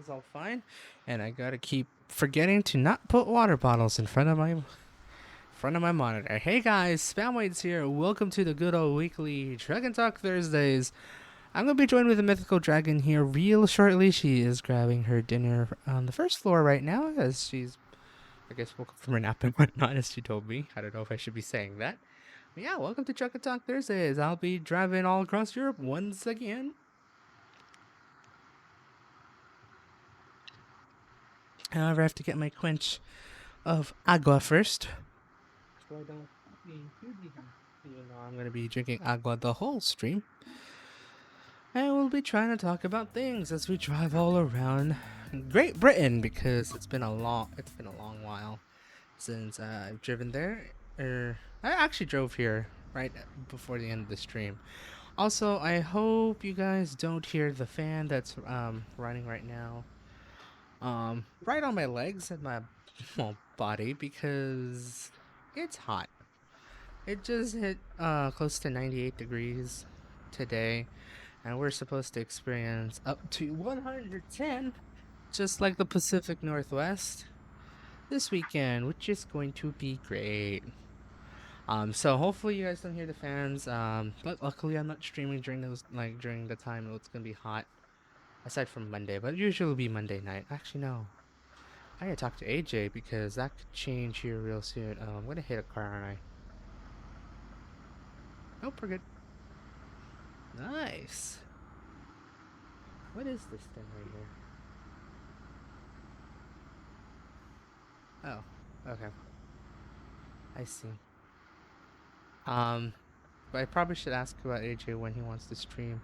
is all fine, and I gotta keep forgetting to not put water bottles in front of my monitor. Hey guys, Spamwaits here. Welcome to the good old weekly Dragon Talk Thursdays. I'm gonna be joined with the mythical dragon here real shortly. She is grabbing her dinner on the first floor right now, as she's, I guess, woke up from her nap and whatnot, as she told me. I don't know if I should be saying that. But yeah, welcome to Dragon Talk Thursdays. I'll be driving all across Europe once again. However, I have to get my quench of agua first. So I don't be hugely happy. You know, I'm going to be drinking agua the whole stream. And we'll be trying to talk about things as we drive all around Great Britain, because it's been a long while since I've driven there. I actually drove here right before the end of the stream. Also, I hope you guys don't hear the fan that's running right now. Right on my legs and my body, because it's hot. It just hit close to 98 degrees today, and we're supposed to experience up to 110, just like the Pacific Northwest, this weekend, which is going to be great. So hopefully you guys don't hear the fans. But luckily I'm not streaming during during the time it's gonna be hot, aside from Monday, but usually it'll be Monday night. Actually, no. I gotta talk to AJ because that could change here real soon. I'm gonna hit a car, aren't I? Nope, we're good. Nice. What is this thing right here? Oh, okay. I see. But I probably should ask about AJ when he wants to stream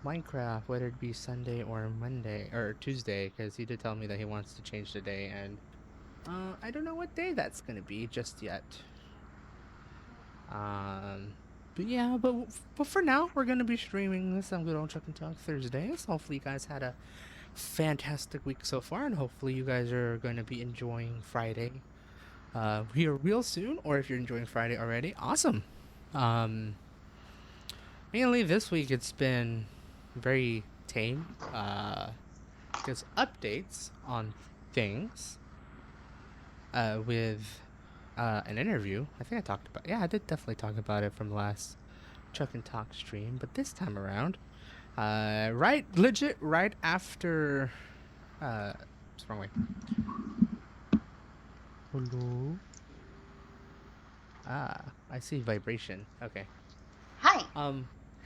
Minecraft, whether it be Sunday or Monday or Tuesday, because he did tell me that he wants to change the day, and I don't know what day that's gonna be just yet. But yeah, but for now we're gonna be streaming this on good old Chuck and Talk Thursdays. Hopefully you guys had a fantastic week so far, and hopefully you guys are going to be enjoying Friday here real soon, or if you're enjoying Friday already, awesome. um Mainly this week it's been very tame, because updates on things with an interview. I think I talked about, yeah, I did definitely talk about it from the last Chuck and Talk stream, but this time around, right after, it's wrong way. Hello. I see vibration. Okay. Hi.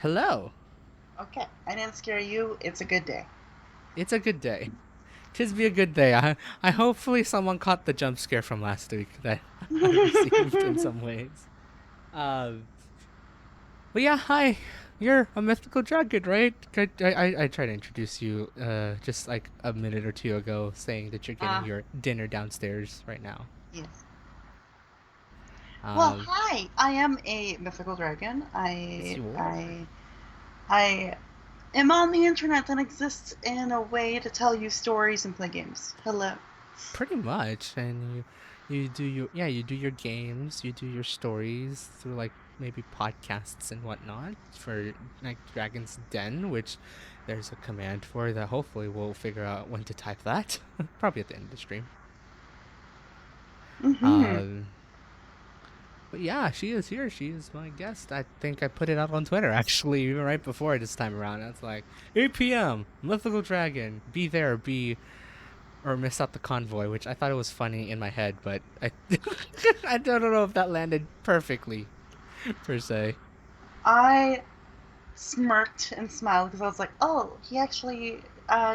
Hello. Okay, I didn't scare you. It's a good day. It's a good day. Tis be a good day. I hopefully someone caught the jump scare from last week that I received in some ways. Um, but yeah, hi. You're a mythical dragon, right? I tried to introduce you just like a minute or two ago, saying that you're getting your dinner downstairs right now. Yes. Well, Um, hi. I am a mythical dragon. yes, I you are. I I am on the internet that exists in a way to tell you stories and play games. Hello. Pretty much, and you do your games, you do your stories through like maybe podcasts and whatnot for like Dragon's Den, which there's a command for that. Hopefully, we'll figure out when to type that. Probably at the end of the stream. Mm-hmm. Um, but yeah, she is here. She is my guest. I think I put it up on Twitter actually, even right before this time around. It's like 8 p.m. Mythical Dragon, be there, be or miss out the convoy, which I thought it was funny in my head, but I I don't know if that landed perfectly per se. I smirked and smiled because I was like, oh, he actually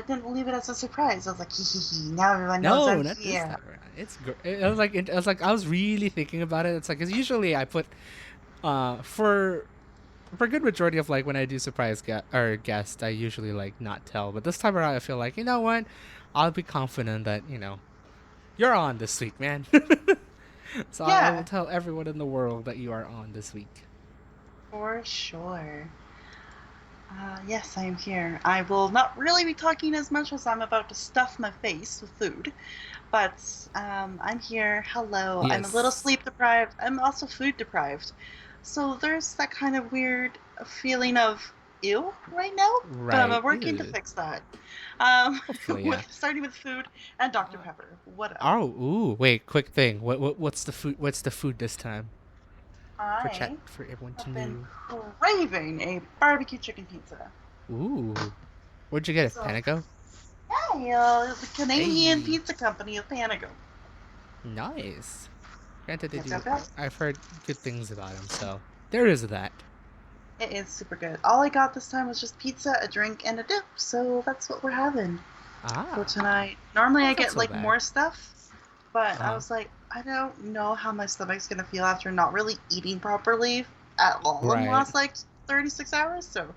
didn't leave it as a surprise. I was like, hee hee hee. Now everyone knows No, I'm not this here. time around. It's I was really thinking about it. It's like, cause usually I put for a good majority of like when I do surprise guest, I usually like not tell. But this time around, I feel like, you know what, I'll be confident that you're on this week, man. So I will Yeah, tell everyone in the world that you are on this week. for sure. Yes, I am here. I will not really be talking as much as I'm about to stuff my face with food, but I'm here. Hello. I'm a little Yes. sleep deprived. I'm also food deprived. So there's that kind of weird feeling of ill right now, but Right. I'm working to Ew. fix that. Um, Hopefully, with yeah. starting with food and Dr. Uh, Pepper. What up? oh, ooh, wait, quick thing. What's the food? What's the food this time for chat I for everyone to have been know? craving a barbecue chicken pizza. Ooh, where'd you get it? So, Panago? yeah, the Canadian Hey, Pizza Company of Panago. nice. Granted, they Yes, yes, do. yes. I've heard good things about them, so there is that. It is super good. All I got this time was just pizza, a drink, and a dip, so that's what we're having for Ah, tonight. Normally I that's not get so like bad. more stuff, but I Uh, was like, I don't know how my stomach's gonna feel after not really eating properly at all in the right. last like 36 hours. So,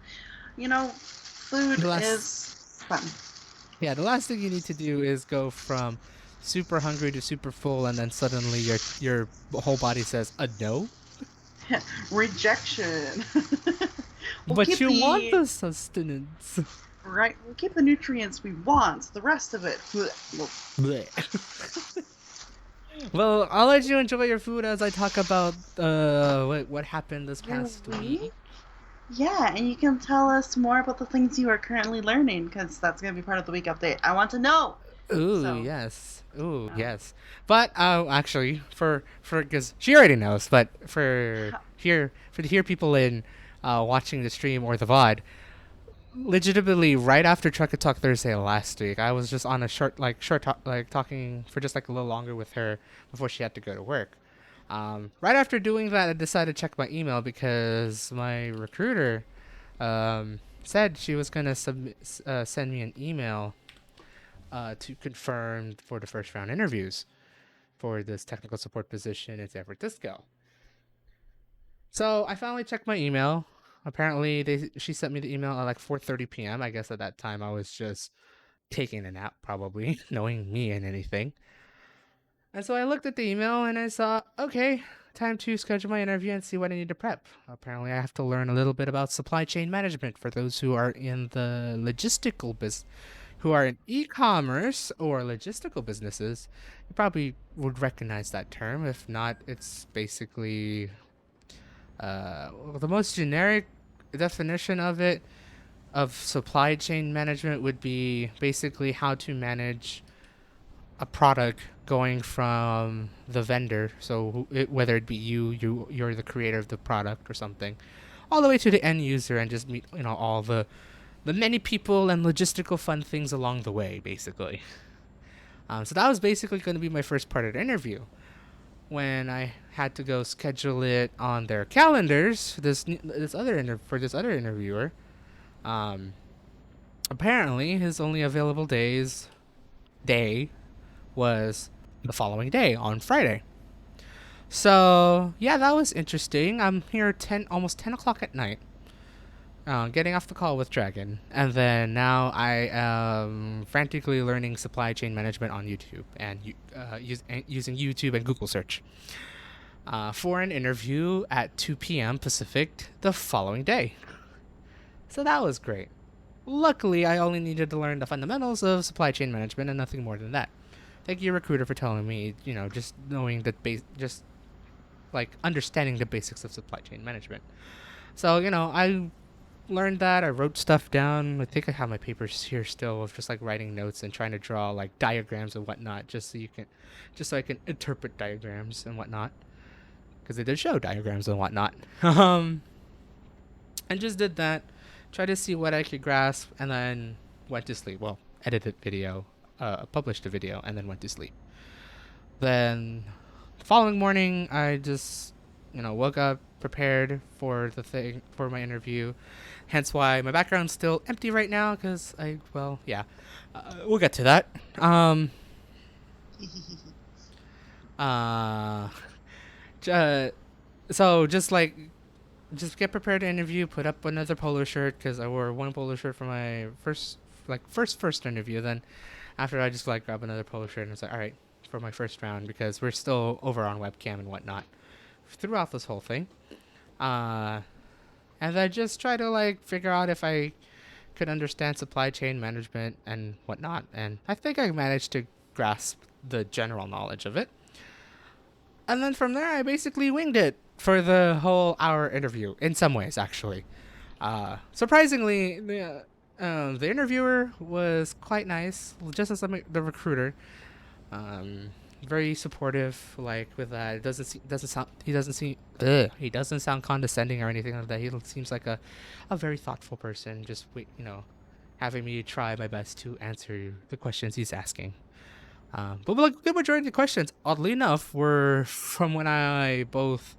food The last, is fun. yeah, the last thing you need to do is go from super hungry to super full, and then suddenly your whole body says a no. Rejection. we'll But keep you want the the sustenance. right. We'll keep the nutrients we want. The rest of it. Blech. Well, I'll let you enjoy your food as I talk about what happened this Your past week. week. Yeah, and you can tell us more about the things you are currently learning because that's going to be part of the week update. I want to know. Ooh, So, yes. Ooh, um, yes. But actually, for because she already knows, but to hear people in watching the stream or the VOD, legitimately right after Truck and Talk Thursday last week, I was just on a short talk, like talking for just like a little longer with her before she had to go to work. Right after doing that, I decided to check my email because my recruiter said she was gonna send me an email to confirm for the first round interviews for this technical support position in San Francisco. So I finally checked my email. Apparently, she sent me the email at like 4:30 p.m. I guess at that time I was just taking a nap, probably knowing me and anything. And so I looked at the email and I saw, okay, time to schedule my interview and see what I need to prep. Apparently, I have to learn a little bit about supply chain management for those who are in the logistical business, who are in e-commerce or logistical businesses. You probably would recognize that term. If not, it's basically the most generic definition of it of supply chain management would be basically how to manage a product going from the vendor, so whether it be you're the creator of the product or something, all the way to the end user and just meet all the many people and logistical fun things along the way, basically. So that was basically going to be my first part of the interview. When I had to go schedule it on their calendars, for this other interviewer, um, apparently his only available day was the following day on Friday. So yeah, that was interesting. I'm here almost 10 o'clock at night, getting off the call with Dragon, and then now I am frantically learning supply chain management on YouTube and using YouTube and Google search for an interview at 2 p.m. Pacific the following day. So that was great. Luckily, I only needed to learn the fundamentals of supply chain management and nothing more than that. Thank you, recruiter, for telling me, just knowing that just like understanding the basics of supply chain management. So, I learned that. I wrote stuff down. I think I have my papers here still of just like writing notes and trying to draw like diagrams and whatnot, just so I can interpret diagrams and whatnot, because they did show diagrams and whatnot. And just did that, tried to see what I could grasp, and then went to sleep. Well, edited video, published a video, and then went to sleep. Then the following morning, I just, woke up, prepared for my interview. Hence why my background's still empty right now, because yeah, we'll get to that. Uh, so just get prepared to interview. Put up another polo shirt because I wore one polo shirt for my first interview. Then after I just grab another polo shirt and it's like, all right, for my first round, because we're still over on webcam and whatnot throughout this whole thing. And I just try to figure out if I could understand supply chain management and whatnot. And I think I managed to grasp the general knowledge of it. And then from there, I basically winged it for the whole hour interview, in some ways, actually. Surprisingly, the interviewer was quite nice, just as the recruiter. Um, Very supportive, like with that. It doesn't sound he doesn't sound condescending or anything like that. He seems like a very thoughtful person. Just having me try my best to answer the questions he's asking. But like the majority of the questions, oddly enough, were from when I both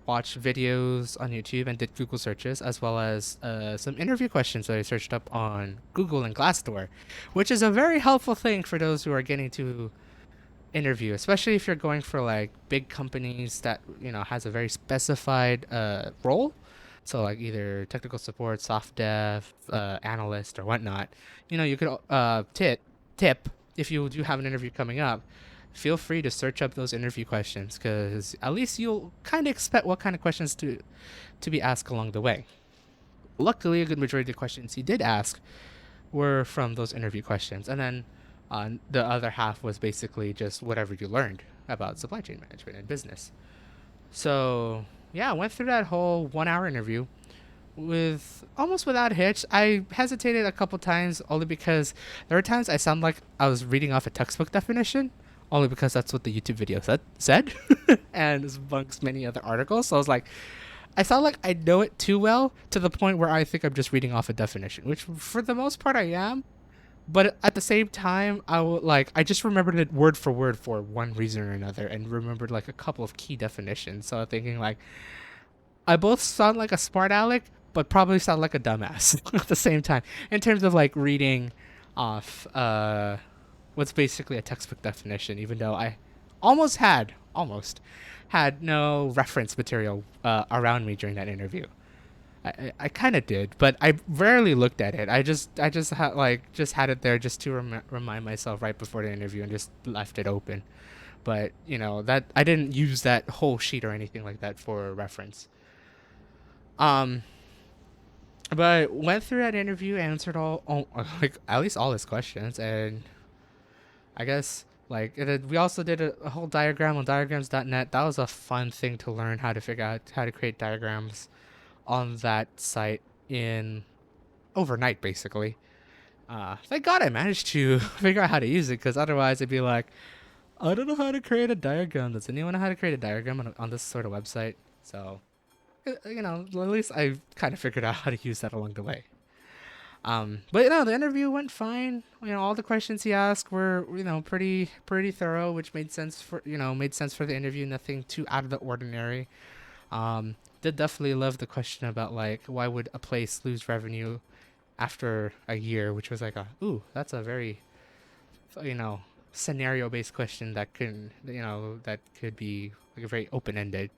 watched videos on YouTube and did Google searches, as well as some interview questions that I searched up on Google and Glassdoor, which is a very helpful thing for those who are getting to interview, especially if you're going for like big companies that has a very specified role. So like either technical support, soft dev, analyst, or whatnot. You could tip if you do have an interview coming up. Feel free to search up those interview questions because at least you'll kind of expect what kind of questions to be asked along the way. Luckily, a good majority of the questions he did ask were from those interview questions, and then the other half was basically just whatever you learned about supply chain management and business. So yeah, I went through that whole 1 hour interview with almost without hitch. I hesitated a couple times only because there were times I sound like I was reading off a textbook definition, only because that's what the YouTube video said, and amongst many other articles. So I was like, I sound like I know it too well to the point where I think I'm just reading off a definition, which for the most part I am. But at the same time, I just remembered it word for word for one reason or another, and remembered like a couple of key definitions. So I'm thinking like I both sound like a smart aleck, but probably sound like a dumbass at the same time in terms of like reading off what's basically a textbook definition, even though I almost had no reference material around me during that interview. I kind of did, but I rarely looked at it. I just had it there just to remind myself right before the interview and just left it open. But that I didn't use that whole sheet or anything like that for reference. Um, but went through that interview, answered all like at least all his questions, and I guess we also did a whole diagram on diagrams.net. That was a fun thing to learn how to figure out how to create diagrams on that site in overnight, basically. Thank God I managed to figure out how to use it, because otherwise it'd be like, I don't know how to create a diagram. Does anyone know how to create a diagram on this sort of website? So, at least I kind of figured out how to use that along the way. But the interview went fine. All the questions he asked were pretty thorough, which made sense for the interview. Nothing too out of the ordinary. Did definitely love the question about like why would a place lose revenue after a year, which was like that's a very you know scenario based question that could be like a very open ended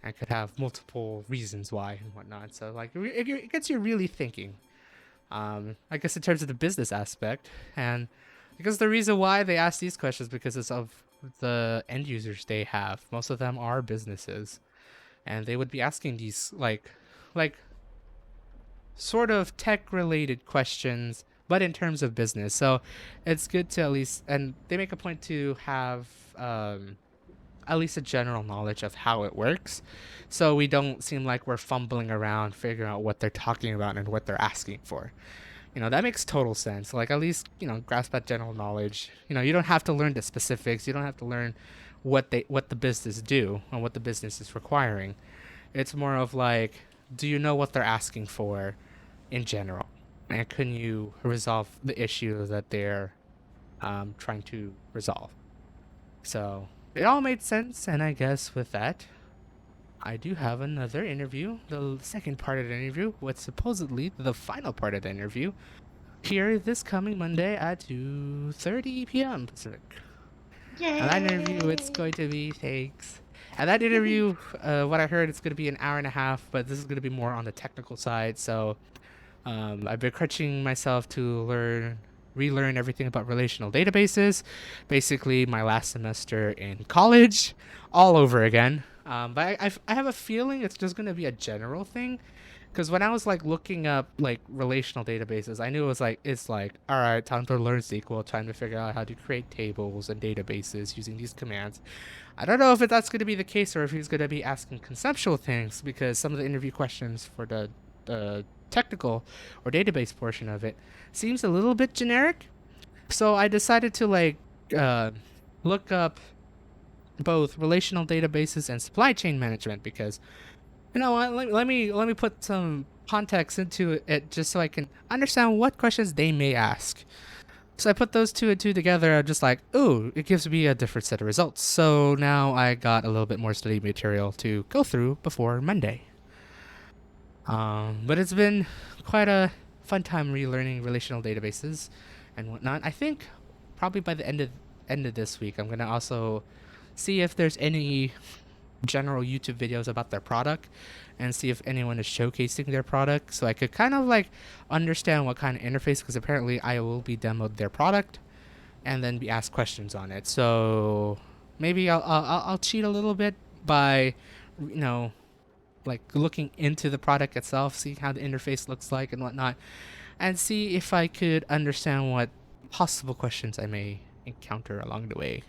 and could have multiple reasons why and whatnot. So like it gets you really thinking. I guess in terms of the business aspect, and because the reason why they ask these questions because it's of the end users they have. Most of them are businesses, and they would be asking these like sort of tech related questions, but in terms of business. So it's good to at least, and they make a point to have at least a general knowledge of how it works, so we don't seem like we're fumbling around figuring out what they're talking about and what they're asking for. That makes total sense. Like at least grasp that general knowledge. You don't have to learn the specifics. You don't have to learn what the business do and what the business is requiring. It's more of like, do you know what they're asking for in general, and can you resolve the issue that they're trying to resolve? So it all made sense, and I guess with that, I do have another interview, the second part of the interview, what's supposedly the final part of the interview, here this coming Monday at 2:30 p.m. Pacific. And that interview, it's Yay! going to be thanks. And that interview, what I heard, it's going to be an hour and a half, but this is going to be more on the technical side. So I've been crutching myself to relearn everything about relational databases. Basically, my last semester in college, all over again. But I have a feeling it's just going to be a general thing, because when I was like looking up like relational databases, I knew it's like all right, time to learn SQL, time to figure out how to create tables and databases using these commands. I don't know if that's going to be the case or if he's going to be asking conceptual things, because some of the interview questions for the technical or database portion of it seems a little bit generic. So I decided to uh, look up both relational databases and supply chain management because let me put some context into it just so I can understand what questions they may ask. So I put those two and two together. I'm just like, ooh, it gives me a different set of results. So now I got a little bit more study material to go through before Monday. But it's been quite a fun time relearning relational databases and whatnot. I think probably by the end of this week, I'm gonna also see if there's any general YouTube videos about their product and see if anyone is showcasing their product so I could kind of like understand what kind of interface, because apparently I will be demoed their product and then be asked questions on it. So maybe I'll cheat a little bit by you know like looking into the product itself, see how the interface looks like and whatnot, and see if I could understand what possible questions I may encounter along the way.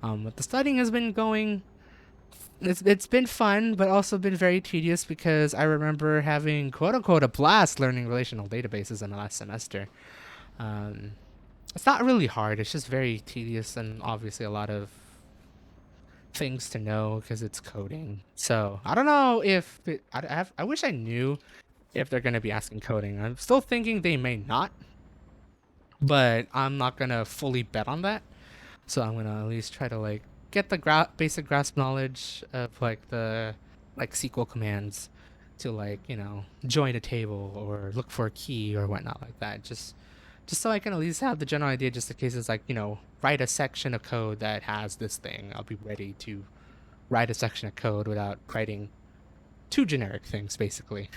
But the studying has been going. It's been fun, but also been very tedious because I remember having quote unquote a blast learning relational databases in the last semester. Um, it's not really hard. It's just very tedious and obviously a lot of things to know because it's coding. So I don't know if I wish I knew if they're gonna be asking coding. I'm still thinking they may not, but I'm not gonna fully bet on that. So I'm gonna at least try to like get the basic grasp knowledge of like the like SQL commands to like join a table or look for a key or whatnot like that. Just so I can at least have the general idea, just in case it's like write a section of code that has this thing. I'll be ready to write a section of code without writing two generic things. Basically,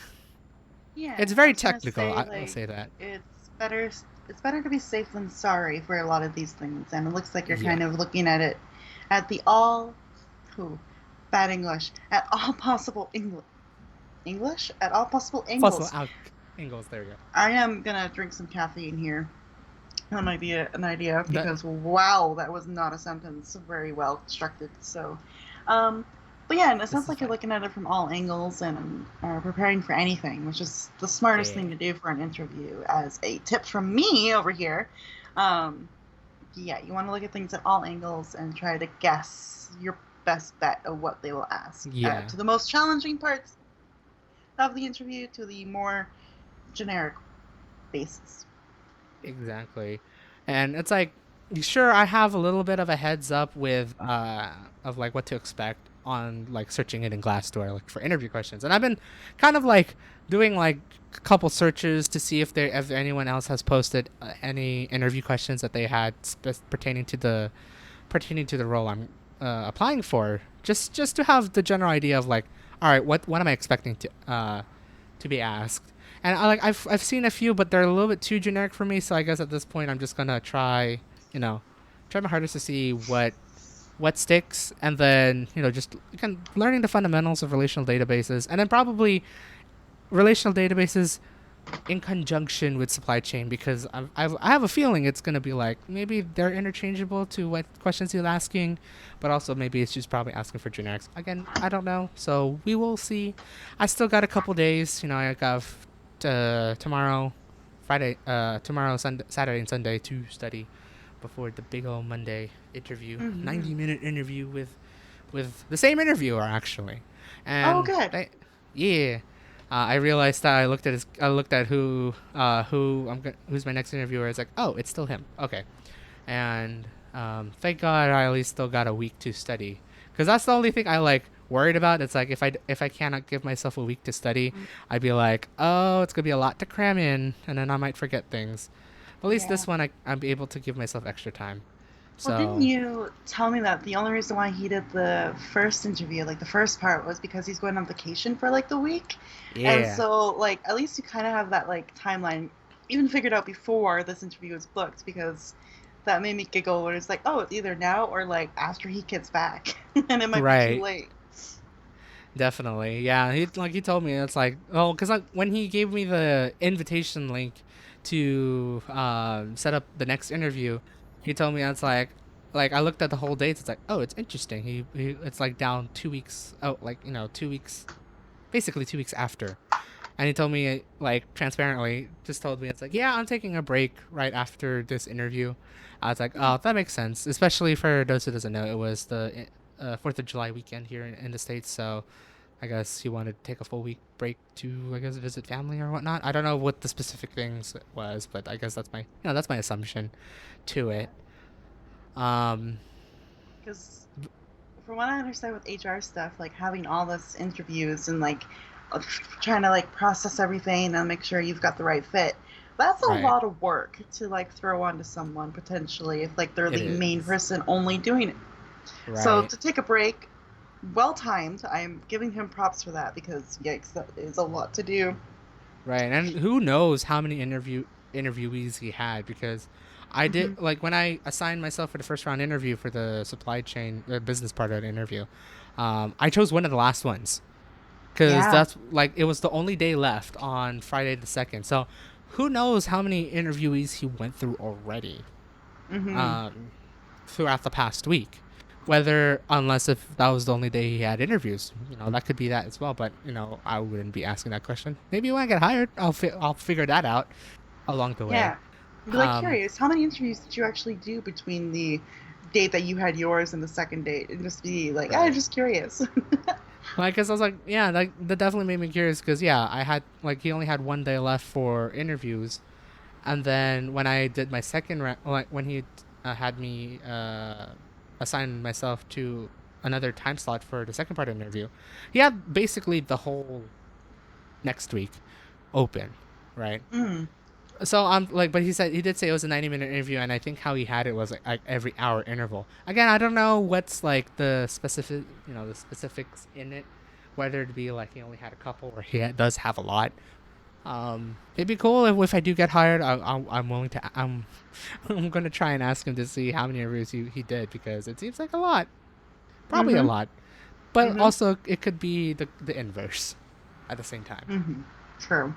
Yeah, it's I very was gonna technical. say I'll say that. it's better it's better to be safe than sorry for a lot of these things, and it looks like you're Yeah. kind of looking at it at the all who bad English at all possible English at all possible Fossil angles. out angles. There we go. I am gonna drink some caffeine here. That might be an idea That because wow, that was not a sentence very well constructed. So, um, but yeah, and it this sounds is like you're fun. looking at it from all angles and are preparing for anything, which is the smartest Yeah. thing to do for an interview. As a tip from me over here, um, yeah, you want to look at things at all angles and try to guess your best bet of what they will ask. Yeah. To the most challenging parts of the interview to the more generic basis. Exactly. And it's like, sure, I have a little bit of a heads up with of like what to expect on like searching it in Glassdoor like for interview questions. And I've been kind of like doing like a couple searches to see if anyone else has posted any interview questions that they had pertaining to the role I'm applying for. Just to have the general idea of like, all right, what am I expecting to be asked. And I've seen a few, but they're a little bit too generic for me. So I guess at this point I'm just gonna try my hardest to see what sticks, and then just kind of learning the fundamentals of relational databases, and then probably relational databases in conjunction with supply chain, because I have a feeling it's going to be like maybe they're interchangeable to what questions he's asking, but also maybe it's just probably asking for generics. Again, I don't know. So we will see. I still got a couple days. I got tomorrow, Sunday, Saturday, and Sunday to study before the big old Monday interview, Mm-hmm. 90-minute interview with the same interviewer actually, Oh, and good. yeah. I realized that I looked at who's my next interviewer. It's like, oh, it's still him. Okay, and thank God I at least still got a week to study, because that's the only thing I like worried about. It's like if I cannot give myself a week to study, I'd be like, oh, it's gonna be a lot to cram in, and then I might forget things. But at least Yeah. this one I'm able to give myself extra time. Well, didn't So you tell me that the only reason why he did the first interview, like the first part, was because he's going on vacation for like the week? And yeah, so, like, at least you kind of have that, like, timeline even figured out before this interview was booked because that made me giggle when it's like, oh, it's either now or like after he gets back. And it might be too right. late. Definitely, yeah. He told me it's like, oh, because like when he gave me the invitation link to set up the next interview, he told me it's like I looked at the whole dates. It's like, oh, it's interesting. It's like down 2 weeks. Oh, like 2 weeks, basically 2 weeks after. And he told me, like, transparently, just told me, it's like, yeah, I'm taking a break right after this interview. I was like, Hmm. oh, that makes sense. Especially for those who doesn't know, it was the 4th of July weekend here in the States. So I guess he wanted to take a full week break to, I guess, visit family or whatnot. I don't know what the specific things was, but I guess that's my assumption to it. Um, Because from what I understand with HR stuff, like having all this interviews and like trying to like process everything and make sure you've got the right fit, that's a right. lot of work to like throw onto someone potentially if like they're It the main is. person only doing it. So Right. to take a break, well timed. I'm giving him props for that because yikes, that is a lot to do. Right. And who knows how many interviewees he had, because I did, Hmm. like, when I assigned myself for the first round interview for the supply chain business part of the interview, I chose one of the last ones because Yeah. that's like it was the only day left on Friday the 2nd. So who knows how many interviewees he went through already Hmm. um, throughout the past week. Whether, unless if that was the only day he had interviews, that could be that as well. But I wouldn't be asking that question. Maybe when I get hired, I'll figure that out along the way. Yeah. I'd be like Um, curious, how many interviews did you actually do between the date that you had yours and the second date? And just be like, I'm right. just curious. Like, cause I was like, yeah, that definitely made me curious. Cause yeah, I had, like, he only had one day left for interviews, and then when I did my second round, like when he had me assign myself to another time slot for the second part of the interview, he had basically the whole next week open, right? Mm. So I'm like, but he did say it was a 90-minute interview, and I think how he had it was like every hour interval. Again, I don't know what's like the specifics in it, whether it be like he only had a couple or does have a lot. It'd be cool if I do get hired. I'm willing to. I'm gonna try and ask him to see how many interviews he did, because it seems like a lot, probably a Mhm. lot, but Mhm. also it could be the inverse at the same time. Mhm. True.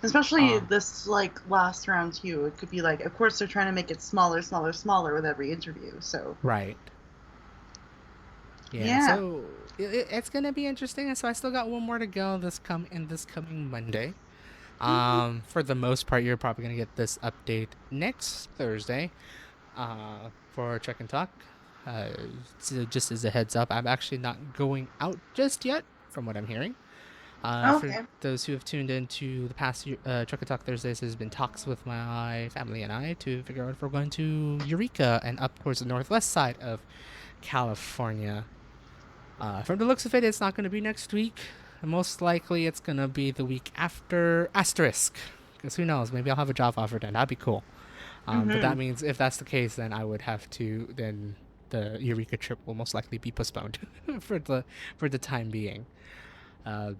Especially Uh, this like last round too. It could be like, of course they're trying to make it smaller, smaller, smaller with every interview. So right. Yeah, yeah. so it's gonna be interesting. And so I still got one more to go this coming Monday. Mhm. For the most part, you're probably gonna get this update next Thursday. For Check and Talk. Uh, so just as a heads up, I'm actually not going out just yet, from what I'm hearing. For Okay. those who have tuned into the past Truck and Talk Thursdays, there's been talks with my family and I to figure out if we're going to Eureka and up towards the northwest side of California. From the looks of it, it's not going to be next week. Most likely, it's going to be the week after asterisk. Because who knows? Maybe I'll have a job offer then. That'd be cool. But that Mhm. means if that's the case, then I would have to. Then the Eureka trip will most likely be postponed for the time being. Uh,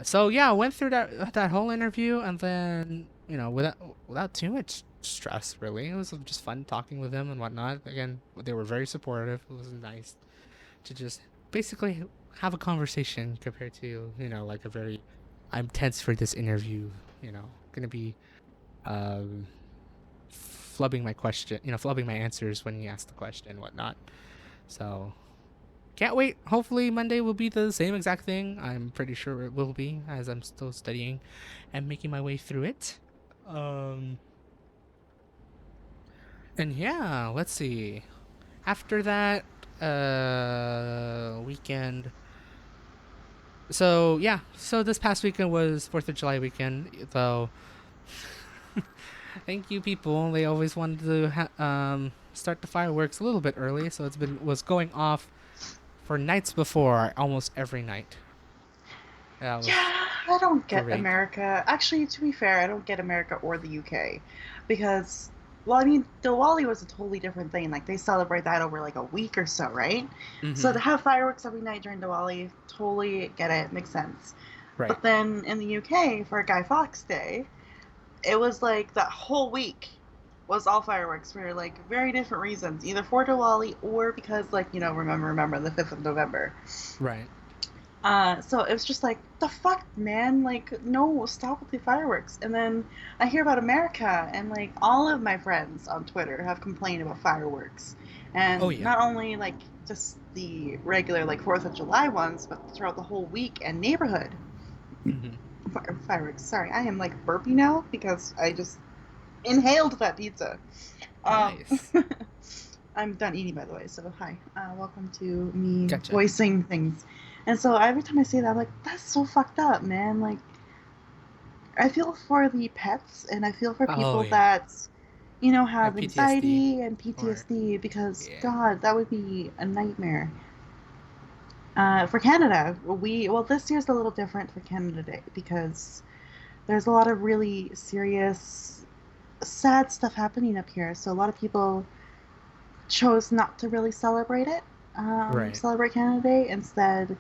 so yeah, I went through that whole interview, and then without too much stress, really. It was just fun talking with them and whatnot. Again, they were very supportive. It was nice to just basically have a conversation, compared to like a very, I'm tense for this interview. Gonna be um flubbing my answers when you ask the question and whatnot. So can't wait. Hopefully Monday will be the same exact thing. I'm pretty sure it will be, as I'm still studying and making my way through it. Um, and yeah, let's see. After that weekend. So yeah, so this past weekend was 4th of July weekend, though. Thank you, people. They always wanted to start the fireworks a little bit early, so was going off for nights before, almost every night. That was Yeah, I don't get great. America. Actually, to be fair, I don't get America or the UK because, well, I mean, Diwali was a totally different thing. Like, they celebrate that over like a week or so, right? So Mm-hmm. to have fireworks every night during Diwali, totally get it, makes sense. Right. But then in the UK, for Guy Fawkes Day, it was like that whole week was all fireworks for like very different reasons, either for Diwali or because, like, remember the 5th of November. Right. So it was just like, the fuck, man? Like, no, stop with the fireworks. And then I hear about America, and like all of my friends on Twitter have complained about fireworks, Oh and yeah. not only like just the regular like Fourth of July ones, but throughout the whole week and neighborhood Hmm. fireworks. Sorry, I am like burpy now because I just inhaled that pizza. Um, Nice. I'm done eating, by the way. So hi, welcome to me Gotcha. voicing things. And so every time I say that, I'm like, that's so fucked up, man. Like, I feel for the pets, and I feel for Oh people yeah. that, Have have PTSD anxiety and or PTSD because yeah. God, that would be a nightmare. For Canada, well, this year's a little different for Canada Day because there's a lot of really serious, sad stuff happening up here. So a lot of people chose not to really celebrate it, Right. celebrate Canada Day. Instead,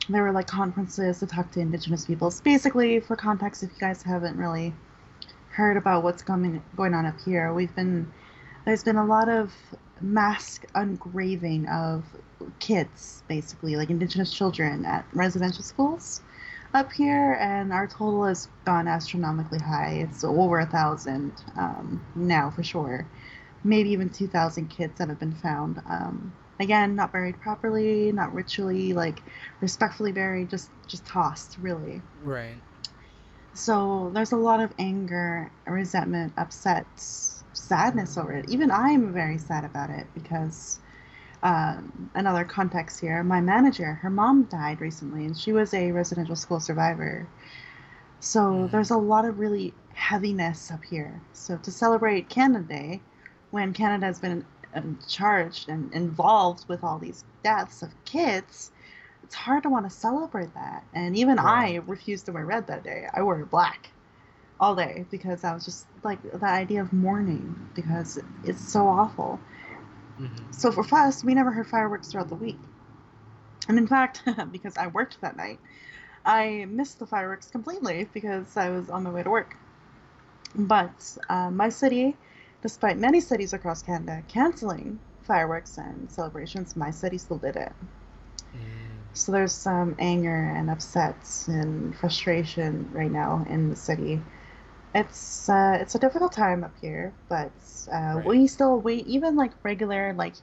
there were like conferences to talk to Indigenous peoples. Basically, for context, if you guys haven't really heard about what's going on up here, there's been a lot of mass engraving of kids, basically like Indigenous children at residential schools up Yeah. here, and our total has gone astronomically high. It's over 1,000 now for sure, maybe even 2,000 kids that have been found. Again, not buried properly, not ritually, like respectfully buried, just tossed, really. Right. So there's a lot of anger, resentment, upset, sadness over it. Even I'm very sad about it because another context here. My manager, her mom died recently, and she was a residential school survivor. So Mm. there's a lot of really heaviness up here. So to celebrate Canada Day, when Canada has been charged and involved with all these deaths of kids, it's hard to want to celebrate that. And even I Right. refused to wear red that day. I wore black all day because I was just like the idea of mourning because it's so awful. Hmm. So for us, we never heard fireworks throughout the week. And in fact, because I worked that night, I missed the fireworks completely because I was on my way to work. But my city, despite many cities across Canada canceling fireworks and celebrations, my city still did it. Mm. So there's some anger and upsets and frustration right now in the city. It's a difficult time up here, but Right. we even like regular like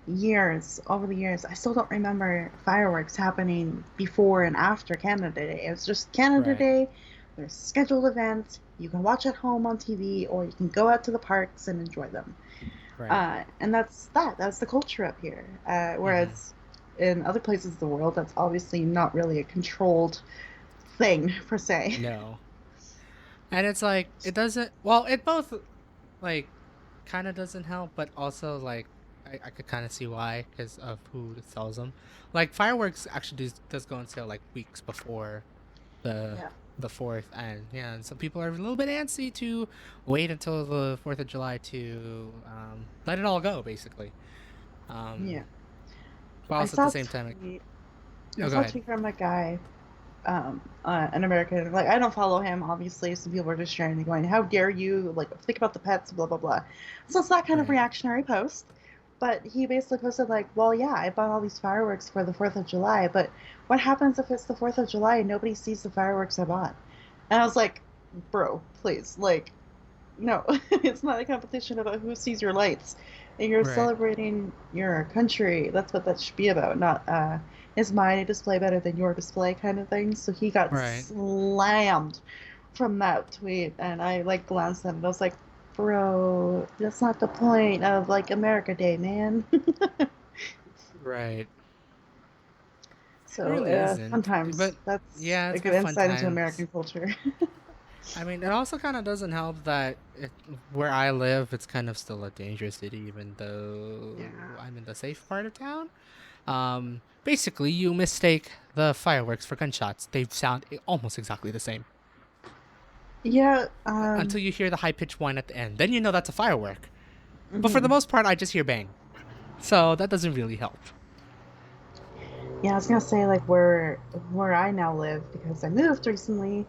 years over the years, I still don't remember fireworks happening before and after Canada Day. It was just Canada Right. Day. There's scheduled events. You can watch at home on TV, or you can go out to the parks and enjoy them. Right. And that's that. That's the culture up here. Hmm. Whereas in other places of the world, that's obviously not really a controlled thing per se. No. And it's like it doesn't. Well, it both like kind of doesn't help, but also like I could kind of see why because of who sells them. Like fireworks actually does go on sale like weeks before the Yeah. the fourth, and yeah, and some people are a little bit antsy to wait until the 4th of July to let it all go, basically. Yeah. Um, but I also at the saw a same time, like, tweet. I oh, go saw a ahead. tweet from a guy, an American. Like I don't follow him, obviously. Some people are just sharing and going, "How dare you? Like think about the pets, blah blah blah." So it's that kind of Right. reactionary post. But he basically posted like, "Well, yeah, I bought all these fireworks for the Fourth of July, but what happens if it's the Fourth of July and nobody sees the fireworks I bought?" And I was like, "Bro, please, like, no, it's not a competition about who sees your lights. You're Right. celebrating your country. That's what that should be about, not is my display better than your display kind of thing." So he got Right. slammed from that tweet, and I like glanced at it. I was like, "Bro, that's not the point of like America Day, man." Right. It So really fun isn't. times. But That's yeah, a it's good been fun insight into times. American culture. I mean, it also kind of doesn't help that where I live, it's kind of still a dangerous city, even Yeah. though I'm in the safe part of town. Basically, you mistake the fireworks for gunshots. They sound almost exactly the same Yeah. until you hear the high pitched whine at the end. Then you know that's a firework. But for the Mhm. most part, I just hear bang. So that doesn't really help. Yeah, I was gonna say like where I now live because I moved recently.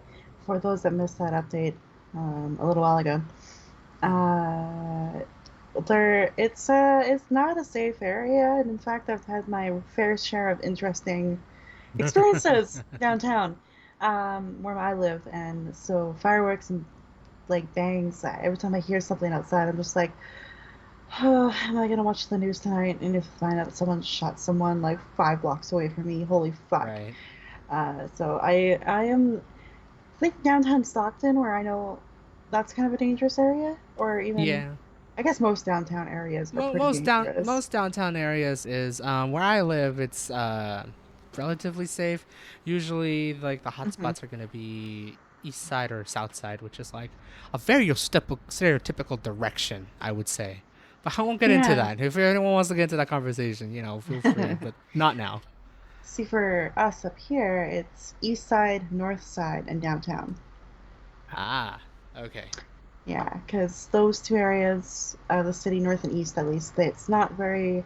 For those that missed that update a little while ago, Mhm. uh, it's not a safe area, and in fact, I've had my fair share of interesting experiences downtown, where I live, and so fireworks and like bangs. Every time I hear something outside, I'm just like, oh, am I gonna watch the news tonight and if find out someone shot someone like 5 blocks away from me? Holy fuck! Right. So I am I think downtown Stockton, where I know that's kind of a dangerous area, or even Yeah. I guess most downtown areas are pretty dangerous. Most downtown areas is where I live. It's relatively safe. Usually, like the hot Hmm. spots are gonna be east side or south side, which is like a very stereotypical direction, I would say. But I won't get into Yeah. that. If anyone wants to get into that conversation, feel free, but not now. See, for us up here, it's east side, north side, and downtown. Ah, okay. Yeah, because those two areas of the city, north and east at least, it's not very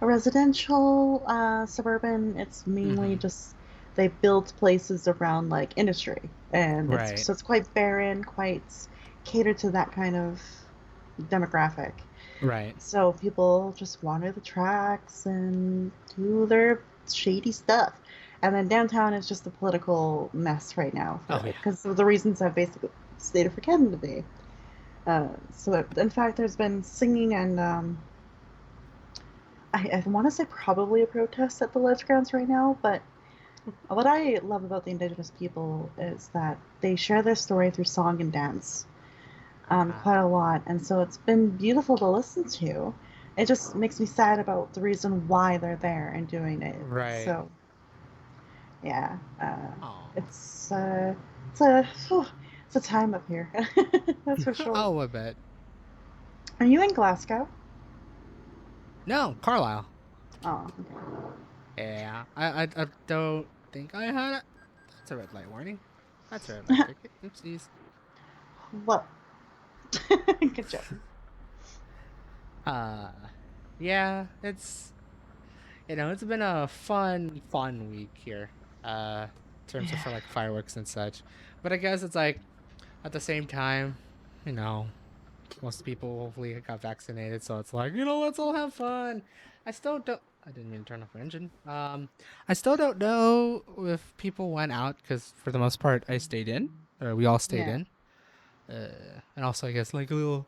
residential, suburban. It's mainly Mm-hmm. just they built places around like industry, and it's Right. so it's quite barren, quite catered to that kind of demographic. Right. So people just wander the tracks and do their shady stuff. And then downtown is just a political mess right now for Oh it yeah. because of the reasons I've basically stated for Canada to be. So in fact, there's been singing and I want to say probably a protest at the Ledge Grounds right now. But what I love about the Indigenous people is that they share their story through song and dance Ah, quite a lot, and so it's been beautiful to listen to. It just makes me sad about the reason why they're there and doing it. right. So yeah, Oh. it's uh, it's a whew, it's a time up here, that's for sure. Oh, I bet. Are you in Glasgow? No, Carlisle. Oh, okay. Yeah, I don't think I had it. That's a red light warning. That's a red light ticket. Oopsies. Well, good job. Uh, yeah, it's been a fun week here. In terms of Yeah. for like fireworks and such. But I guess it's like at the same time, you know, most people hopefully got vaccinated, so it's like, let's all have fun. I still don't. I didn't mean to turn off my engine. I still don't know if people went out because for the most part I stayed in, or we all stayed Yeah. in. And also I guess like a little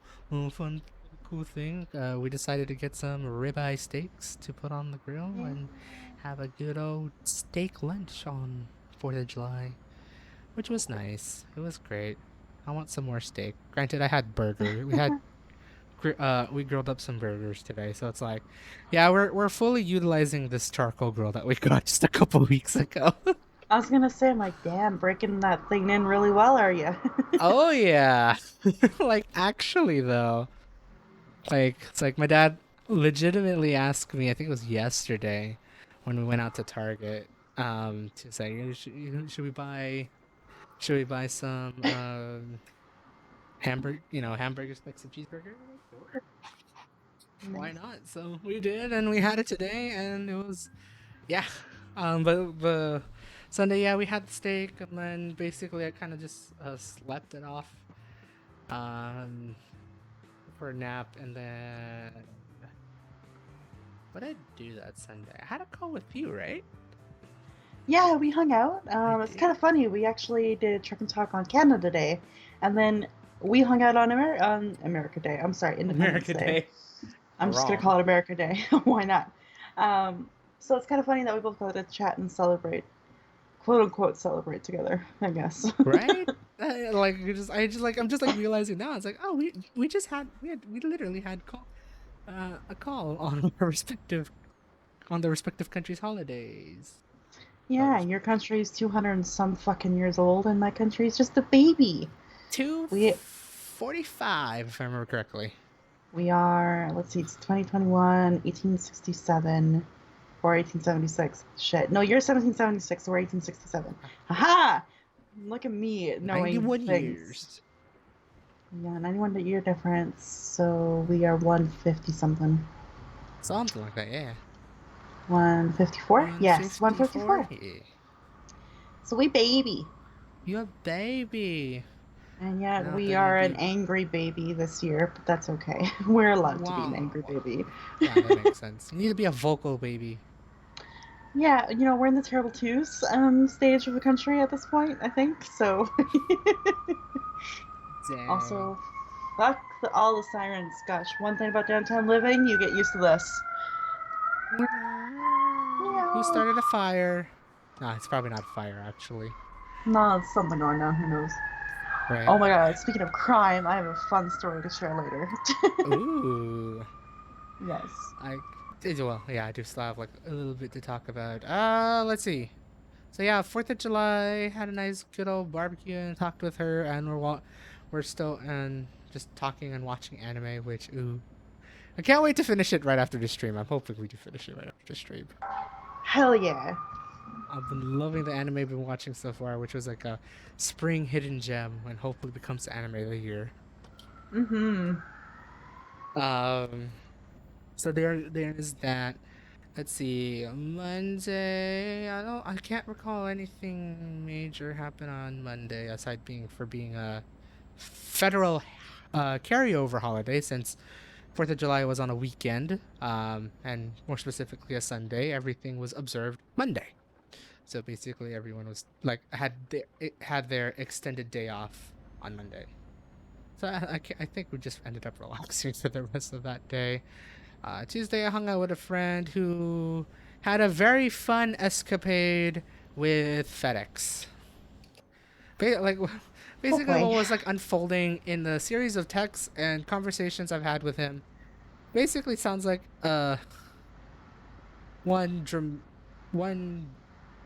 fun, cool thing. We decided to get some ribeye steaks to put on the grill Yeah. and have a good old steak lunch on 4th of July, which was nice. It was great. I want some more steak. Granted, I had burger. We grilled up some burgers today, so it's like, yeah, we're fully utilizing this charcoal grill that we got just a couple weeks ago. I was gonna say, I'm like, damn, breaking that thing in really well, are you? Oh yeah, like actually though, like it's like my dad legitimately asked me. I think it was yesterday when we went out to Target. To say, should we buy some hamburger specs and cheeseburger? I'm like, sure, why Nice. not? So we did, and we had it today, and it was yeah. But the Sunday, yeah, we had the steak, and then basically I kind of just slept it off um for a nap, and then what did I do that Sunday? I had a call with you, right? Yeah, we hung out. I It's kind did. of funny. We actually did Truck and Talk on Canada Day, and then we hung out on America Day. I'm sorry, Independence America Day. Day. I'm just gonna Wrong. call it America Day. Why not? So it's kind of funny that we both got to chat and celebrate, quote unquote, celebrate together. I guess. Right? Like I'm just like realizing now. It's like, oh, we literally had a call on our respective on the respective countries' holidays. Oh, Yeah, your country's 200 and some fucking years old, and my country's just a baby. two We 45, if I remember correctly. we are, let's see, it's 2021, 1867 or 1876. Shit. No, you're 1776, so we're 1867. Haha! Look at me knowing 91 things. years. Yeah, 91 year difference, so we are 150 something. Something like that, yeah. 154? Yes, 154? 154. Yeah. So we baby. You a baby. And yet Now we then you are an be. angry baby this year, but that's okay. We're allowed to be an Wow. angry baby. Yeah, that makes sense. You need to be a vocal baby. Yeah, we're in the terrible twos stage of the country at this point, I think. So, Dang. also, fuck all the sirens. Gosh, one thing about downtown living, you get used to this. Who Meow. started a fire? No, it's probably not a fire, actually. No, it's something going on. Who knows? Right. Oh my god, speaking of crime, I have a fun story to share later. Ooh. Yes. I well, yeah, I do still have like a little bit to talk about. Let's see. So yeah, 4th of July had a nice good old barbecue and talked with her, and we're still and just talking and watching anime, which ooh, I can't wait to finish it right after the stream. I'm hoping we do finish it right after the stream. Hell yeah. I've been loving the anime I've been watching so far, which was like a spring hidden gem, and hopefully becomes the anime of the year. Mm-hmm. Um, so there is that. Let's see. Monday. I can't recall anything major happen on Monday aside being a federal carryover holiday since 4th of July was on a weekend. And more specifically a Sunday. Everything was observed Monday. So basically everyone was like had their extended day off on Monday. So I think we just ended up relaxing for the rest of that day. Tuesday, I hung out with a friend who had a very fun escapade with FedEx. Like, Oh basically, what boy. was like unfolding in the series of texts and conversations I've had with him basically sounds like one dram- one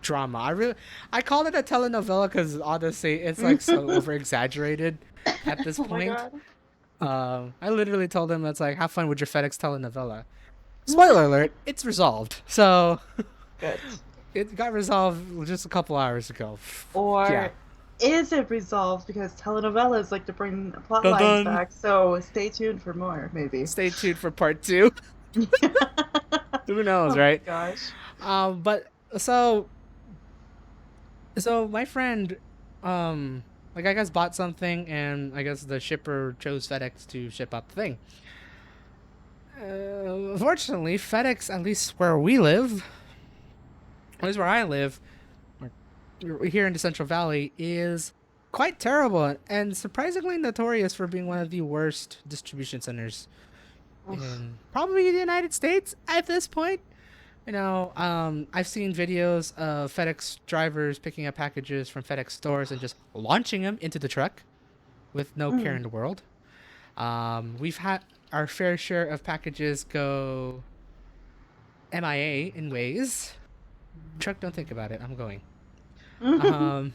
drama. I call it a telenovela because honestly, it's like so over exaggerated at this Oh my point. god. I literally told him it's like, have fun with your FedEx telenovela. Spoiler alert, it's resolved. So Good. it got resolved just a couple hours ago. Yeah. Or is it resolved because telenovelas like to bring plot Dun lines dun. back? So stay tuned for more, maybe. Stay tuned for part two. Who knows, Oh my right? gosh. But so my friend, um, like I guess bought something, and I guess the shipper chose FedEx to ship out the thing. Fortunately, FedEx, at least where we live, at least where I live, here in the Central Valley, is quite terrible and surprisingly notorious for being one of the worst distribution centers Oof. in probably the United States at this point. I've seen videos of FedEx drivers picking up packages from FedEx stores and just launching them into the truck with no care Mm. in the world. We've had our fair share of packages go MIA in ways. Truck, don't think about it. I'm going. Um,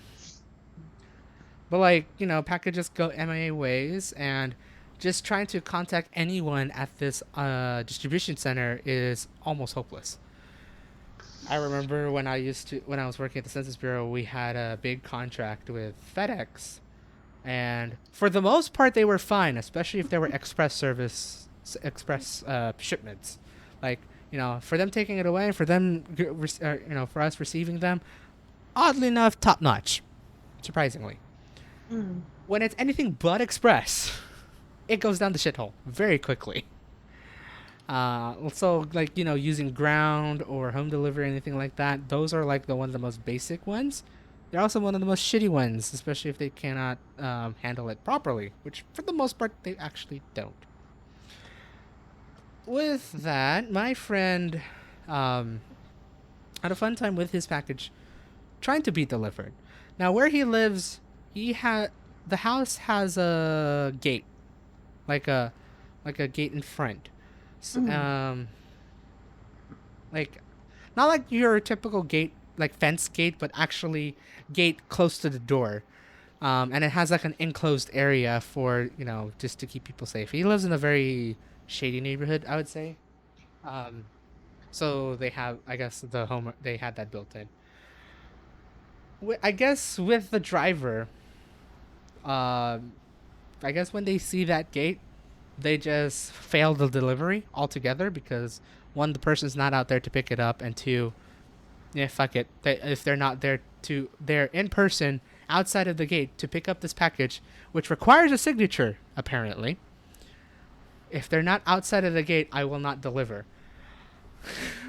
but like, packages go MIA ways, and just trying to contact anyone at this distribution center is almost hopeless. I remember when I was working at the Census Bureau, we had a big contract with FedEx, and for the most part they were fine, especially if they were express shipments. Like, for them taking it away and for them for us receiving them, oddly enough, top notch, surprisingly. Mm. When it's anything but express, it goes down the shithole very quickly. So like, using ground or home delivery, anything like that, those are like the one of the most basic ones. They're also one of the most shitty ones, especially if they cannot handle it properly, which for the most part they actually don't. With that, my friend um, had a fun time with his package trying to be delivered. Now, where he lives, the house has a gate, like a gate in front. S Mm. like not like your typical gate, like fence gate, but actually gate close to the door. And it has like an enclosed area for just to keep people safe. He lives in a very shady neighborhood, I would say. Um, so they have, I guess, the home they had that built in. I guess with the driver, um, I guess when they see that gate, they just fail the delivery altogether because one, the person's not out there to pick it up, and two, yeah, fuck it. If they're not they're in person outside of the gate to pick up this package, which requires a signature, apparently. If they're not outside of the gate, I will not deliver.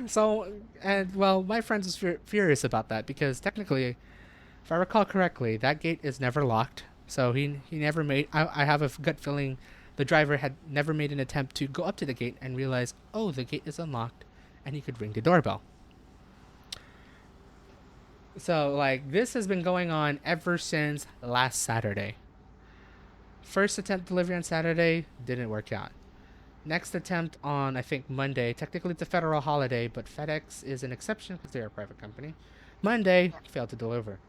So, and well, my friend was furious about that because technically, if I recall correctly, that gate is never locked. So he never made. I have a gut feeling the driver had never made an attempt to go up to the gate and realize, oh, the gate is unlocked, and he could ring the doorbell. So like this has been going on ever since last Saturday. First attempt delivery on Saturday didn't work out. Next attempt on, I think, Monday. Technically, it's a federal holiday, but FedEx is an exception because they're a private company. Monday, failed to deliver.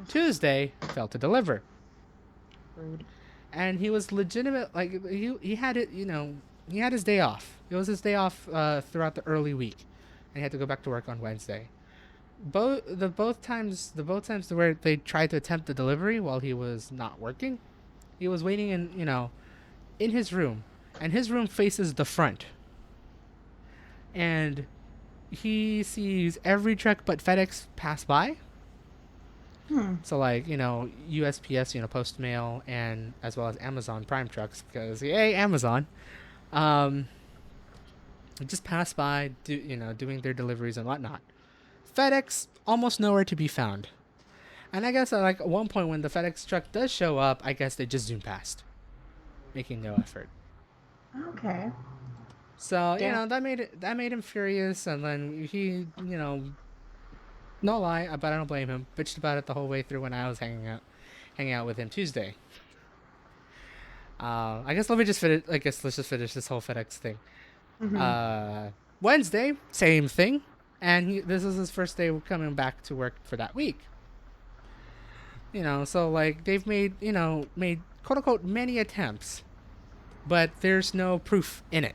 Tuesday, failed to deliver. Rude. And he was legitimate, like, he had it, he had his day off. It was his day off throughout the early week. And he had to go back to work on Wednesday. Both times where they tried to attempt the delivery while he was not working, he was waiting in his room, and his room faces the front. And he sees every truck but FedEx pass by. So like USPS, Postmail, and as well as Amazon Prime trucks because hey Amazon, um, just pass by, doing their deliveries and whatnot. FedEx almost nowhere to be found. And I guess at one point when the FedEx truck does show up, I guess they just zoom past, making no effort. Okay. So Yeah. that made him furious, and then he no lie, but I don't blame him. Bitched about it the whole way through when I was hanging out with him Tuesday. I guess let me just finish. I guess let's just finish this whole FedEx thing. Mm-hmm. Uh, Wednesday, same thing, and this is his first day coming back to work for that week. So like they've made quote unquote many attempts, but there's no proof in it.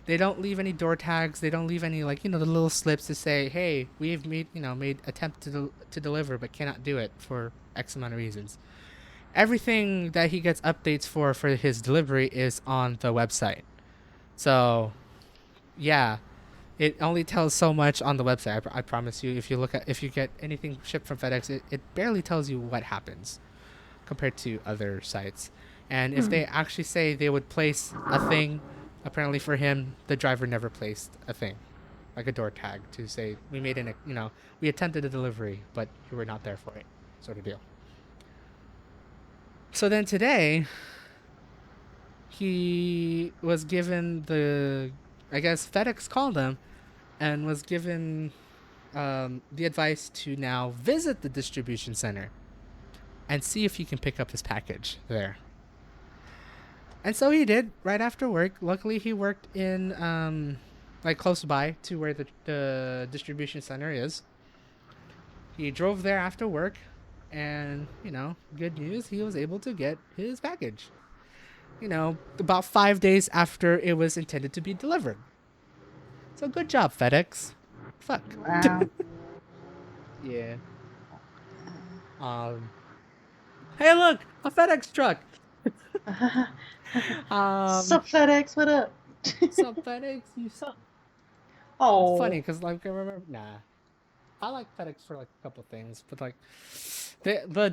They don't leave any door tags. They don't leave any the little slips to say, "Hey, we've made attempt to deliver, but cannot do it for X amount of reasons." Everything that he gets updates for his delivery is on the website. So, yeah, it only tells so much on the website. I promise you. If you get anything shipped from FedEx, it barely tells you what happens compared to other sites. And if they actually say they would place a thing, apparently for him, the driver never placed a thing, like a door tag to say we made we attempted a delivery, but you were not there for it, sort of deal. So then today, he was given I guess FedEx called him and was given the advice to now visit the distribution center and see if he can pick up his package there. And so he did right after work. Luckily, he worked in like close by to where the distribution center is. He drove there after work, and good news, he was able to get his package. About 5 days after it was intended to be delivered. So good job, FedEx. Fuck. Wow. Yeah. Um. Hey, look, a FedEx truck. Sup, Um. FedEx? What up? Sup, FedEx? You suck. It's Oh. funny because I remember. Nah, I like FedEx for a couple things, but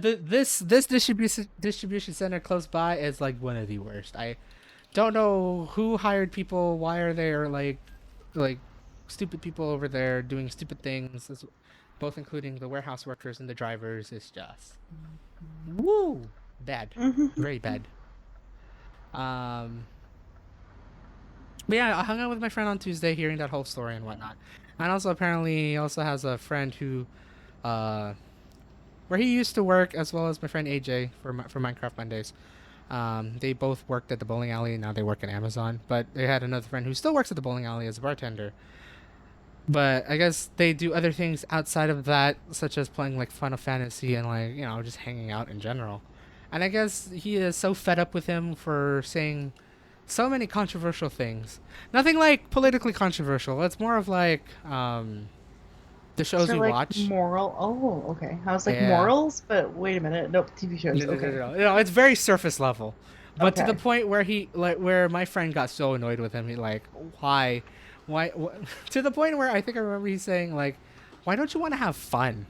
this distribution center close by is one of the worst. I don't know who hired people. Why are there like stupid people over there doing stupid things? Both including the warehouse workers and the drivers. Is just woo bad, Mm-hmm. very bad. Um, but yeah, I hung out with my friend on Tuesday, hearing that whole story and whatnot. And also apparently he also has a friend who, uh, where he used to work, as well as my friend AJ for Minecraft Mondays. They both worked at the bowling alley. Now they work at Amazon. But they had another friend who still works at the bowling alley as a bartender. But I guess they do other things outside of that, such as playing Final Fantasy and just hanging out in general. And I guess he is so fed up with him for saying so many controversial things. Nothing politically controversial. It's more of the shows So we like watch. moral. Oh, okay. I was like Yeah. morals, but wait a minute. Nope. TV shows. No, no, no, Okay. no, no. No, it's very surface level. But to the Okay. point where where my friend got so annoyed with him, he why, to the point where I think I remember he's saying why don't you want to have fun?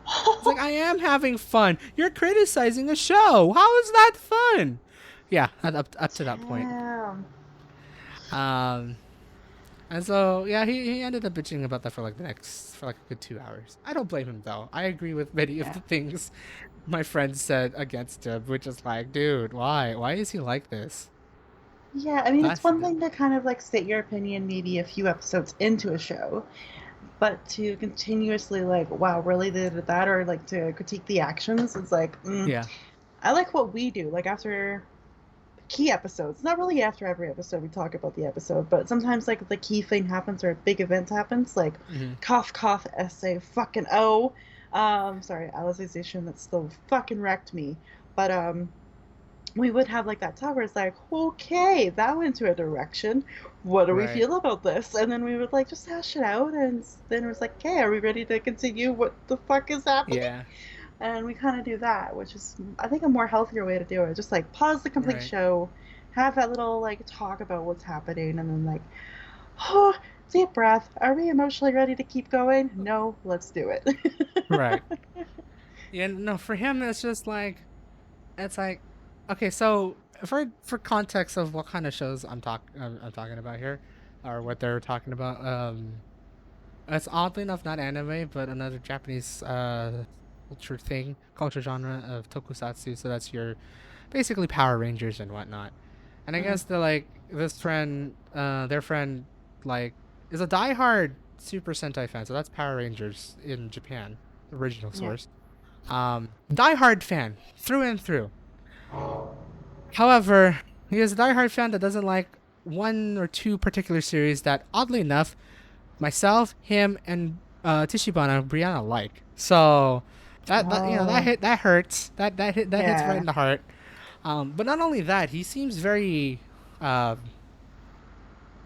It's like I am having fun. You're criticizing a show. How is that fun? Yeah, up to that point. Damn. Um, And so yeah, he ended up bitching about that for like a good 2 hours. I don't blame him though. I agree with many of Yeah. the things my friends said against him, which is like, dude, why? Why is he like this? Yeah, I mean, it's That's one thing to kind of like state your opinion maybe a few episodes into a show, but to continuously like, wow, really they did that, or like to critique the actions, it's like, yeah. I like what we do. Like after key episodes, not really after every episode we talk about the episode, but sometimes like the key thing happens or a big event happens, like Hmm. cough cough essay fucking oh, sorry, Alicization that still fucking wrecked me, but we would have like that talk where it's like, okay, that went to a direction. What do we Right. feel about this? And then we would like just hash it out, and then it was like, okay, are we ready to continue? What the fuck is happening? Yeah. And we kind of do that, which is, I think, a more healthier way to do it. Just like pause the complete Right. show, have that little like talk about what's happening, and then like, oh, deep breath. Are we emotionally ready to keep going? No, let's do it. Right. Yeah. No, for him, it's like, okay. So for context of what kind of shows I'm talking about here, or what they're talking about, it's oddly enough not anime, but another Japanese culture genre of tokusatsu. So that's your basically Power Rangers and whatnot. And I Mm, guess their friend, like, is a diehard Super Sentai fan. So that's Power Rangers in Japan, original yeah. source. Diehard fan through and through. However, he is a diehard fan that doesn't like one or two particular series that, oddly enough, myself, him, and Tishibana Brianna like. So Oh, that hurts. That hits right yeah. in the heart. But not only that, he seems very uh,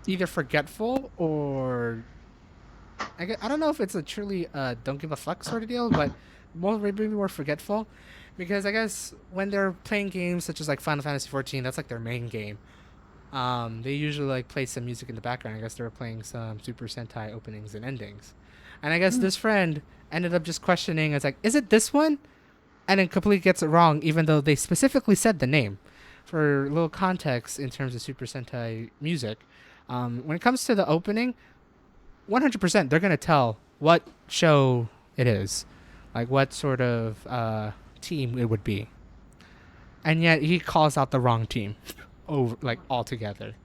either forgetful or I don't know if it's a truly don't give a fuck sort of deal, but maybe more forgetful. Because I guess when they're playing games such as like Final Fantasy 14, that's like their main game. They usually like play some music in the background. I guess they were playing some Super Sentai openings and endings, and I guess Mm. this friend ended up just questioning. It's like, is it this one? And then completely gets it wrong, even though they specifically said the name. For a little context in terms of Super Sentai music, when it comes to the opening, 100% they're gonna tell what show it is, like what sort of team it would be, and yet he calls out the wrong team over like altogether.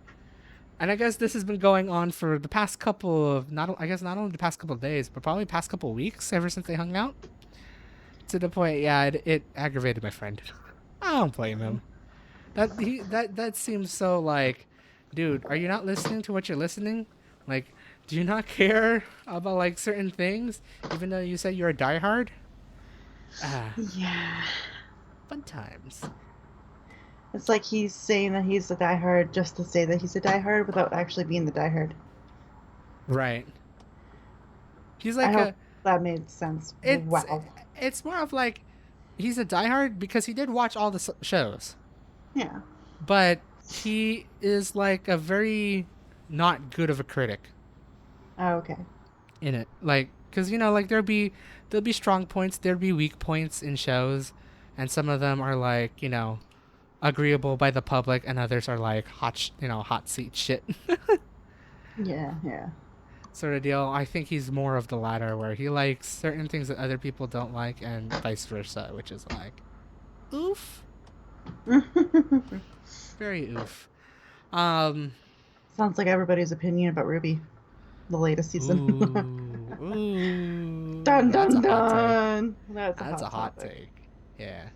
And I guess this has been going on for the past couple of not only the past couple of days, but probably past couple of weeks ever since they hung out. To the point, yeah, it aggravated my friend. I don't blame him. That seems so like, dude, are you not listening to what you're listening? Like, do you not care about like certain things, even though you say you're a diehard? Ah, Yeah. fun times. It's like he's saying that he's a diehard just to say that he's a diehard without actually being the diehard. Right. He's I like hope a that made sense. it's Wow. it's more of like he's a diehard because he did watch all the shows, Yeah. but he is like a very not good of a critic Oh, okay. in it. Like, because like there'll be strong points, there'll be weak points in shows, and some of them are like agreeable by the public, and others are like hot seat shit Yeah, yeah. sort of deal. I think he's more of the latter, where he likes certain things that other people don't like, and vice versa, which is like, oof, very oof. Um, Sounds like everybody's opinion about Ruby, the latest season. ooh, Dun that's a dun hot take. dun. That's a That's a hot hot topic. take. Yeah.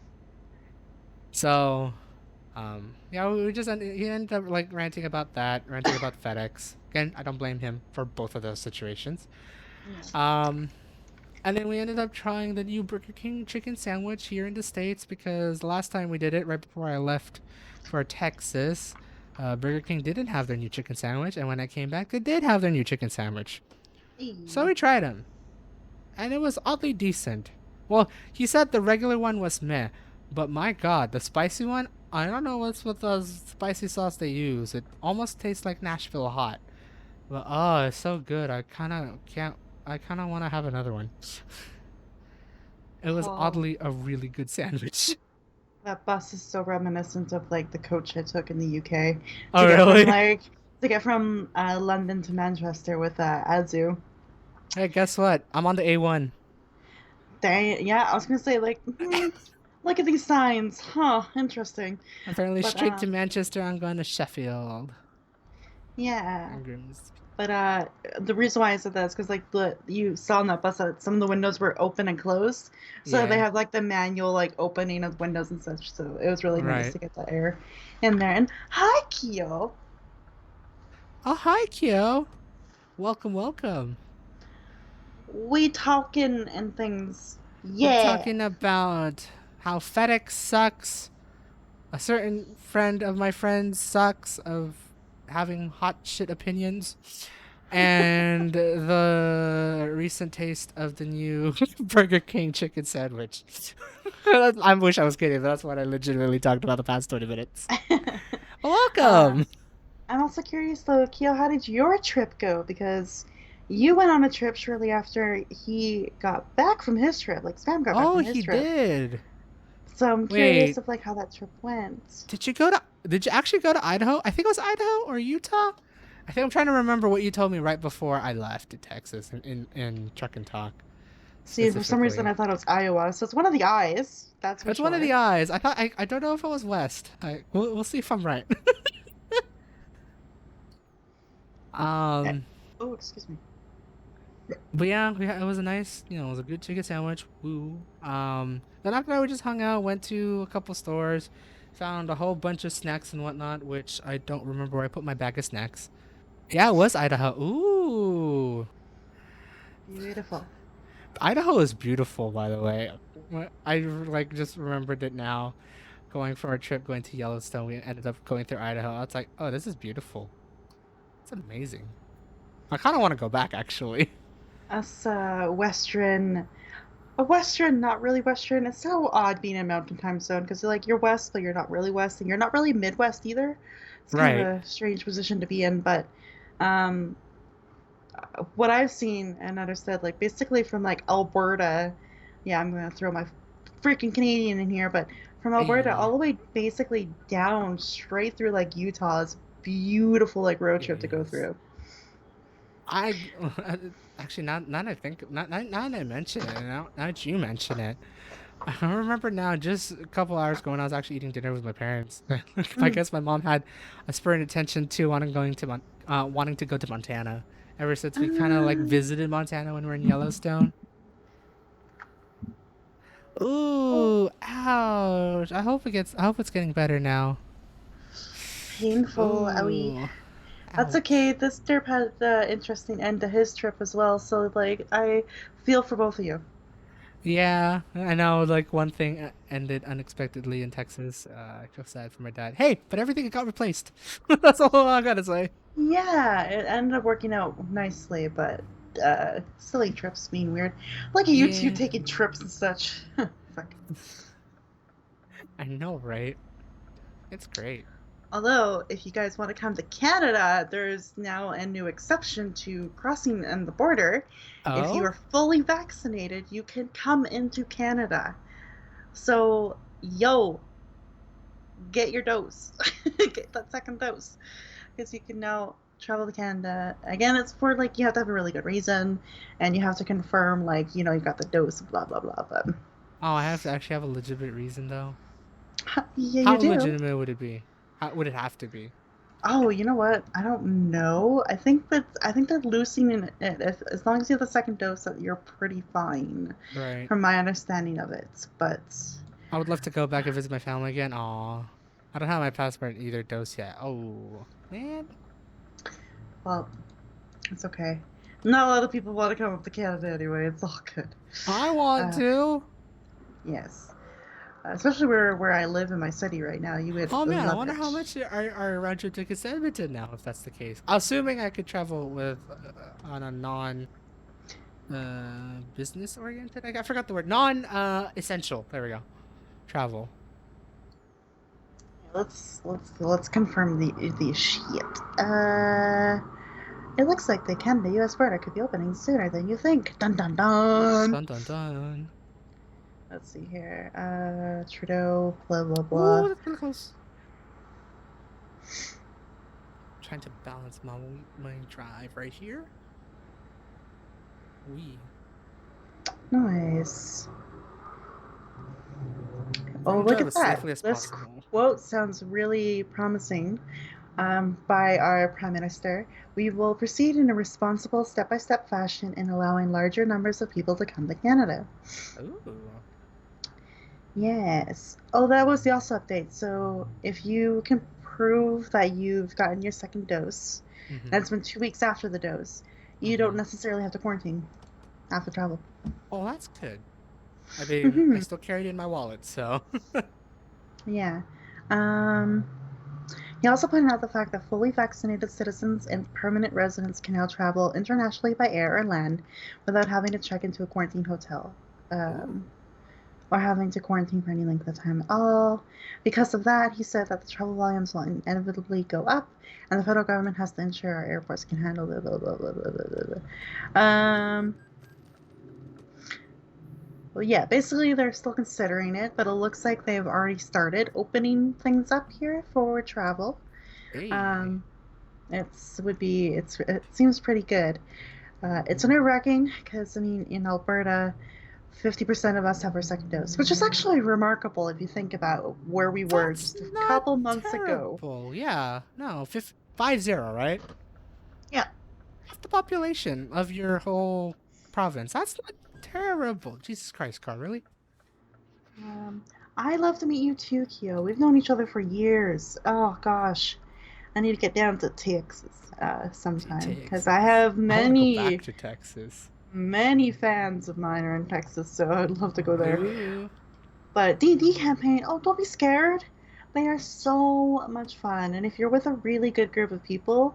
So, yeah, he ended up like ranting about that, ranting about FedEx. Again, I don't blame him for both of those situations. Yeah. Um, and then we ended up trying the new Burger King chicken sandwich here in the States because the last time we did it, right before I left for Texas, Burger King didn't have their new chicken sandwich, and when I came back, they did have their new chicken sandwich. So Hey. we tried them, and it was oddly decent. Well, he said the regular one was meh, but my god, the spicy one, I don't know what's with the spicy sauce they use. It almost tastes like Nashville hot. But oh, it's so good. I kind of can't. I kind of want to have another one. It was Oh, oddly a really good sandwich. that bus is so reminiscent of like the coach I took in the UK Oh to get from really? like to get from London to Manchester with Azu. Hey, guess what? I'm on the A1. Yeah, I was gonna say like, look at these signs, huh? Interesting, Apparently, but straight to Manchester. I'm going to Sheffield yeah. and Grimsby. But the reason why I said that is because like you saw on that bus that some of the windows were open and closed, so they Yeah, have like the manual like opening of windows and such. So it was really nice right. to get that air in there. And hi, Kyo. Oh, hi, Kyo. Welcome, welcome. We talking and things. We're Yeah. talking about how FedEx sucks. A certain friend of my friends sucks of having hot shit opinions. And the recent taste of the new Burger King chicken sandwich. I wish I was kidding, but that's what I legitimately talked about the past 20 minutes. uh, Welcome! I'm also curious though, Kyo, how did your trip go? Because you went on a trip shortly after he got back from his trip, like Spam got back Oh, from his he trip. did. So I'm curious Wait, of like how that trip went. did you actually go to Idaho? I think it was Idaho or Utah. I think I'm trying to remember what you told me right before I left to Texas in Truck and Talk See, for some reason specifically. I thought it was Iowa, so it's one of the I's, that's for It's one of sure. the eyes. I don't know if it was West. We'll see if I'm right. Eh, um, oh, excuse me. but yeah, it was a nice, it was a good chicken sandwich. Woo. Then after that, we just hung out, went to a couple stores, found a whole bunch of snacks and whatnot, which I don't remember where I put my bag of snacks. Yeah, it was Idaho. Ooh, Beautiful. Idaho is beautiful, by the way. I like just remembered it now. Going for a trip, going to Yellowstone, we ended up going through Idaho. I was like, oh, this is beautiful. It's amazing. I kind of want to go back, actually. Us Western, not really Western. It's so odd being in Mountain Time Zone because like you're West, but you're not really West, and you're not really Midwest either. It's kind of Right. a strange position to be in, but um, what I've seen and understood, like basically from like Alberta, yeah, I'm gonna throw my freaking Canadian in here, but from Alberta Hey, all the way basically down straight through like Utah is beautiful like road it trip to go is. through. I actually now that I think now that I mention it, now that you mention it, I remember now. Just a couple hours ago, when I was actually eating dinner with my parents, I Mm. guess my mom had a spurred attention to wanting to go to Montana. Ever since we kind of like Um, visited Montana when we were in Yellowstone. oh, Ooh, ouch! I hope it's getting better now. painful. Ooh, That's okay. ouch. This derp had an interesting end to his trip as well, so like I feel for both of you. Yeah, I know. Like one thing ended unexpectedly in Texas. I feel sad for my dad. Hey, but everything got replaced. That's all I gotta say. Yeah, it ended up working out nicely, but silly trips being weird. Look at you two Yeah, taking trips and such. Fuck. I know, right? It's great. Although, if you guys want to come to Canada, there's now a new exception to crossing in the border. If you Oh, are fully vaccinated, you can come into Canada. So, yo, get your dose. Get that second dose. Because you can now travel to Canada. Again, it's for like, you have to have a really good reason and you have to confirm, like, you got the dose, blah, blah, blah. But I have to actually have a legitimate reason though. yeah, you How do. legitimate would it be? How would it have to be? Oh, you know what? I don't know. I think that loosening it, if, as long as you have the second dose, that you're pretty fine, Right. from my understanding of it. But I would love to go back and visit my family again. Aw, I don't have my passport in either dose yet. Oh man, well, it's okay. Not a lot of people want to come up to Canada anyway. It's all good. I want Uh, to. yes, especially where I live in my city right now. You would Oh man, I love wonder how it. much are round trip tickets to Edmonton now, if that's the case. Assuming I could travel with on a non business oriented. I forgot the word. Non essential. There we go. Travel. Let's confirm the shit. It looks like the Canada U.S. border could be opening sooner than you think. Dun dun dun. Dun dun dun. Let's see here. Trudeau, blah blah blah. Ooh, that's really close. trying to balance my drive right here. Nice. Oh, Trying to look drive at as that. safely as This possible. quote sounds really promising. By our Prime Minister, we will proceed in a responsible, step by step fashion in allowing larger numbers of people to come to Canada. Ooh. Yes. Oh, that was the also update. So, if you can prove that you've gotten your second dose, and Mm-hmm. it's been 2 weeks after the dose, you don't Mm-hmm. necessarily have to quarantine after travel. Oh, that's good. I mean, I Mm-hmm. still carried it in my wallet, so. Yeah. Um, he also pointed out the fact that fully vaccinated citizens and permanent residents can now travel internationally by air or land without having to check into a quarantine hotel. Ooh. Um, or having to quarantine for any length of time at all. Because of that, he said that the travel volumes will inevitably go up, and the federal government has to ensure our airports can handle blah blah blah blah blah blah blah. Well, yeah, basically they're still considering it, but it looks like they've already started opening things up here for travel. Hey. Um, it seems pretty good. It's nerve-wracking because I mean in Alberta 50% of us have our second dose, which is actually remarkable if you think about where we were That's just a not couple months ago. terrible. Yeah. No, 50, right? Yeah. Half the population of your whole province. That's not terrible. Jesus Christ, Carl, really? Um, I love to meet you too, Kyo. We've known each other for years. Oh gosh, I need to get down to Texas sometime because I Texas. have I want to go back many, to Texas. many fans of mine are in Texas, so I'd love to go there. Ooh. But D&D campaign, oh, don't be scared. They are so much fun, and if you're with a really good group of people,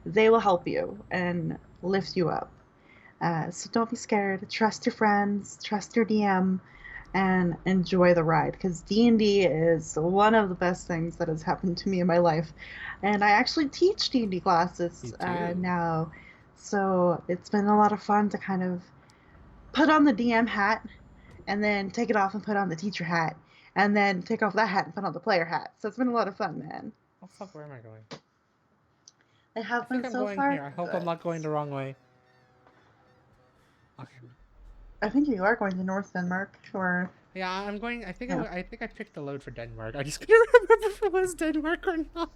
they will help you and lift you up. So don't be scared. Trust your friends, trust your DM, and enjoy the ride. Because D&D is one of the best things that has happened to me in my life, and I actually teach D&D You classes do. now. So it's been a lot of fun to kind of put on the DM hat and then take it off and put on the teacher hat, and then take off that hat and put on the player hat. So it's been a lot of fun, man. Oh, fuck, where am I going? They I have think been I'm so going far here. I hope I'm good. not going the wrong way. Okay. I think you are going to North Denmark, or Yeah, I'm going. yeah. I think I picked the load for Denmark. I just can't remember if it was Denmark or not.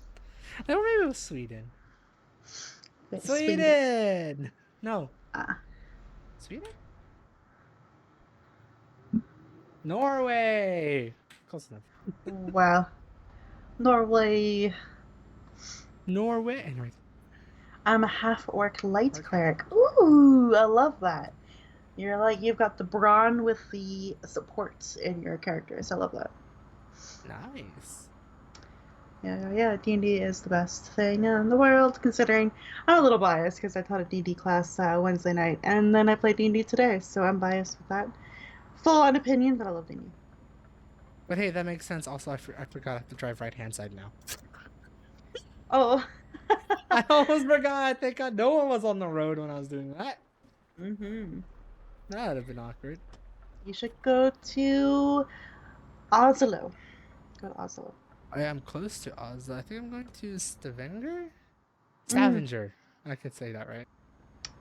Or maybe it was Sweden. Sweden. Sweden! No. Ah, Sweden? Norway! Close enough. well, Norway. Norway. Anyway. I'm a half orc light Mark. cleric. Ooh, I love that. You've got the brawn with the support in your characters. I love that. Nice. Yeah, yeah, D&D is the best thing in the world, considering I'm a little biased because I taught a D&D class Wednesday night, and then I played D&D today, so I'm biased with that. Full on opinion, but I love D&D. But hey, that makes sense. Also, I forgot I have to drive right hand side now. Oh. I almost forgot. Thank God no one was on the road when I was doing that. Mm-hmm. That would have been awkward. You should go to Oslo. Go to Oslo. I am close to Oz. I think I'm going to Stavanger? Mm. Stavanger. I could say that right.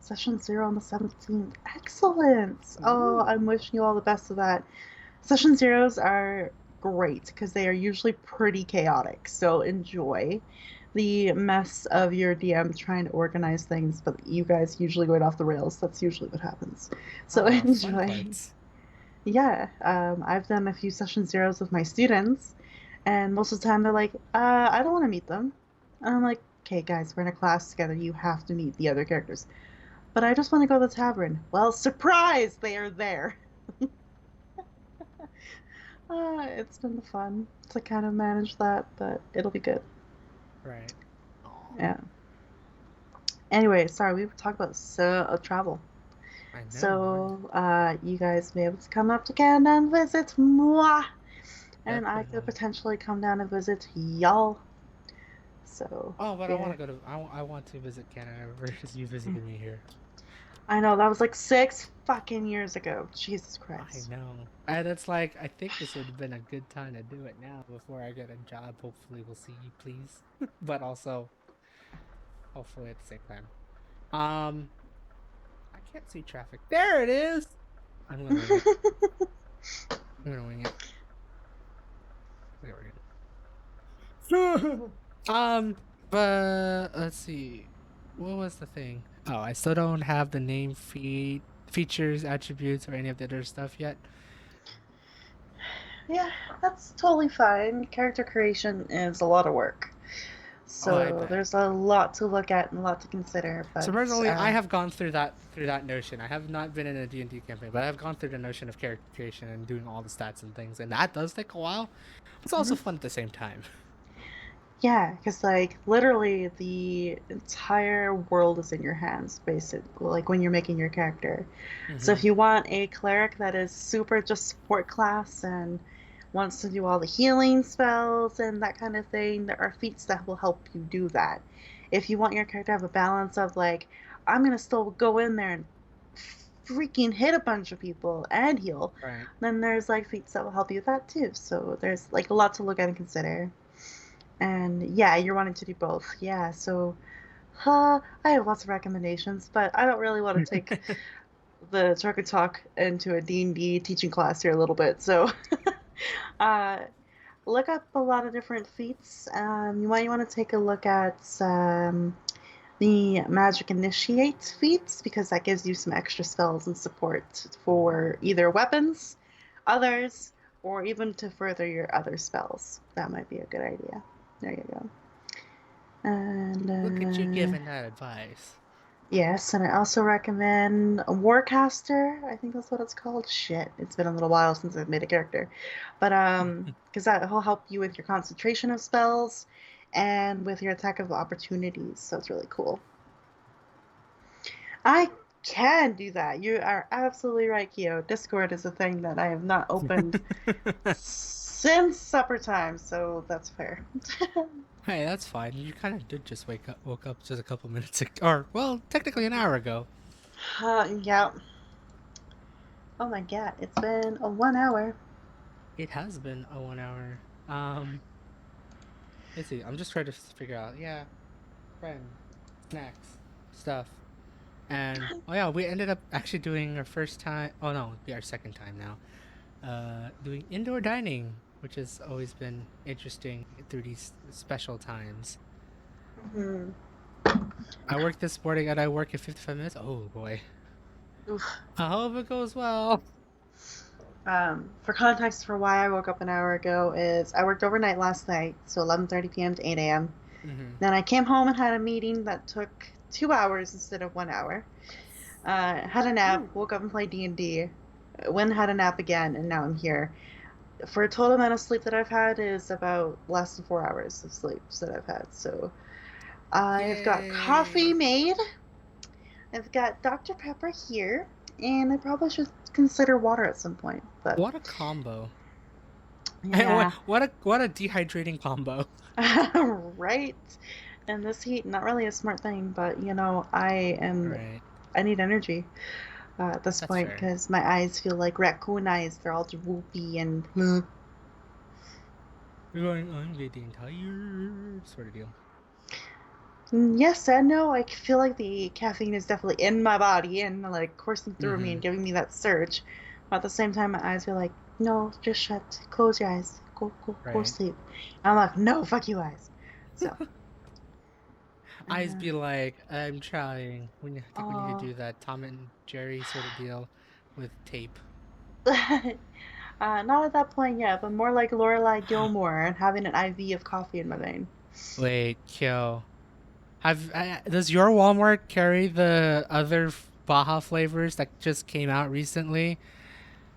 Session 0 on the 17th. Excellent. Oh, Ooh. I'm wishing you all the best of that. Session zeros are great because they are usually pretty chaotic. So enjoy the mess of your DM trying to organize things, but you guys usually going off the rails. That's usually what happens. So Ah, fun enjoy. parts. Yeah, I've done a few session zeros with my students, and most of the time they're like, I don't want to meet them. And I'm like, okay, guys, we're in a class together. You have to meet the other characters. But I just want to go to the tavern. Well, surprise! They are there. It's been fun to kind of manage that, but it'll be good. Right. Oh, Yeah. Anyway, sorry, we were talking about travel. I know. So, you guys may be able to come up to Canada and visit moi, and I could Definitely. potentially come down and visit y'all. So, Oh, but I want yeah. to go to. I want to visit Canada versus you visited me here. I know, that was like 6 fucking years ago. Jesus I Christ. know. And it's like, I think this would have been a good time to do it now before I get a job. Hopefully, we'll see you, please. But also, hopefully at the same time. I can't see traffic. There it is. I'm gonna wing it. I'm gonna wing it. There we go. But let's see. What was the thing? Oh, I still don't have the name feed features, attributes, or any of the other stuff yet. Yeah, that's totally fine. Character creation is a lot of work. Oh, I So bet. there's a lot to look at and a lot to consider, but Surprisingly, I have gone through that notion. I have not been in a D&D campaign, but I have gone through the notion of character creation and doing all the stats and things, and that does take a while. It's also mhm. fun at the same time. Yeah, because like literally the entire world is in your hands, basically, like when you're making your character. So Mm-hmm. if you want a cleric that is super just support class and wants to do all the healing spells and that kind of thing, there are feats that will help you do that. If you want your character to have a balance of like, I'm gonna still go in there and freaking hit a bunch of people and heal, Right. then there's like feats that will help you with that too. So there's like a lot to look at and consider. And yeah, you're wanting to do both. Yeah, so I have lots of recommendations, but I don't really want to take the Turkey Talk into a D&D teaching class here a little bit. So uh, look up a lot of different feats. You might want to take a look at the Magic Initiate feats because that gives you some extra spells and support for either weapons, others, or even to further your other spells. That might be a good idea. There you go. And Look at you giving that advice. yes, and I also recommend a Warcaster. I think that's what it's called. Shit, it's been a little while since I've made a character, but because that will help you with your concentration of spells and with your attack of opportunities. So it's really cool. I can do that. You are absolutely right, Kyo. Discord is a thing that I have not opened since supper time, so that's fair. Hey, that's fine. You kind of did just woke up just a couple minutes ago, or well, technically an hour ago. Yeah. Oh my god, it's been a 1 hour. It has been a 1 hour. Let's see. I'm just trying to figure out. Yeah, friend, snacks, stuff, and oh yeah, we ended up actually doing our first time. Oh no, it'll be our second time now. Doing indoor dining, which has always been interesting through these special times. Hmm. I work this morning and I work in 55 minutes. Oh boy. Oof. I hope it goes well. For context for why I woke up an hour ago is I worked overnight last night, so 11:30 p.m. to 8 a.m. Mm-hmm. Then I came home and had a meeting that took 2 hours instead of 1 hour. Had a nap, Ooh. woke up and played D&D. Went and had a nap again, and now I'm here. For a total amount of sleep that I've had is about less than 4 hours of sleep that I've had. So I've got coffee Yay. made. I've got Dr. Pepper here, and I probably should consider water at some point. But What a combo. yeah, What a dehydrating combo. right. And this heat, not really a smart thing, but Right. I need energy at this That's point fair. because my eyes feel like raccoon eyes. They're all droopy and. You're going, I'm getting tired sort of deal. Yes and no. I feel like the caffeine is definitely in my body and like coursing through me Mm-hmm. and giving me that surge. But at the same time, my eyes feel like, no, just shut, close your eyes, go Right. sleep. And I'm like, no, fuck you, eyes. So, Eyes uh, be like, I'm trying. I think we need to oh. do that Tom and Jerry sort of deal with tape. Not at that point yet, but more like Lorelai Gilmore and having an IV of coffee in my vein. Wait, Kyo. Does your Walmart carry the other Baja flavors that just came out recently?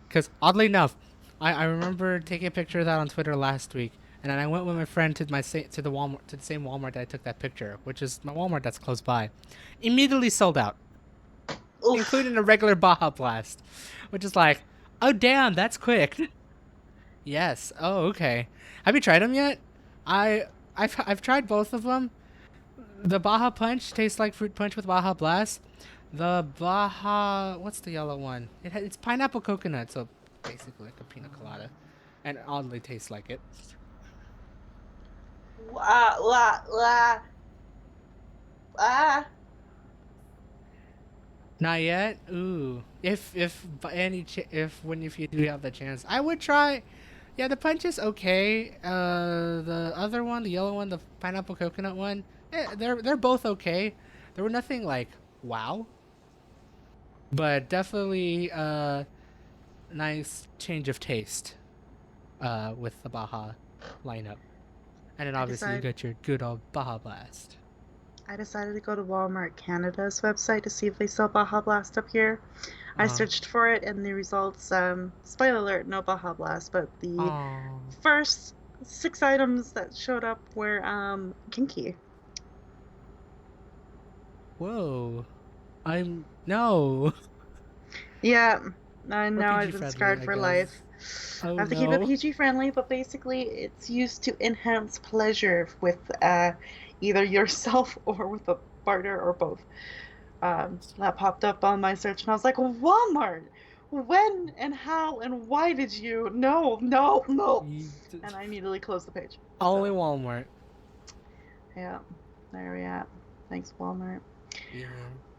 Because oddly enough, I remember taking a picture of that on Twitter last week, and then I went with my friend to to the Walmart to the same Walmart that I took that picture, which is my Walmart that's close by. Immediately sold out, Oof. including a regular Baja Blast, which is like, oh damn, that's quick. Yes. Oh okay. Have you tried them yet? I I've tried both of them. The Baja Punch tastes like fruit punch with Baja Blast. The Baja, what's the yellow one? It's pineapple coconut, so basically like a pina colada, and it oddly tastes like it. Wah, wah, wah. Ah, Not yet. Ooh, if by any if you do have the chance, I would try. Yeah, the punch is okay. The other one, the yellow one, the pineapple coconut one, they're both okay. There were nothing like wow, but definitely nice change of taste. With the Baja lineup, and then I obviously you decided got your good old Baja Blast. I decided to go to Walmart Canada's website to see if they sell Baja Blast up here. I Uh searched for it, and the results, spoiler alert, no Baja Blast, but the huh. first 6 items that showed up were kinky. Whoa. I'm no. Yeah, I Or know I've PG been friendly, scarred I for guess. life. I Oh have to keep it no. PG friendly, but basically it's used to enhance pleasure with either yourself or with a partner or both. That popped up on my search, and I was like, Walmart! When and how and why did you? No, no, no! And I immediately closed the page. Only So, Walmart. yeah, there we are. Thanks, Walmart. Yeah.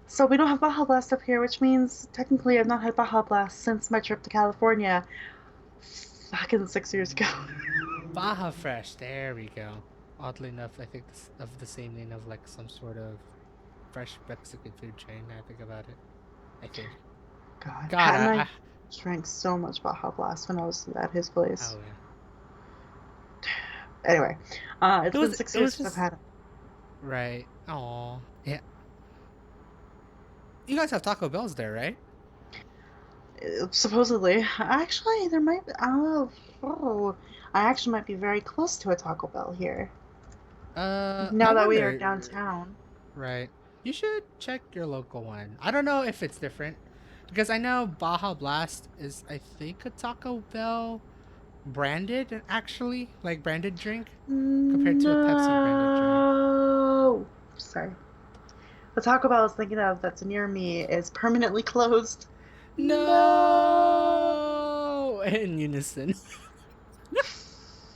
So we don't have Baja Blast up here, which means technically I've not had Baja Blast since my trip to California fucking 6 years ago. Baja Fresh. There we go. Oddly enough, I think this of the same name of like some sort of fresh Mexican food chain. Now I think about it. I think. God, God, Pat and I I drank so much Baja Blast when I was at his place. oh yeah. Anyway, it's It been was six it years was since I've just had right. Oh yeah. You guys have Taco Bells there, right? it. Supposedly, actually, there might be. Oh, I actually might be very close to a Taco Bell here. I Now that we are wonder. downtown. Right. You should check your local one. I don't know if it's different because I know Baja Blast is I think a Taco Bell branded actually, like branded drink compared to a Pepsi branded drink. No! Sorry. The Taco Bell I was thinking of that's near me is permanently closed. No! No! In unison.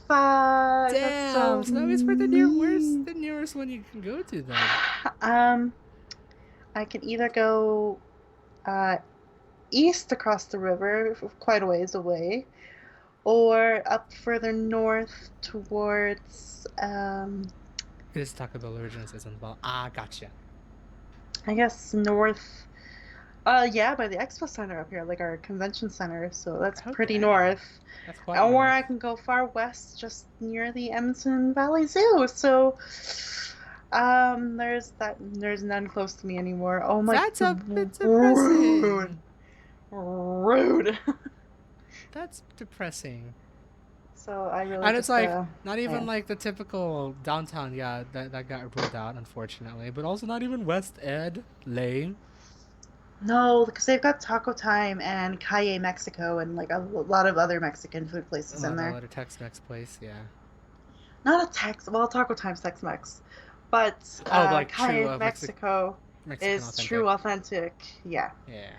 Fuck, that's Damn. so So that means where's mean. the nearest one you can go to then? Um, I can either go uh, east across the river, quite a ways away, or up further north towards, It is Taco Bell Origins as well. Ah, gotcha. I guess north. Yeah, by the expo center up here, like our convention center. So that's pretty Okay. north. That's quite Or I north. can go far west, just near the Emerson Valley Zoo. So, there's that. There's none close to me anymore. Oh my, That's a bit rude, depressing. rude. That's depressing. So I really And it's just, like not even yeah. like the typical downtown, yeah, that got ruled out unfortunately, but also not even West Ed. Lame. No, because they've got Taco Time and Calle Mexico and like a lot of other Mexican food A places in lot, a there. lot of Tex-Mex place, yeah. Not a Tex, well, Taco Time's Tex-Mex, but Oh, like true Calle Mexico Mexican is true authentic. authentic. Yeah, Yeah.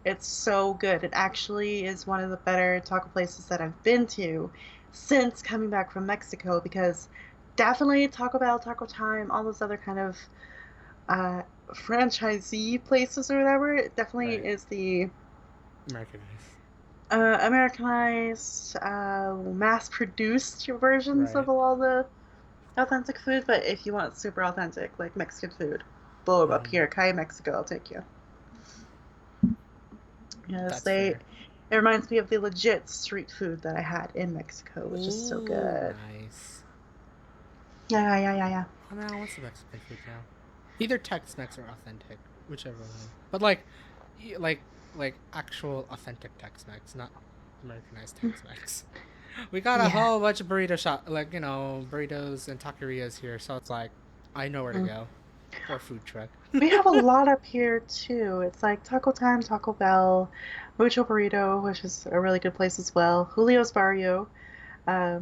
it's so good. It actually is one of the better taco places that I've been to since coming back from Mexico because definitely Taco Bell, Taco Time, all those other kind of uh, franchisee places or whatever. It definitely Right. is the Americanized. Americanized, mass-produced versions of Right. a lot of the authentic food. But if you want super authentic, like Mexican food, boom, up Mm-hmm. here, Calle Mexico, I'll take you. Yes, That's they. fair. It reminds me of the legit street food that I had in Mexico, which is so Ooh, good. nice. Yeah, yeah, yeah, yeah. Oh man, what's the Mexican food now? Either Tex-Mex or authentic, whichever one. But like, like actual authentic Tex-Mex, not Americanized Tex-Mex. We got a Yeah. whole bunch of burrito shop, like burritos and taquerias here, so it's like I know where to Mm. go, or food truck. We have a lot up here too. It's like Taco Time, Taco Bell, Mucho Burrito, which is a really good place as well. Julio's Barrio,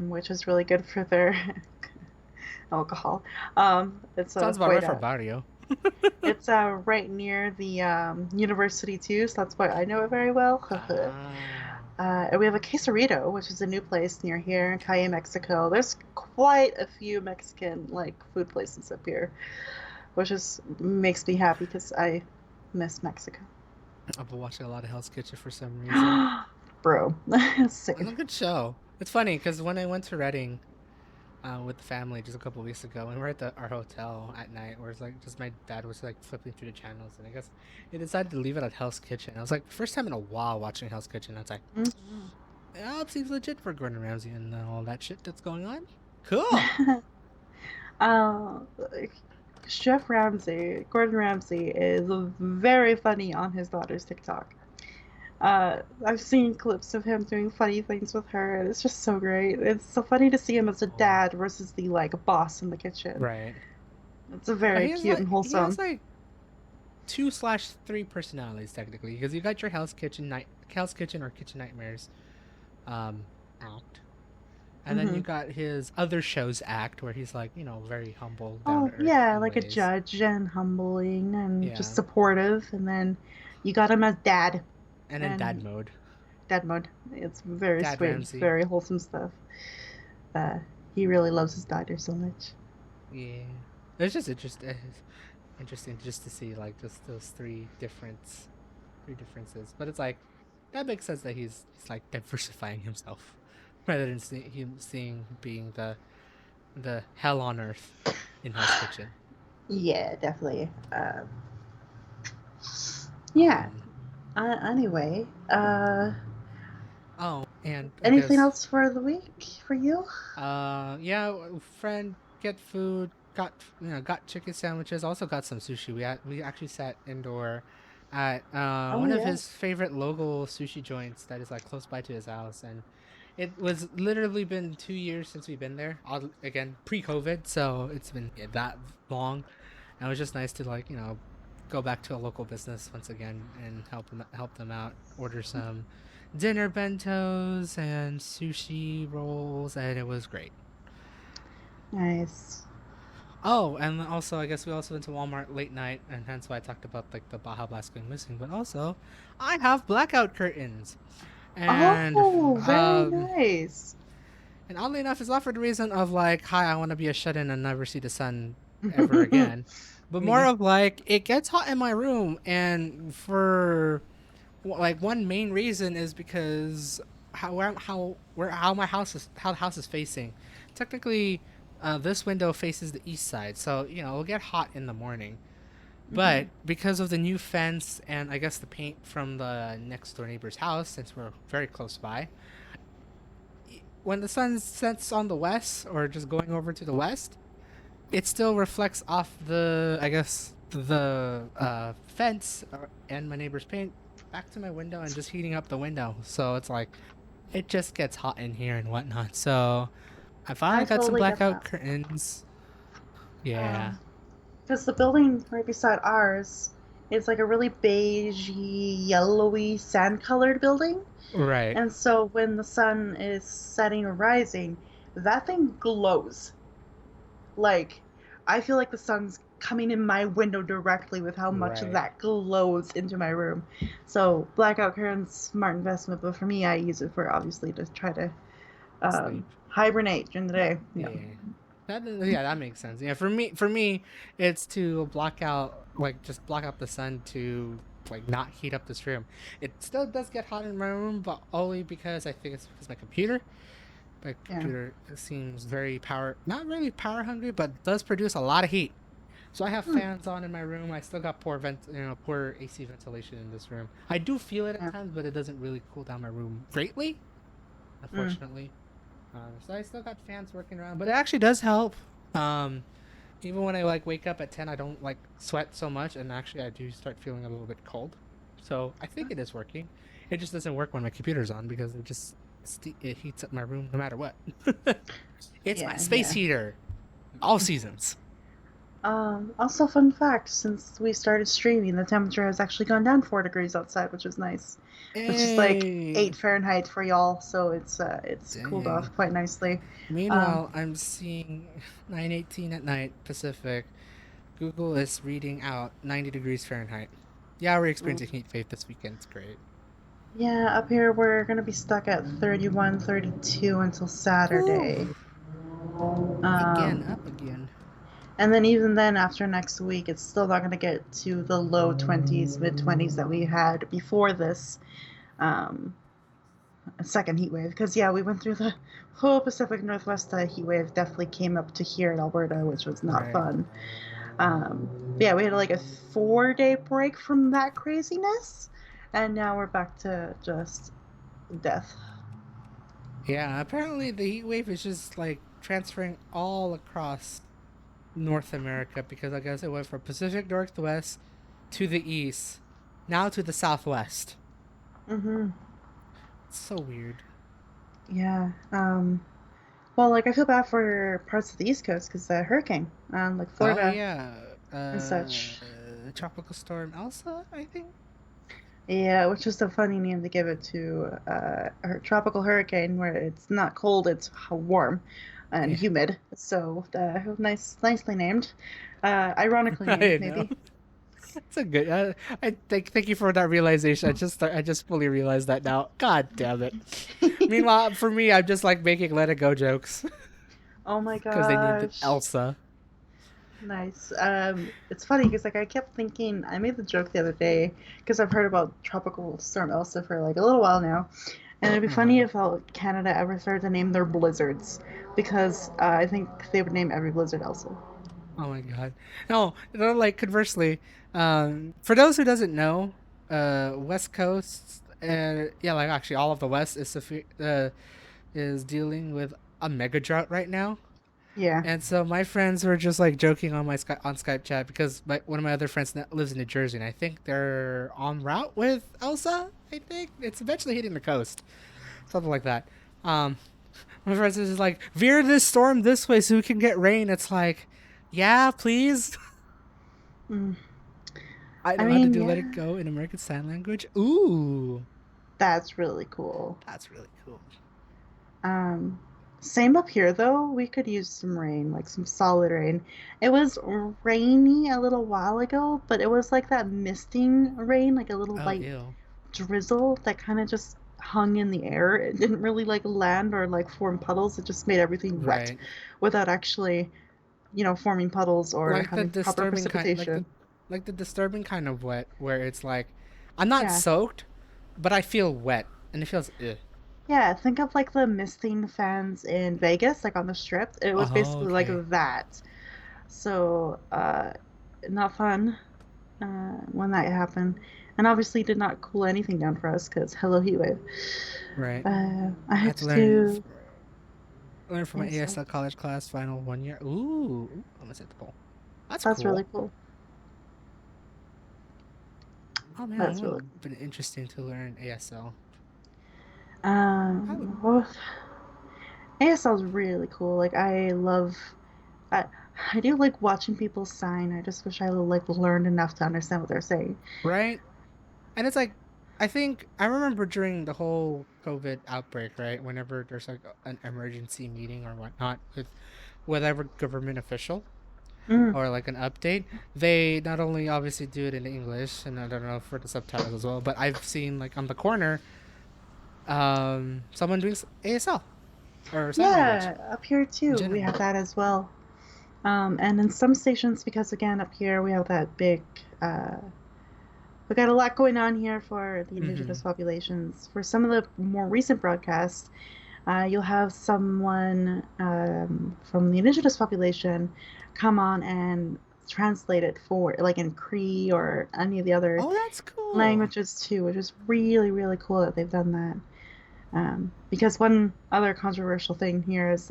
which is really good for their alcohol. It's Sounds about quite right for a. barrio. It's right near the university too, so that's why I know it very well. Ah, And we have a Quesarito, which is a new place near here in Calle, Mexico. There's quite a few Mexican like food places up here. which is makes me happy because I miss Mexico. I've been watching a lot of Hell's Kitchen for some reason. Bro, It's same. a good show. It's funny because when I went to Reading with the family just a couple weeks ago, and we're at our hotel at night, where it's like just my dad was like flipping through the channels, and I guess he decided to leave it at Hell's Kitchen. I was like, first time in a while watching Hell's Kitchen. I was like, Mhm. yeah, it seems legit for Gordon Ramsay and all that shit that's going on. Cool. uh, Chef Ramsay, Gordon Ramsay, is very funny on his daughter's TikTok. I've seen clips of him doing funny things with her, and it's just so great. It's so funny to see him as a Oh, dad versus the like boss in the kitchen. right. It's a very cute and He has wholesome. like 2/3 personalities technically because you got your Hell's Kitchen or Kitchen Nightmares act, and then you Hmm. got his other shows act where he's like very humble, down to Oh earth yeah, in like a ways. judge and humbling and just Yeah, supportive, and then you got him as dad and then dad and mode, dad mode. It's very Dad sweet, Ramsey. very wholesome stuff. Uh, he really loves his daughter so much. Yeah, it's just interesting just to see like just those three differences. But it's like that makes sense that he's like diversifying himself rather than him seeing being the hell on earth in Hell's Kitchen. Yeah, definitely. Yeah. Um. Anyway, Oh, and I anything guess else for the week for you? yeah, friend get food, got chicken sandwiches, also got some sushi. We actually sat indoor at Oh one of yeah. his favorite local sushi joints that is like close by to his house, and it was literally been 2 years since we've been there. Again, pre-COVID, so it's been that long. And it was just nice to like go back to a local business once again and help them out. Order some dinner bentos and sushi rolls, and it was great. Nice. Oh, and also I guess we also went to Walmart late night, and hence why I talked about like the Baja Blast going missing. But also, I have blackout curtains, and Oh, very um, nice. and oddly enough, it's not for the reason of like, hi, I want to be a shut in and never see the sun ever again, but more Yeah. of like, it gets hot in my room, and for like one main reason is because how the house is facing. Technically, this window faces the east side, so it'll get hot in the morning. Hmm. But because of the new fence and I guess the paint from the next door neighbor's house, since we're very close by, when the sun sets on the west or just going over to the west, it still reflects off the I guess the fence and my neighbor's paint back to my window and just heating up the window. So it's like it just gets hot in here and whatnot. So if I I got some totally get blackout that. curtains, yeah, Because the building right beside ours is like a really beigey, yellowy, sand-colored building. right, And so when the sun is setting or rising, that thing glows. Like, I feel like the sun's coming in my window directly with how much right, that glows into my room. So, blackout curtains, smart investment, but for me, I use it for obviously to try to sleep, hibernate during the day. Yeah. yeah. That makes sense. Yeah, for me, it's to just block out the sun to like not heat up this room. It still does get hot in my room, but only because I think it's because my Yeah. computer seems very not really power hungry, but does produce a lot of heat. So I have Hmm. fans on in my room. I still got poor AC ventilation in this room. I do feel it at Yeah. times, but it doesn't really cool down my room greatly, Mm. unfortunately. So I still got fans working around, but it actually does help. Um, Even when I like wake up at 10, I don't like sweat so much, and actually I do start feeling a little bit cold. So I think it is working. It just doesn't work when my computer's on because it heats up my room no matter what. It's my Yeah, space yeah. heater, all seasons. Also, fun fact, since we started streaming, the temperature has actually gone down 4 degrees outside, which is nice. Which is like Hey, 8 Fahrenheit for y'all, so it's cooled dang. off quite nicely. Um, Meanwhile, I'm seeing 9:18 at night Pacific. Google is reading out 90 degrees Fahrenheit. Yeah, we're experiencing heat wave this weekend. It's great. yeah, up here we're gonna be stuck at 31, 32 until Whew. Saturday. Again, Um, up again. And then even then, after next week, it's still not going to get to the low 20s, mid 20s that we had before this um, second heat wave. Because yeah, we went through the whole Pacific Northwest heat wave. Definitely came up to here in Alberta, which was not Right. fun. Yeah, we had like a 4-day break from that craziness, and now we're back to just death. Yeah, apparently the heat wave is just like transferring all across North America because I guess it went from Pacific Northwest to the east, now to the southwest. Mm-hmm. It's so weird. Yeah. Well, like I feel bad for parts of the East Coast because the hurricane, like Oh Florida yeah, and such. tropical storm Elsa, I think. Yeah, which is a funny name to give it to a tropical hurricane where it's not cold, it's warm and Yeah, humid. So nicely named. Ironically named, I know. maybe. It's a good. I thank you for that realization. I just fully realized that now. God damn it. Meanwhile, for me, I'm just like making let it go jokes Oh my because they named it gosh. Elsa. Nice. It's funny because like I kept thinking I made the joke the other day because I've heard about Tropical Storm Elsa for like a little while now, and it'd be funny Uh-huh. if Canada ever started to name their blizzards because I think they would name every blizzard Elsa. Oh my god. No, like conversely, for those who doesn't know, West Coast, yeah, like actually all of the West is dealing with a mega drought right now. Yeah. And so my friends were just like joking on my Skype chat because one of my other friends lives in New Jersey, and I think they're en route with Elsa. I think it's eventually hitting the coast, something like that. Um, my friends is just like, veer this storm this way so we can get rain. It's like, yeah, please. Mm. I I know how to mean, do Let It yeah, Go in American Sign Language. Ooh, that's really cool. that's really cool. Um, Same up here though. We could use some rain, like some solid rain. It was rainy a little while ago, but it was like that misting rain, like a little Oh, light ew. drizzle that kind of just hung in the air. It didn't really like land or like form puddles. It just made everything wet Right. without actually, forming puddles or Like the having proper disturbing kind, precipitation. like the disturbing kind of wet, where it's like, I'm not Yeah. soaked, but I feel wet, and it feels. Ugh. Yeah, think of like the misting fans in Vegas, like on the strip. It was Oh, basically like okay. that. So, not fun when that happened. And obviously did not cool anything down for us because hello heatwave. Right. I I had had to to do learn from my ASL. ASL college class final 1 year. Ooh, I'm gonna set the poll. That's That's really cool. cool. Oh man, it That's would really have been interesting to learn ASL. cool. I would. Well, ASL is really cool. Like I, I do like watching people sign. I just wish I like learned enough to understand what they're saying. Right? And it's like, I think I remember during the whole COVID outbreak, right? Whenever there's like an emergency meeting or whatnot with whatever government official Mm, or like an update, they not only obviously do it in English, and I don't know for the subtitles as well, but I've seen like on the corner, someone doing ASL or sign language yeah, up here in too, we general. have that as well. And in some stations, because again, up here we have that big, uh, we got a lot going on here for the Mm-hmm. indigenous populations. For some of the more recent broadcasts, you'll have someone from the indigenous population come on and translate it for, like in Cree or any of the other Oh, that's cool. languages too, which is really, really cool that they've done that. Because one other controversial thing here is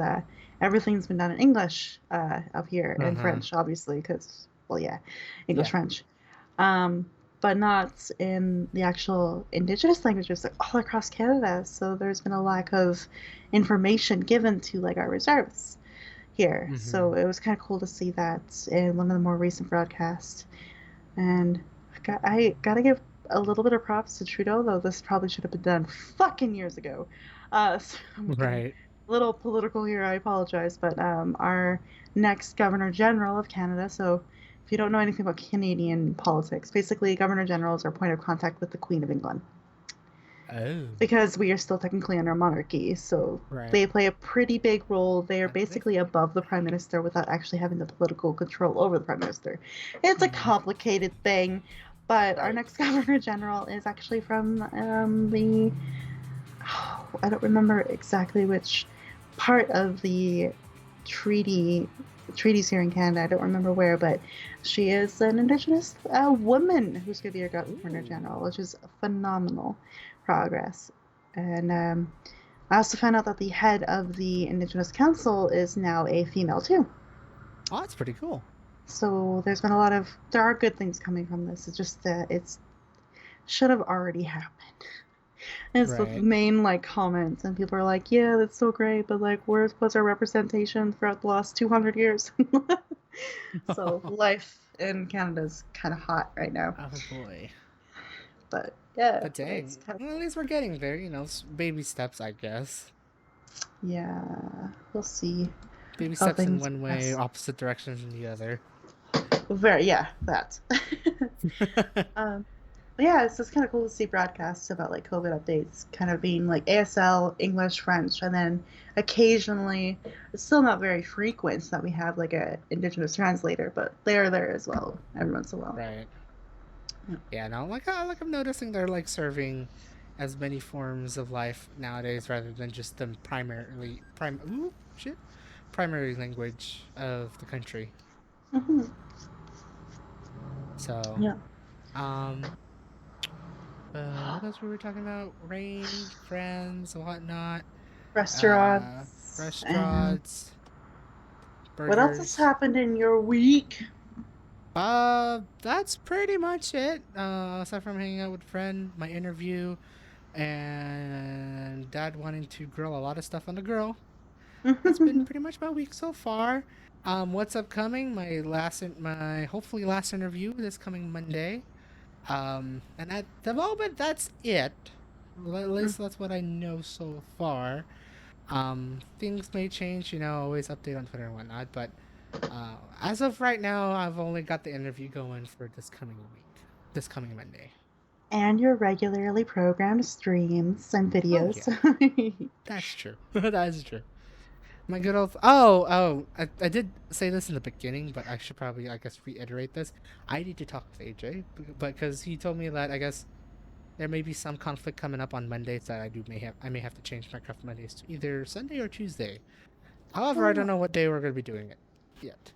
everything's been done in English up here and Uh-huh. French, obviously, because, well, yeah, English, Yeah. French. Um, but not in the actual Indigenous languages like, all across Canada. So there's been a lack of information given to like our reserves here. Mm-hmm. So it was kind of cool to see that in one of the more recent broadcasts. And I gotta give a little bit of props to Trudeau, though this probably should have been done fucking years ago. So I'm getting Right. a little political here. I apologize, but our next Governor General of Canada. So if you don't know anything about Canadian politics, basically Governor Generals are point of contact with the Queen of England. Oh, because we are still technically under monarchy. So right. they play a pretty big role. They are They've basically above the prime minister without actually having the political control over the prime minister. It's a mhm, complicated thing, but our right. next governor general is actually from the I don't remember exactly which part of the treaty treaties here in Canada. I don't remember where, but she is an Indigenous woman who's going to be our Governor Ooh. General, which is phenomenal progress. And I also found out that the head of the Indigenous Council is now a female too. Oh, that's pretty cool. So there's been a lot of there are good things coming from this. It's just that it's should have already happened. It's the Right. main like comments, and people are like, "Yeah, that's so great, but like, where's our representation throughout the last 200 years?" So life in Canada is kind of hot right now, Oh boy. but yeah, But it's dang. kind of Well, at least we're getting there, baby steps, I guess. yeah. We'll see Baby how steps in things one way, progress. opposite directions in the other. Very yeah, that. um, but yeah, it's just kind of cool to see broadcasts about like COVID updates, kind of being like ASL, English, French, and then occasionally, it's still not very frequent that we have like a Indigenous translator, but they're there as well every once in a while. Right. Yeah. Yeah, no, like I'm noticing they're like serving as many forms of life nowadays rather than just the primary language of the country. Hmm. So, Yeah. um, what else were we talking about? Range, friends, whatnot, uh, Restaurants and restaurants, what else has burgers. happened in your week? That's pretty much it. Aside from hanging out with a friend, my interview, and dad wanting to grill a lot of stuff on the grill. That's been pretty much my week so far. What's upcoming? My hopefully last interview this coming Monday. And at the moment, that's it. At least that's what I know so far. Things may change, always update on Twitter and whatnot. But as of right now, I've only got the interview going for this coming week, this coming Monday. And your regularly programmed streams and Oh videos. yeah, that's true. That's true. My good old I did say this in the beginning, but I should probably I guess reiterate this. I need to talk with AJ, but because he told me that I guess there may be some conflict coming up on Mondays that I may have to change my craft Mondays to either Sunday or Tuesday. However, I don't Oh, know what day we're gonna be doing it yet.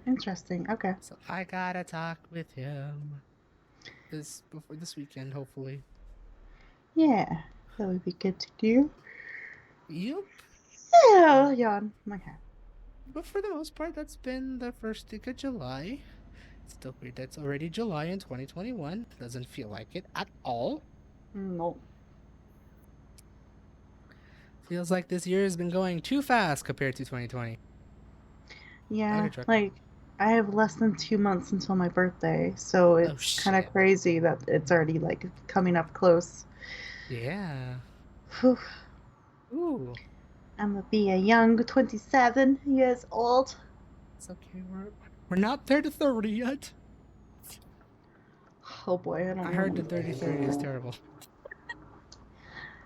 interesting. Okay. So I gotta talk with him before this weekend, hopefully. Yeah, that would be good to do. Yep. Yeah, yawn. Okay. But for the most part, that's been the first week of July. It's still weird that's already July in 2021. Doesn't feel like it at all. No. Feels like this year has been going too fast compared to 2020. Yeah, Okay, truck. like I have less than 2 months until my birthday, so Oh it's kind of shit. crazy that it's already like coming up close. Yeah. Whew. Ooh. I'm gonna be a young 27 years old. It's okay. We're not there to 30 yet. Oh boy, I I don't heard the know. 30-30 is terrible.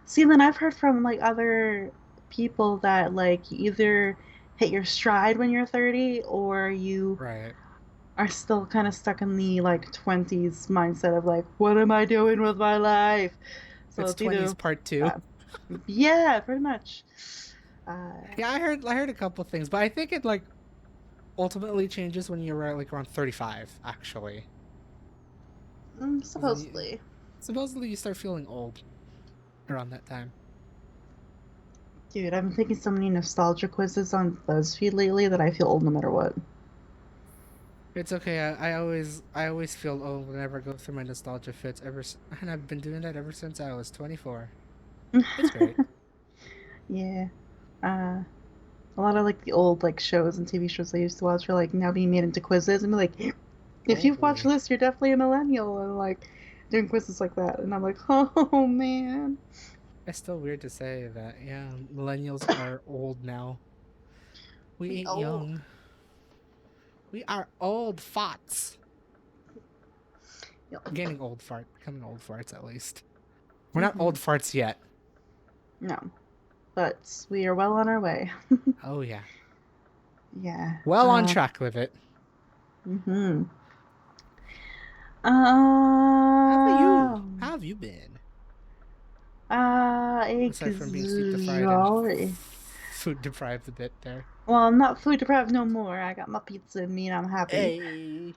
See, then I've heard from like other people that like you either hit your stride when you're 30 or you Right. are still kind of stuck in the like 20s mindset of like, what am I doing with my life? So It's it's 20s either, part 2. uh, yeah, pretty much. Uh, Yeah, I heard a couple things, but I think it like ultimately changes when you're like around 35 actually. 'Cause then supposedly. supposedly you start feeling old around that time. Dude, I've been taking so many nostalgia quizzes on BuzzFeed lately that I feel old no matter what. It's okay. I always feel old whenever I go through my nostalgia fits. And I've been doing that ever since I was 24. It's great. Yeah. Uh, a lot of like the old like shows and TV shows I used to watch are like now being made into quizzes and be like, if Oh you've watched boy, this, you're definitely a millennial and like doing quizzes like that. And I'm like, oh man. it's still weird to say that. Yeah, millennials are old now. We We ain't old. young. We are old farts. Yeah. Getting old fart, becoming old farts at least. We're not old farts yet. No, but we are well on our way. Oh yeah. Yeah. Well on track with it. Mm-hmm. How about you? Um. How have you been? Aside from being sleep deprived and Exory. food deprived a bit there. Well, I'm not food deprived no more. I got my pizza in me and I'm happy. Hey.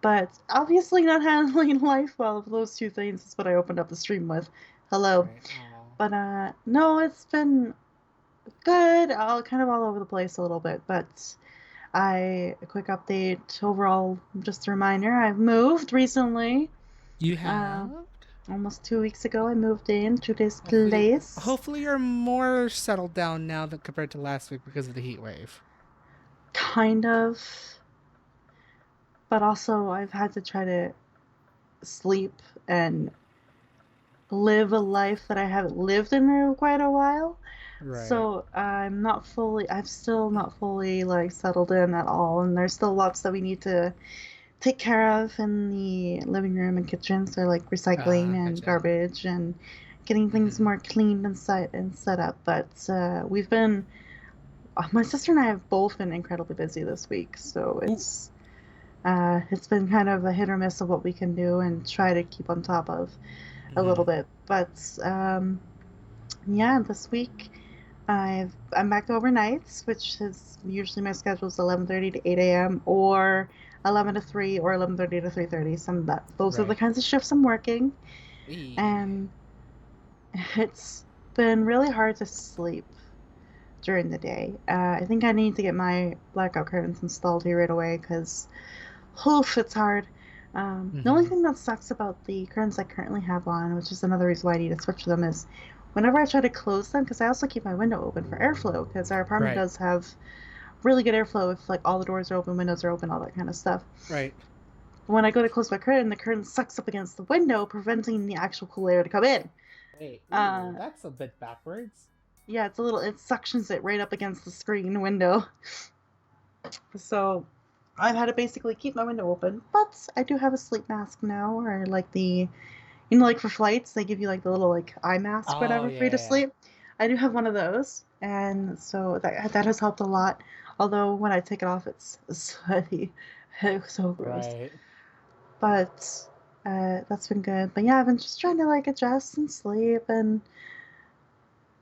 But obviously not handling life well. Those two things is what I opened up the stream with. Hello. Right. Aw. But no, it's been good. All kind of all over the place a little bit. But a quick update overall. Just a reminder, I've moved recently. You Uh, have? Almost 2 weeks ago, I moved in to this Hopefully, place. hopefully you're more settled down now than compared to last week because of the heat wave. Kind of. But also, I've had to try to sleep and live a life that I haven't lived in quite a while. Right. So I'm still not fully like settled in at all. And there's still lots that we need to take care of in the living room and kitchen. So like recycling and Gotcha. garbage and getting things Mm-hmm. more cleaned and set up. But my sister and I have both been incredibly busy this week. So Ooh. it's been kind of a hit or miss of what we can do and try to keep on top of a little Mm-hmm. bit. But yeah, this week I'm back to overnights, which is usually my schedule is 11:30 to 8 a.m. or 11 to 3 or 11:30 to 3:30. Some of that those are the Right. kinds of shifts I'm working, Eee. and it's been really hard to sleep during the day. I think I need to get my blackout curtains installed here right away because, oof, it's hard. The only Mm-hmm. thing that sucks about the curtains I currently have on, which is another reason why I need to switch them, is whenever I try to close them, because I also keep my window open for airflow, because our apartment Right. does have really good airflow if like all the doors are open, windows are open, all that kind of stuff. Right. But when I go to close my curtain, the curtain sucks up against the window, preventing the actual cool air to come in. Wait. Ooh, Uh, that's a bit backwards. yeah, it suctions it right up against the screen window. So I've had to basically keep my window open, but I do have a sleep mask now, or like like for flights, they give you like the little like eye mask, Oh whatever, for you to yeah. sleep. I do have one of those, and so that has helped a lot. Although when I take it off, it's sweaty, it's so gross. Right. But that's been good. But yeah, I've been just trying to like adjust and sleep, and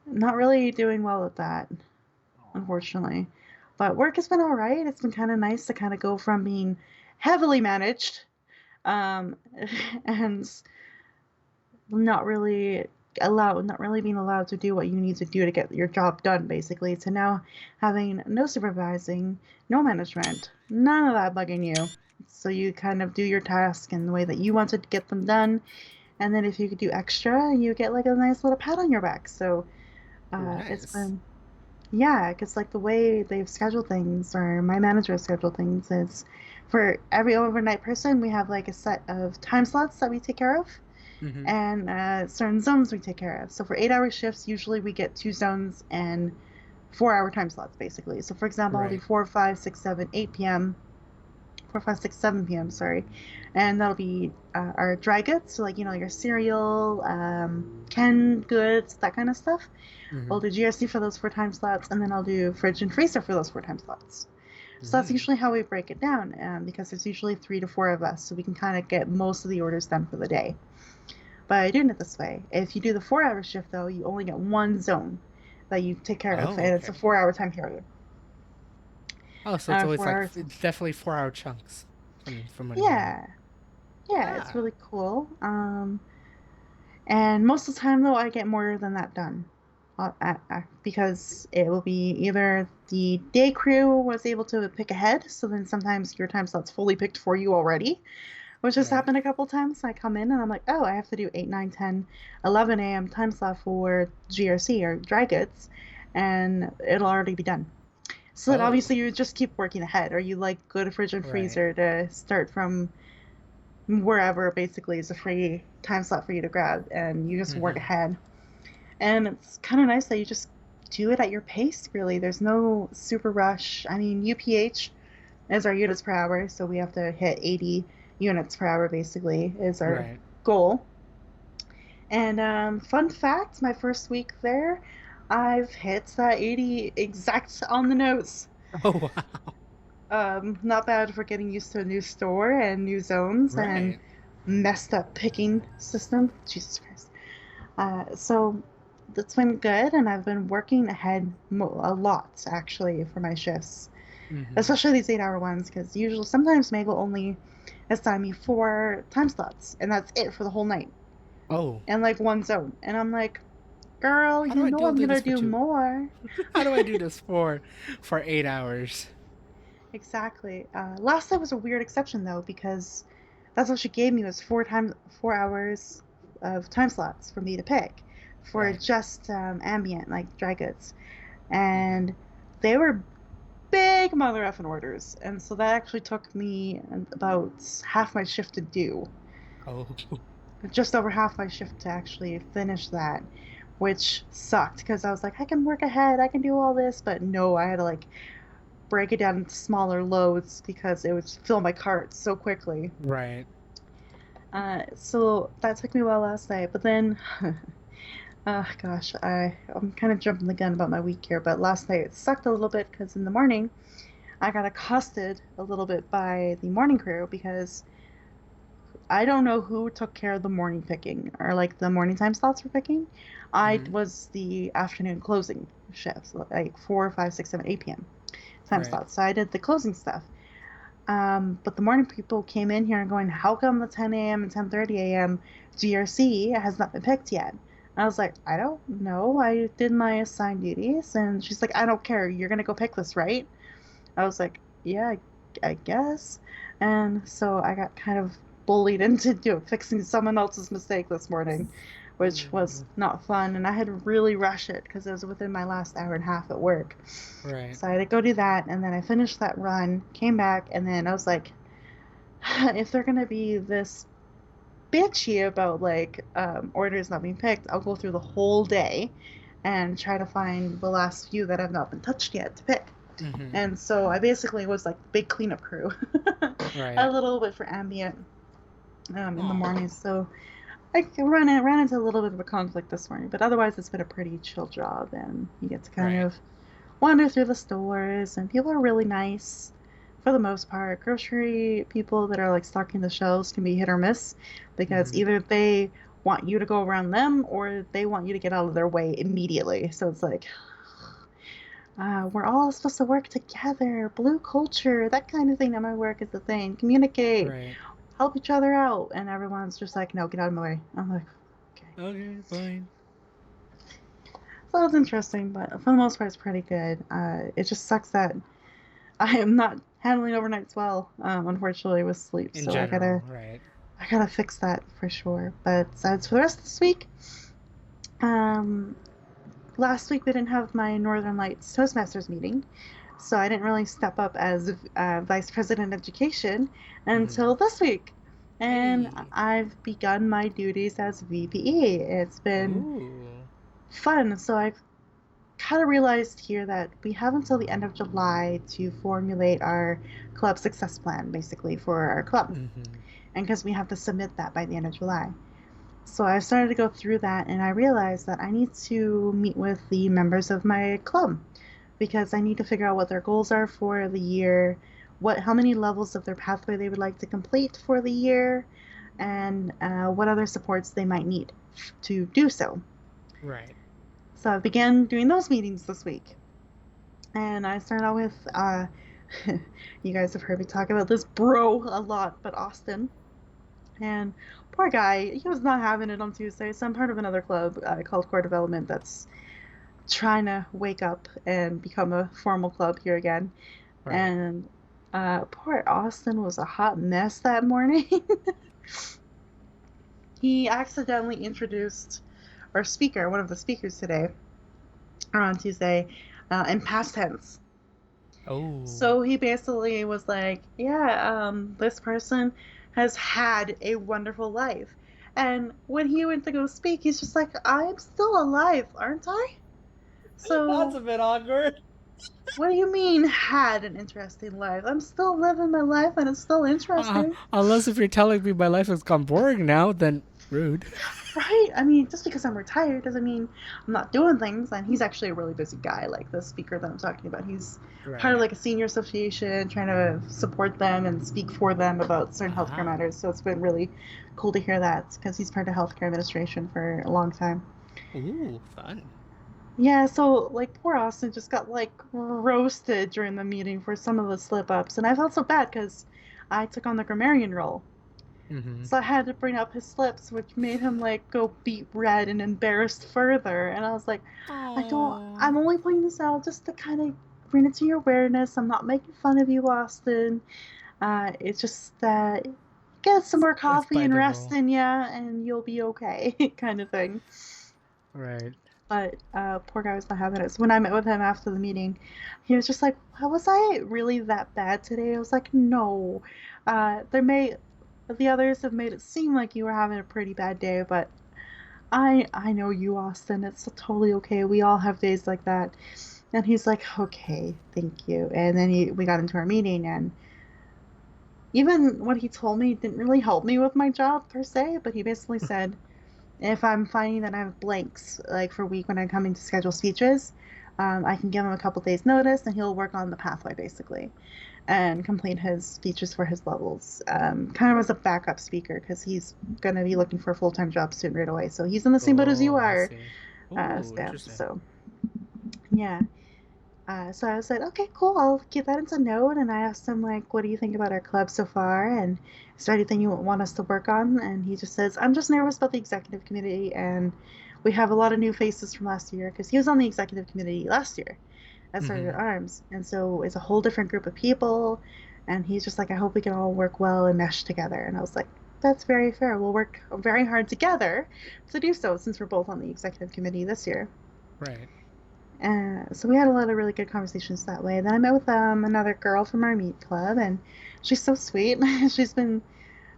not really doing well with that, Aw. unfortunately. But work has been all right. It's been kind of nice to kind of go from being heavily managed um, and not really being allowed to do what you need to do to get your job done, basically, to now having no supervising, no management, none of that bugging you. So you kind of do your task in the way that you want to get them done, and then if you could do extra, you get like a nice little pat on your back. So Ooh, it's nice. been yeah, because like the way they've scheduled things, or my manager has scheduled things, is for every overnight person, we have like a set of time slots that we take care of, Mm-hmm. and certain zones we take care of. So for 8 hour shifts, usually we get two zones and 4 hour time slots, basically. So for example, I'll do Right. 4, 5, 6, 7, 8 p.m. 4, 5, 6, 7 p.m. Sorry, and that'll be our dry goods, so like your cereal, canned goods, that kind of stuff. Mm-hmm. I'll do GRC for those 4 time slots, and then I'll do fridge and freezer for those 4 time slots. So that's Mm. usually how we break it down, because there's usually 3 to 4 of us, so we can kind of get most of the orders done for the day by doing it this way. If you do the 4 hour shift, though, you only get one zone that you take care of, Oh, and it's a okay. 4 hour time period. Oh, so it's always Four like hours. it's definitely 4 hour chunks from what I'm hearing. Yeah, yeah, it's Ah. really cool. And most of the time, though, I get more than that done. Because it will be either the day crew was able to pick ahead, so then sometimes your time slot's fully picked for you already, which has Right. happened a couple times. I come in and I'm like, oh, I have to do 8, 9, 10, 11 a.m. time slot for GRC or dry goods, and it'll already be done. So then Oh. obviously you just keep working ahead, or you like go to fridge and Right. freezer to start from wherever basically is a free time slot for you to grab, and you just work Mm-hmm. ahead. And it's kind of nice that you just do it at your pace, really. There's no super rush. I mean, UPH is our units per hour, so we have to hit 80 units per hour basically is our Right. goal. And fun fact, my first week there, I've hit that 80 exact on the nose. Oh wow. Not bad for getting used to a new store and new zones and Right. messed up picking system. Jesus Christ. So that's been good, and I've been working ahead a lot actually for my shifts, Mm-hmm. especially these 8 hour ones, because usually sometimes Meg will only assign me 4 time slots, and that's it for the whole night, Oh, and like one zone. And I'm like, girl, how do you I know do I'm this gonna for do 2? more. How do I do this for 8 hours? Exactly. Last night was a weird exception though, because that's what she gave me was 4 hours of time slots for me to pick for Right. just ambient like dry goods, Mm-hmm. and they were big mother effing orders, and so that actually took me about half my shift to do, Oh. just over half my shift to actually finish that, which sucked because I was like, I can work ahead, I can do all this, but no, I had to like break it down into smaller loads because it would fill my cart so quickly. Right. So that took me a while last night, but then, gosh, I'm kind of jumping the gun about my week here, but last night it sucked a little bit because in the morning I got accosted a little bit by the morning crew because I don't know who took care of the morning picking or like the morning time slots for picking. I Mm-hmm. was the afternoon closing shift, so like 4, 5, 6, 7, 8 p.m. time Right. slots. So I did the closing stuff. But the morning people came in here and going, how come the 10 a.m. and 10:30 a.m. GRC has not been picked yet? And I was like, I don't know. I did my assigned duties. And she's like, I don't care. You're going to go pick this, right? I was like, yeah, I guess. And so I got kind of bullied into fixing someone else's mistake this morning, which was Ooh. not fun. And I had to really rush it because it was within my last hour and a half at work. Right. So I had to go do that. And then I finished that run, came back, and then I was like, if they're going to be this bitchy about like orders not being picked, I'll go through the whole day and try to find the last few that have not been touched yet to pick. Mm-hmm. And so I basically was like the big cleanup crew, a Right. little bit for ambient in the Oh. mornings. So I ran into a little bit of a conflict this morning, but otherwise it's been a pretty chill job, and you get to kind Right. of wander through the stores, and people are really nice for the most part. Grocery people that are like stocking the shelves can be hit or miss because Mm-hmm. either they want you to go around them or they want you to get out of their way immediately. So it's like, we're all supposed to work together, blue culture, that kind of thing at my work is the thing. Communicate, Right. help each other out. And everyone's just like, no, get out of my way. I'm like, okay. Okay, fine. So it's interesting, but for the most part, it's pretty good. It just sucks that I am not handling overnights well, unfortunately, with sleep. In So I gotta, general, right. I gotta fix that for sure. But as for the rest of this week, um, last week we didn't have my Northern Lights Toastmasters meeting, so I didn't really step up as Vice President of Education Mm-hmm. until this week. And Hey. I've begun my duties as VPE. It's been Ooh. fun. So I've kind of realized here that we have until the end of July to formulate our club success plan, basically, for our club. Mm-hmm. And because we have to submit that by the end of July. So I started to go through that, and I realized that I need to meet with the members of my club because I need to figure out what their goals are for the year, how many levels of their pathway they would like to complete for the year, and what other supports they might need to do so. Right. So I began doing those meetings this week. And I started out with, you guys have heard me talk about this bro a lot, but Austin. And poor guy, he was not having it on Tuesday. So I'm part of another club called Core Development that's trying to wake up and become a formal club here again. Right. And poor Austin was a hot mess that morning. He accidentally introduced our speaker, one of the speakers today, or on Tuesday, in past tense. Oh. So he basically was like, yeah, this person has had a wonderful life. And when he went to go speak, he's just like, I'm still alive, aren't I? That's So a bit awkward. what do you mean had an interesting life? I'm still living my life and it's still interesting. Unless if you're telling me my life has gone boring now, then Rude. Right? I mean, just because I'm retired doesn't mean I'm not doing things. And he's actually a really busy guy, like the speaker that I'm talking about. He's part of Right. like a senior association trying to support them and speak for them about certain healthcare Ah. matters. So it's been really cool to hear that because he's part of healthcare administration for a long time. Ooh, fun. Yeah, so like poor Austin just got like roasted during the meeting for some of the slip ups, and I felt so bad because I took on the grammarian role. Mm-hmm. So I had to bring up his slips, which made him like go beet red and embarrassed further. And I was like, Oh, I'm only pointing this out just to kind of bring it to your awareness. I'm not making fun of you, Austin. It's just that get some more that's coffee by and the rest rule. in ya, and you'll be okay, kind of thing. Right. But poor guy was not having it. So when I met with him after the meeting, he was just like, "Was I really that bad today?" I was like, "No. There may the others have made it seem like you were having a pretty bad day, but I know you, Austin. It's totally okay. We all have days like that." And he's like, "Okay, thank you." And then we got into our meeting, and even what he told me didn't really help me with my job per se. But he basically said, if I'm finding that I have blanks, like for a week when I'm coming to schedule speeches, I can give him a couple days notice and he'll work on the pathway basically and complete his speeches for his levels, kind of as a backup speaker because he's going to be looking for a full-time job soon right away. So he's in the same boat as you Oh, I are, see. Ooh, Spam. interesting. So yeah. So I said, okay, cool. I'll keep that into note. And I asked him, like, what do you think about our club so far? And is there anything you want us to work on? And he just says, I'm just nervous about the executive committee. And we have a lot of new faces from last year because he was on the executive committee last year at Sergeant Mm-hmm. at Arms. And so it's a whole different group of people. And he's just like, I hope we can all work well and mesh together. And I was like, that's very fair. We'll work very hard together to do so since we're both on the executive committee this year. Right. So we had a lot of really good conversations that way. Then I met with another girl from our meet club, and she's so sweet.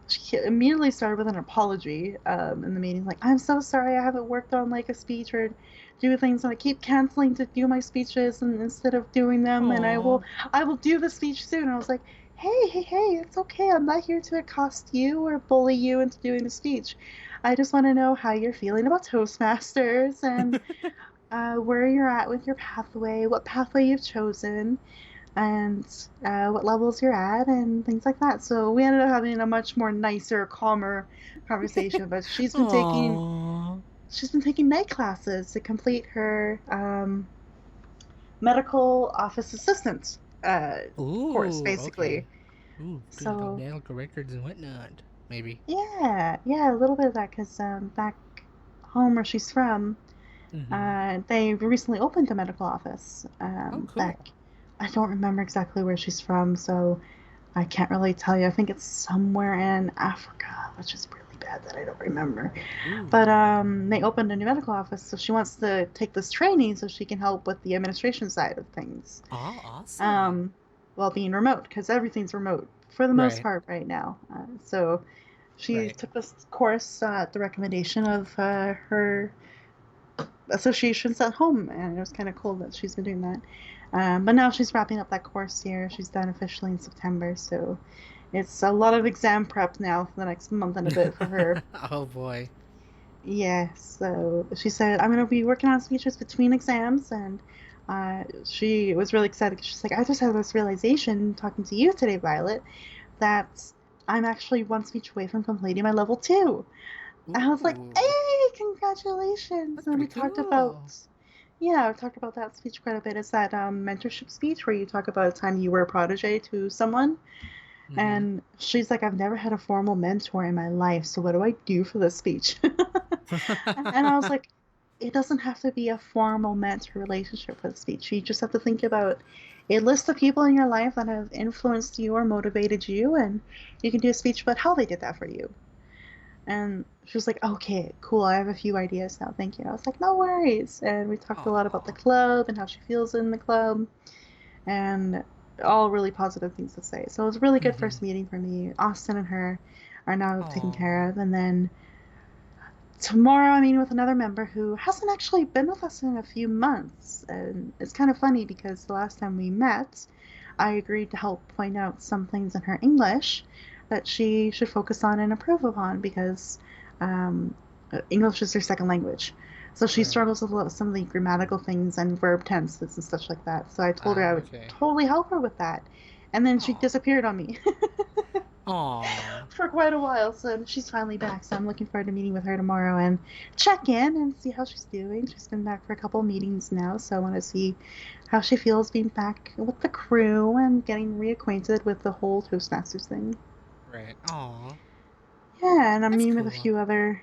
She immediately started with an apology in the meeting, like, I'm so sorry I haven't worked on like a speech or do things, and I keep canceling to do my speeches and instead of doing them, and Oh. I will do the speech soon. And I was like, hey, it's okay. I'm not here to accost you or bully you into doing the speech. I just want to know how you're feeling about Toastmasters and where you're at with your pathway, what pathway you've chosen, and what levels you're at, and things like that. So we ended up having a much more nicer, calmer conversation. But Oh. she's been taking night classes to complete her medical office assistant course, Ooh, basically. okay. Ooh, doing like So medical records and whatnot. Maybe. yeah, a little bit of that because back home where she's from, Mm-hmm. they recently opened a medical office Oh, back. cool. I don't remember exactly where she's from, so I can't really tell you. I think it's somewhere in Africa, which is really bad that I don't remember. But Ooh. they opened a new medical office, so she wants to take this training so she can help with the administration side of things, Oh, awesome. um, while being remote, because everything's remote for the most Right. part right now. So she Right. took this course at the recommendation of her associations at home, and it was kind of cool that she's been doing that. But now she's wrapping up that course here. She's done officially in September, so it's a lot of exam prep now for the next month and a bit for her. Oh boy. Yeah, so she said, I'm going to be working on speeches between exams, and she was really excited. She's like, I just had this realization talking to you today, Violet, that I'm actually one speech away from completing my level two. I was like, Ooh. "Hey, congratulations!" That's And pretty we talked about, cool. yeah, we talked about that speech quite a bit. It's that mentorship speech where you talk about a time you were a protege to someone. Mm-hmm. And she's like, I've never had a formal mentor in my life, so what do I do for this speech? And I was like, it doesn't have to be a formal mentor relationship for the speech. You just have to think about a list of people in your life that have influenced you or motivated you, and you can do a speech about how they did that for you. And she was like, okay, cool. I have a few ideas now. Thank you. I was like, no worries. And we talked a lot about the Aw. club and how she feels in the club and all really positive things to say. So it was a really good Mm-hmm. first meeting for me. Austin and her are now taken care Aw. of. And then tomorrow I'm meeting with another member who hasn't actually been with us in a few months. And it's kind of funny because the last time we met, I agreed to help point out some things in her English that she should focus on and improve upon because um, English is her second language. So she Right. struggles with some of the grammatical things and verb tenses and such like that. So I told her I Ah, would okay. totally help her with that. And then she Aw. disappeared on me Aw. for quite a while. So she's finally back. So I'm looking forward to meeting with her tomorrow and check in and see how she's doing. She's been back for a couple meetings now. So I want to see how she feels being back with the crew and getting reacquainted with the whole Toastmasters thing. Right. Aw. Yeah, and I'm That's meeting with a cool. few other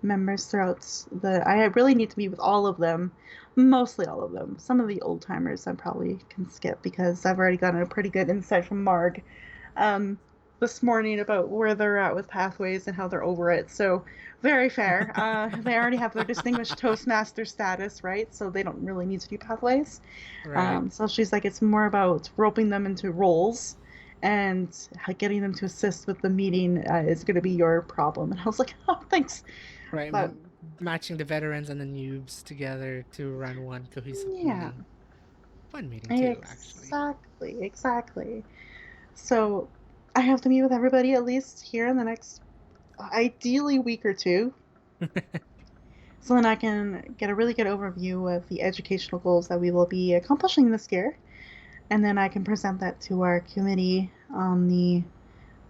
members throughout the. I really need to meet with all of them, mostly all of them. Some of the old timers I probably can skip because I've already gotten a pretty good insight from Marg um, this morning about where they're at with pathways and how they're over it. So very fair. They already have their distinguished Toastmaster status, right? So they don't really need to do pathways. Right. So she's like, it's more about roping them into roles and getting them to assist with the meeting is going to be your problem. And I was like, oh, thanks. Right. But Matching the veterans and the noobs together to run one cohesive yeah, meeting. Fun meeting too, actually. exactly, exactly. So I have to meet with everybody at least here in the next, ideally, week or two. So then I can get a really good overview of the educational goals that we will be accomplishing this year. And then I can present that to our committee on the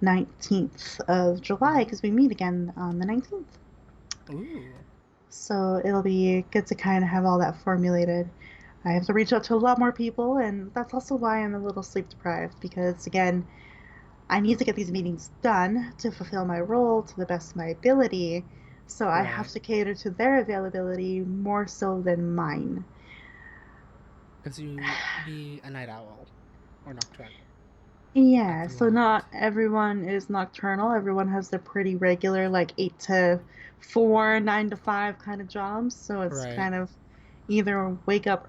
19th of July Mhm. because we meet again on the 19th. Ooh. So it'll be good to kind of have all that formulated. I have to reach out to a lot more people, and that's also why I'm a little sleep deprived because, again, I need to get these meetings done to fulfill my role to the best of my ability. So I have Right. to cater to their availability more so than mine. Because you be a night owl or nocturnal at Yeah, the so not moment. everyone is nocturnal. Everyone has their pretty regular, like 8 to 4, 9 to 5 kind of jobs. So it's Right. kind of either wake up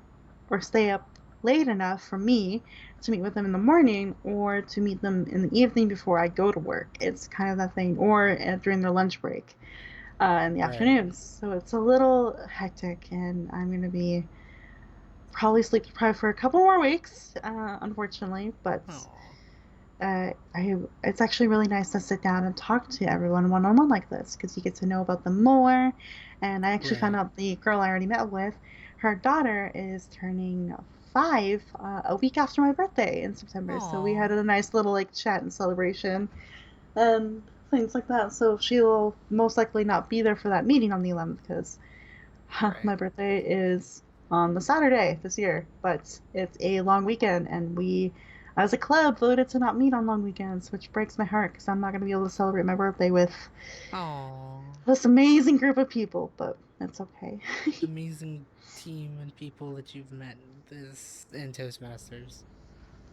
or stay up late enough for me to meet with them in the morning or to meet them in the evening before I go to work. It's kind of that thing, or during their lunch break in the Right. afternoons. So it's a little hectic, and I'm going to be probably sleep deprived for a couple more weeks, unfortunately, but Oh. it's actually really nice to sit down and talk to everyone one on one like this because you get to know about them more. And I actually found Right. out the girl I already met with, her daughter is turning 5 a week after my birthday in September. So we had Oh. a nice little like chat and celebration and things like that. So she'll most likely not be there for that meeting on the 11th because Right. my birthday is on the Saturday this year, but it's a long weekend, and we, as a club, voted to not meet on long weekends, which breaks my heart because I'm not going to be able to celebrate my birthday with Oh. this amazing group of people, but it's okay. Amazing team and people that you've met this in Toastmasters.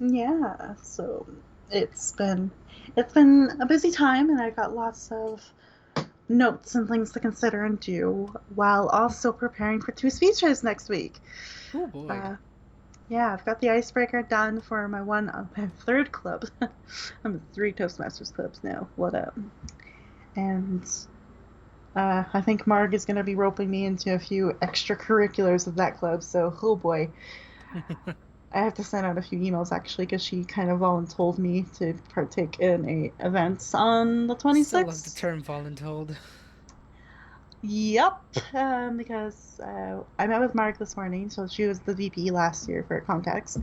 Yeah, so it's been it's been a busy time, and I got lots of notes and things to consider and do while also preparing for 2 speeches next week. Oh boy. Uh, Yeah, I've got the icebreaker done for my third club. I'm at 3 Toastmasters clubs now. What up? And I think Marg is going to be roping me into a few extracurriculars of that club. So, oh boy, I have to send out a few emails actually because she kind of voluntold me to partake in a event on the Still love the 26th. term voluntold. Yep, because I met with Mark this morning. So she was the VP last year for context,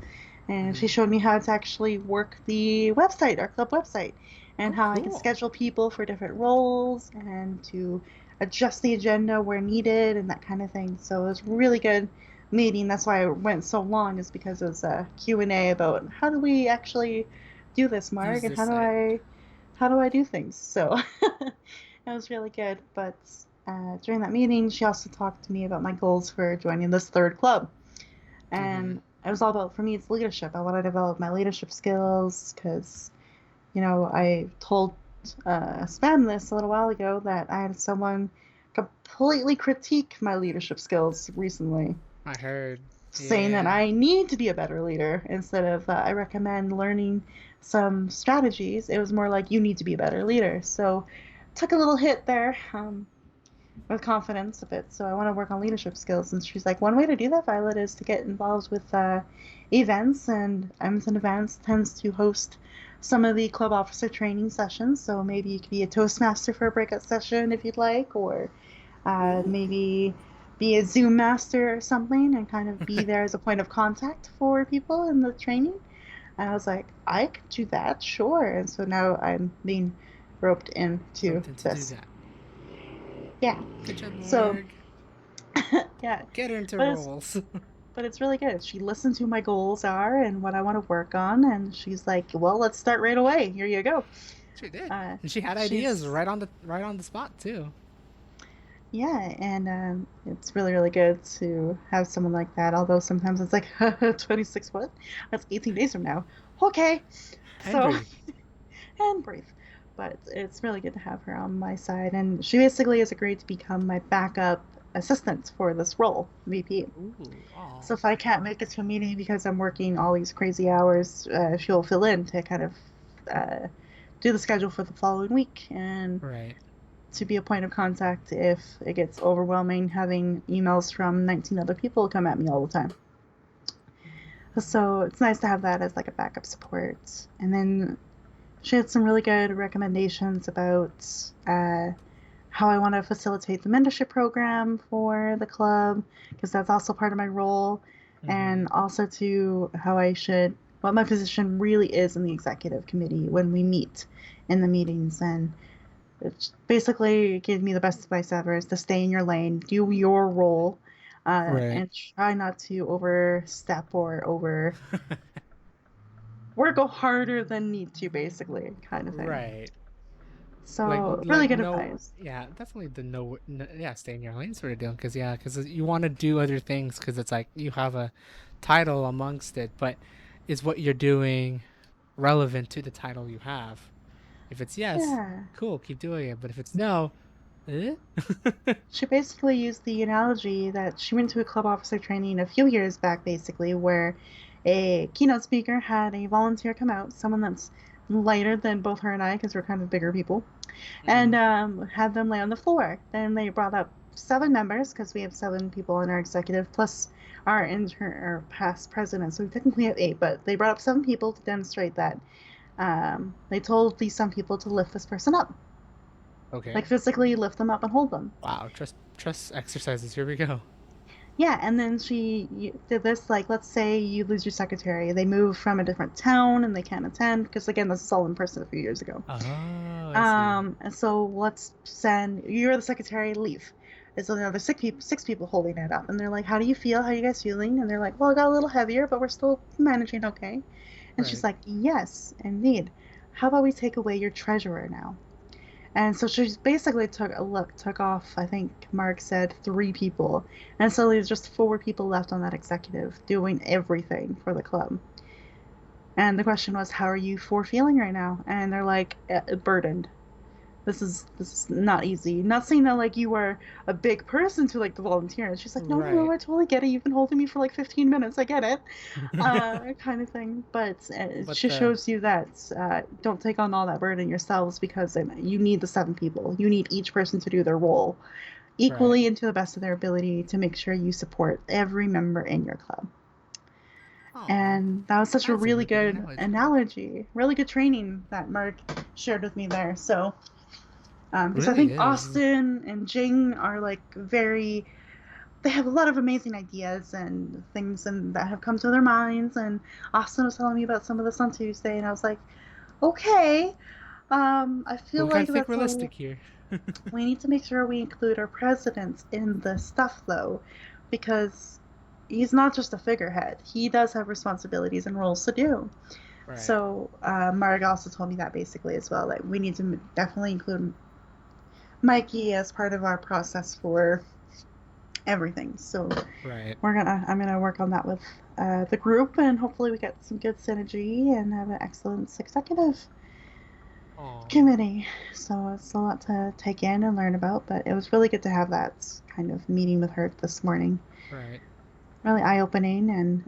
and she Hmm. showed me how to actually work the website, our club website, and Oh, how I can cool. schedule people for different roles and to adjust the agenda where needed and that kind of thing. So it was really good meeting. That's why it went so long, is because it was a Q&A about how do we actually do this, Mark, Use and this site. how do I do things. So it was really good. But during that meeting, she also talked to me about my goals for joining this third club. Hmm. And it was all about, for me, it's leadership. I want to develop my leadership skills because, I told Spam this a little while ago that I had someone completely critique my leadership skills recently, I heard. saying that Yeah. I need to be a better leader instead of I recommend learning some strategies. It was more like you need to be a better leader. So took a little hit there. with confidence a bit. So I want to work on leadership skills. And she's like, one way to do that, Violet, is to get involved with events. And Amazon Events tends to host some of the club officer training sessions. So maybe you could be a Toastmaster for a breakout session if you'd like, or Ooh. maybe be a Zoom master or something and kind of be there as a point of contact for people in the training. And I was like, I could do that, sure. And so now I'm being roped into Roped in to do this. that. Yeah. Good job, So Marg. yeah, Get her into but it's roles. but it's really good. She listened to my goals are and what I want to work on, and she's like, "Well, let's start right away. Here you go." She did, Uh, and she had ideas she's right on the spot too. yeah, and it's really really good to have someone like that. Although sometimes it's like 26 what? That's 18 days from now. Okay, And so breathe. and breathe. But it's really good to have her on my side, and she basically has agreed to become my backup assistant for this role, VP. Ooh, So oh, if I can't make it to a meeting because I'm working all these crazy hours, she'll fill in to kind of uh, do the schedule for the following week and right. to be a point of contact if it gets overwhelming having emails from 19 other people come at me all the time. So it's nice to have that as like a backup support. And then she had some really good recommendations about how I want to facilitate the mentorship program for the club because that's also part of my role, Mm-hmm. and also to how I should what my position really is in the executive committee when we meet in the meetings. And it's basically gave me the best advice ever is to stay in your lane, do your role, Right. and try not to overstep or over work harder than need to, basically, kind of thing. Right. Like So really like good no, advice. yeah, definitely the no, yeah, stay in your lane sort of deal. Because yeah, because you want to do other things because it's like you have a title amongst it, but is what you're doing relevant to the title you have? If it's yes, Yeah. cool, keep doing it. But if it's no, eh? She basically used the analogy that she went to a club officer training a few years back, basically, where a keynote speaker had a volunteer come out, someone that's lighter than both her and I, because we're kind of bigger people, and Mm-hmm. had them lay on the floor. Then they brought up 7 members, because we have 7 people in our executive, plus our intern, our past president, so we technically have 8, but they brought up 7 people to demonstrate that they told these some people to lift this person up, like Okay. physically lift them up and hold them. Wow. Trust exercises. Here we go. Yeah, and then she did this like, let's say you lose your secretary, they move from a different town and they can't attend because again, this is all in person a few years ago. Oh, I see. And so let's send you're the secretary, leave. There's another 6 people holding it up, and they're like, "How do you feel? How are you guys feeling?" And they're like, "Well, it got a little heavier, but we're still managing okay." And she's Right. like, "Yes, indeed. How about we take away your treasurer now?" And so she basically took off, I think Mark said 3 people. And so there's just 4 people left on that executive doing everything for the club. And the question was, how are you 4 feeling right now? And they're like, burdened. This is not easy. Not saying that like you are a big person to like the volunteers. She's like, no, no, no, Right. I totally get it. You've been holding me for like 15 minutes. I get it, kind of thing. But it But just shows you that don't take on all that burden yourselves because you need the 7 people. You need each person to do their role right. equally and to the best of their ability to make sure you support every member in your club. Oh, And that was such a that's a really really good good analogy. analogy, really good training that Mark shared with me there. So because I Really think is. Austin and Jing are like very they have a lot of amazing ideas and things and that have come to their minds. And Austin was telling me about some of this on Tuesday, and I was like, okay, I But feel we gotta like think that's a realistic here. we need to make sure we include our president in this stuff though, because he's not just a figurehead. He does have responsibilities and roles to do. Right. So Marg also told me that basically as well. Like we need to definitely include Mikey as part of our process for everything. So Right. I'm gonna work on that with the group, and hopefully we get some good synergy and have an excellent executive Oh. committee. So it's a lot to take in and learn about, but it was really good to have that kind of meeting with her this morning. Right. Really eye opening, and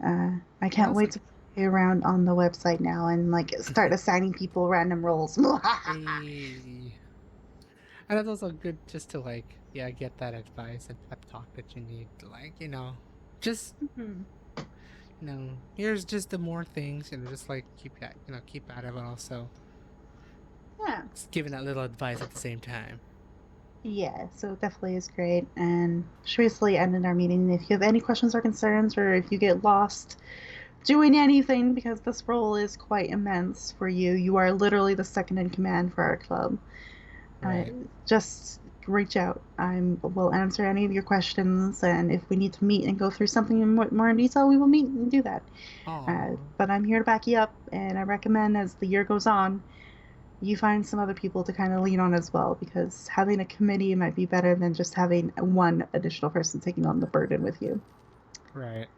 I Well, can't that's wait like to play around on the website now and like start assigning people random roles. a And it's also good just to like, yeah, get that advice and pep talk that you need to like, just Mhm. here's just the more things, just like keep at it, but also Yeah. just giving that little advice at the same time. Yeah, so it definitely is great. And should we basically ended our meeting. If you have any questions or concerns, or if you get lost doing anything, because this role is quite immense for you, you are literally the second in command for our club. Uh, Right. just reach out. Will answer any of your questions, and if we need to meet and go through something in more in detail, we will meet and do that. Oh, But I'm here to back you up, and I recommend as the year goes on, you find some other people to kind of lean on as well, because having a committee might be better than just having one additional person taking on the burden with you. right.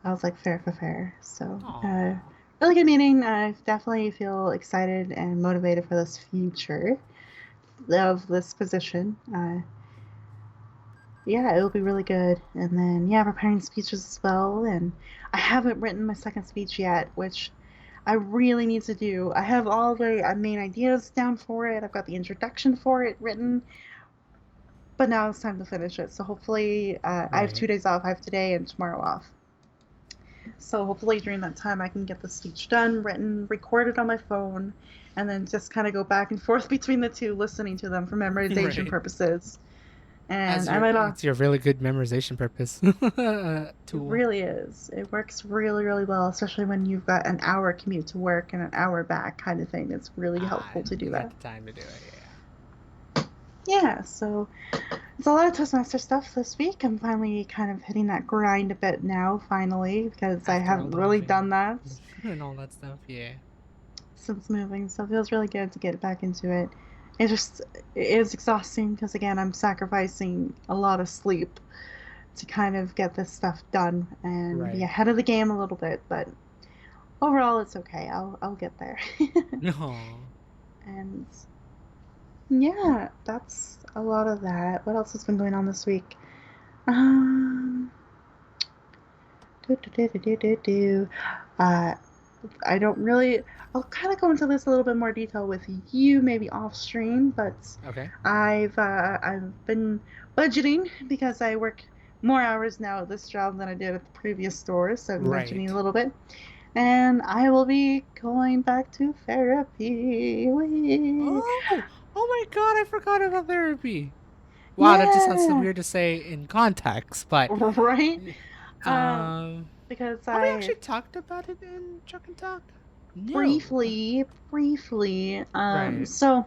I was like, fair for fair. So, Oh, really good meeting. I definitely feel excited and motivated for this future of this position. Yeah, it'll be really good. And then, yeah, preparing speeches as well. And I haven't written my second speech yet, which I really need to do. I have all the main ideas down for it. I've got the introduction for it written, but now it's time to finish it. So hopefully, I have right. 2 days off. I have today and tomorrow off. So hopefully during that time, I can get the speech done, written, recorded on my phone, and then just kind of go back and forth between the two, listening to them for memorization Right. purposes. And As I your might it's your really good memorization purpose It tool. really is. It works really, really well, especially when you've got an hour commute to work and an hour back kind of thing. It's really helpful to do You got that. the time to do it. Yeah. Yeah, so it's a lot of Toastmaster stuff this week. I'm finally kind of hitting that grind a bit now, finally, because I After all haven't the really moving done that and all that stuff. Yeah. since moving. So it feels really good to get back into it. It just it is exhausting because, again, I'm sacrificing a lot of sleep to kind of get this stuff done and be Right. ahead of the game a little bit, but overall it's okay. I'll get there. No. And yeah, that's a lot of that. What else has been going on this week? Um, do, do, do, do, do, do. Uh, I don't really. I'll kind of go into this a little bit more detail with you, maybe off stream. But Okay. I've been budgeting because I work more hours now at this job than I did at the previous store, so I've been budgeting a Right. little bit. And I will be going back to therapy. Whee! Oh. Oh my God! I forgot about therapy. Wow, that just sounds so Yeah, weird to say in context, but right. Um, um, because have we I actually talked about it in Chuck and Talk? No. briefly. Right. So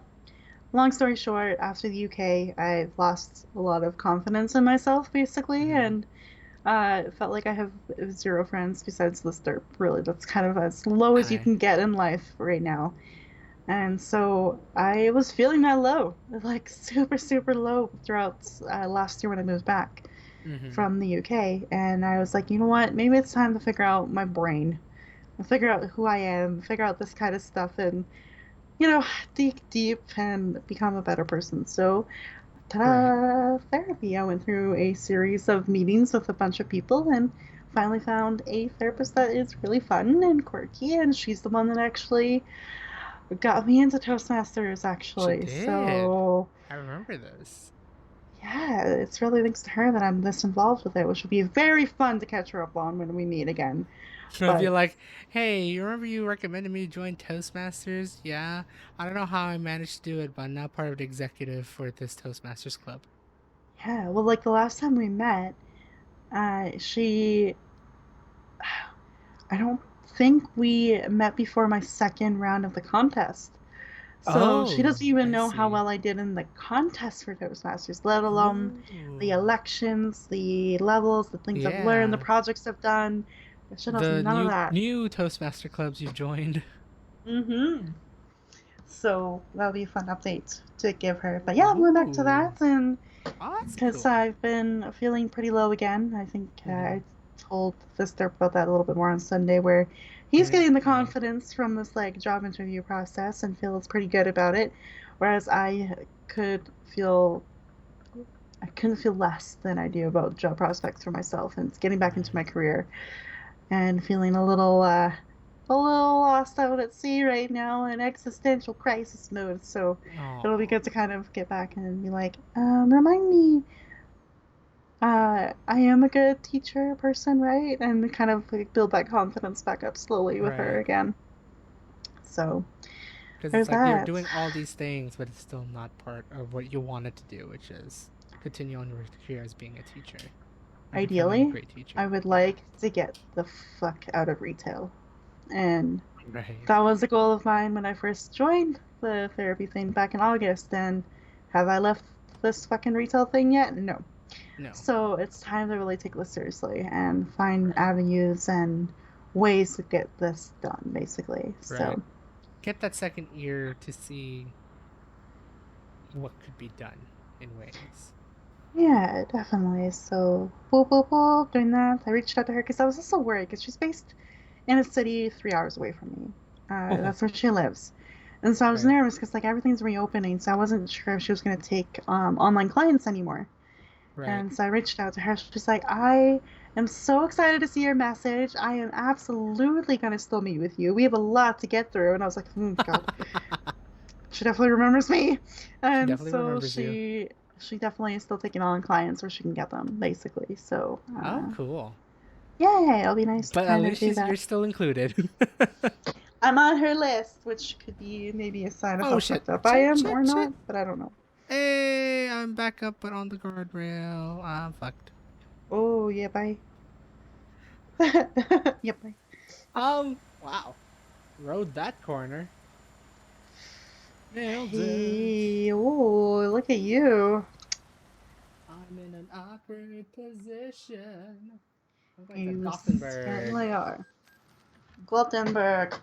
long story short, after the UK, I've lost a lot of confidence in myself, basically, Hmm. and felt like I have zero friends besides this derp. Really, that's kind of as low as you I. can get in life right now. And so I was feeling that low, like super, super low throughout last year when I moved back Hmm. from the UK. And I was like, you know what? Maybe it's time to figure out my brain, figure out who I am, figure out this kind of stuff, and dig deep and become a better person. So, Right. ta-da! Therapy. I went through a series of meetings with a bunch of people and finally found a therapist that is really fun and quirky, and she's the one that actually got me into Toastmasters, She actually. did. So, I remember this. yeah, it's really thanks to her that I'm this involved with it, which will be very fun to catch her up on when we meet again. I'll be But like, hey, you remember you recommended me to join Toastmasters? Yeah. I don't know how I managed to do it, but I'm now part of the executive for this Toastmasters club. yeah, well, like the last time we met, she I don't think we met before my second round of the contest. So she Oh, doesn't even I know how see. well I did in the contest for Toastmasters, let alone the Ooh. elections, the levels, the things I've learned, the Yeah. projects I've done. She knows The none of that. new Toastmaster clubs you've joined. Mm-hmm. So that'll be a fun update to give her. But yeah, I'm going back to Ooh. that, and Oh, that's because cool. I've been feeling pretty low again. I think Hmm. I told Fister about that a little bit more on Sunday, where he's getting the Right. confidence from this like job interview process and feels pretty good about it, whereas could feel I couldn't feel less than I do about job prospects for myself and getting back into my Right. career and feeling a a little lost out at sea right now in existential crisis mode. So it'll be Oh, good to kind of get back and be like, remind me, I am a good teacher person, right? And kind of like build that confidence back up slowly with her right. again. So Because it's there's like you're that. doing all these things, but it's still not part of what you wanted to do, which is continue on your career as being a teacher and becoming a Ideally, great teacher. I would Yeah, like to get the fuck out of retail. And right. that was a goal of mine when I first joined the therapy thing back in August. And have I left this fucking retail thing yet? No. No, So it's time to really take this seriously and find right, avenues and ways to get this done, basically. right. So Get that second ear to see what could be done in ways. yeah, definitely. So boop boop boop, doing that. I reached out to her because I was also worried because she's based in a city 3 hours away from me. Oh, That's where she lives. And so I was right, nervous because like everything's reopening, so I wasn't sure if she was gonna take online clients anymore. right. And so I reached out to her. She's like, I am so excited to see your message. I am absolutely gonna still meet with you. We have a lot to get through. And I was like, God, she definitely remembers me. She And definitely so remembers you. she definitely is still taking on clients where she can get them, basically. So Oh, cool. yay, it'll be nice to But at kind of least do she's that. you're still included. I'm on her list, which could be maybe a sign of Oh how shit! fucked up I Shit! am Shit! or Shit! not, but I don't know. Hey, I'm back up, but on the guardrail. I'm fucked. Oh yeah, bye. Yep, bye. Wow. Rode that corner. Nailed it. Hey, oh, look at you. I'm in an awkward position. I'm going to You Gothenburg. certainly are. Gothenburg.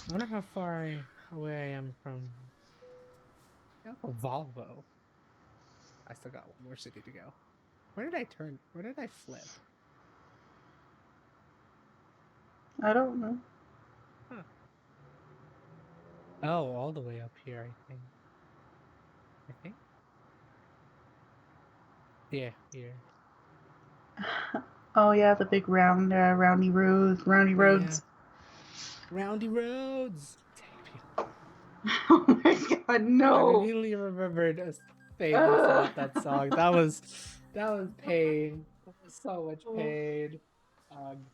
I wonder how far away I am from Volvo. I still got one more city to go. Where did I turn? Where did I flip? I don't know. Huh. Oh, all the way up here, I think. I think. Yeah, here. Oh yeah, the big roundy Yeah. roads. Roundy roads. Damn. Oh my god, I no. immediately remembered things Ugh. about that song. That was pain. That was so much pain. Um,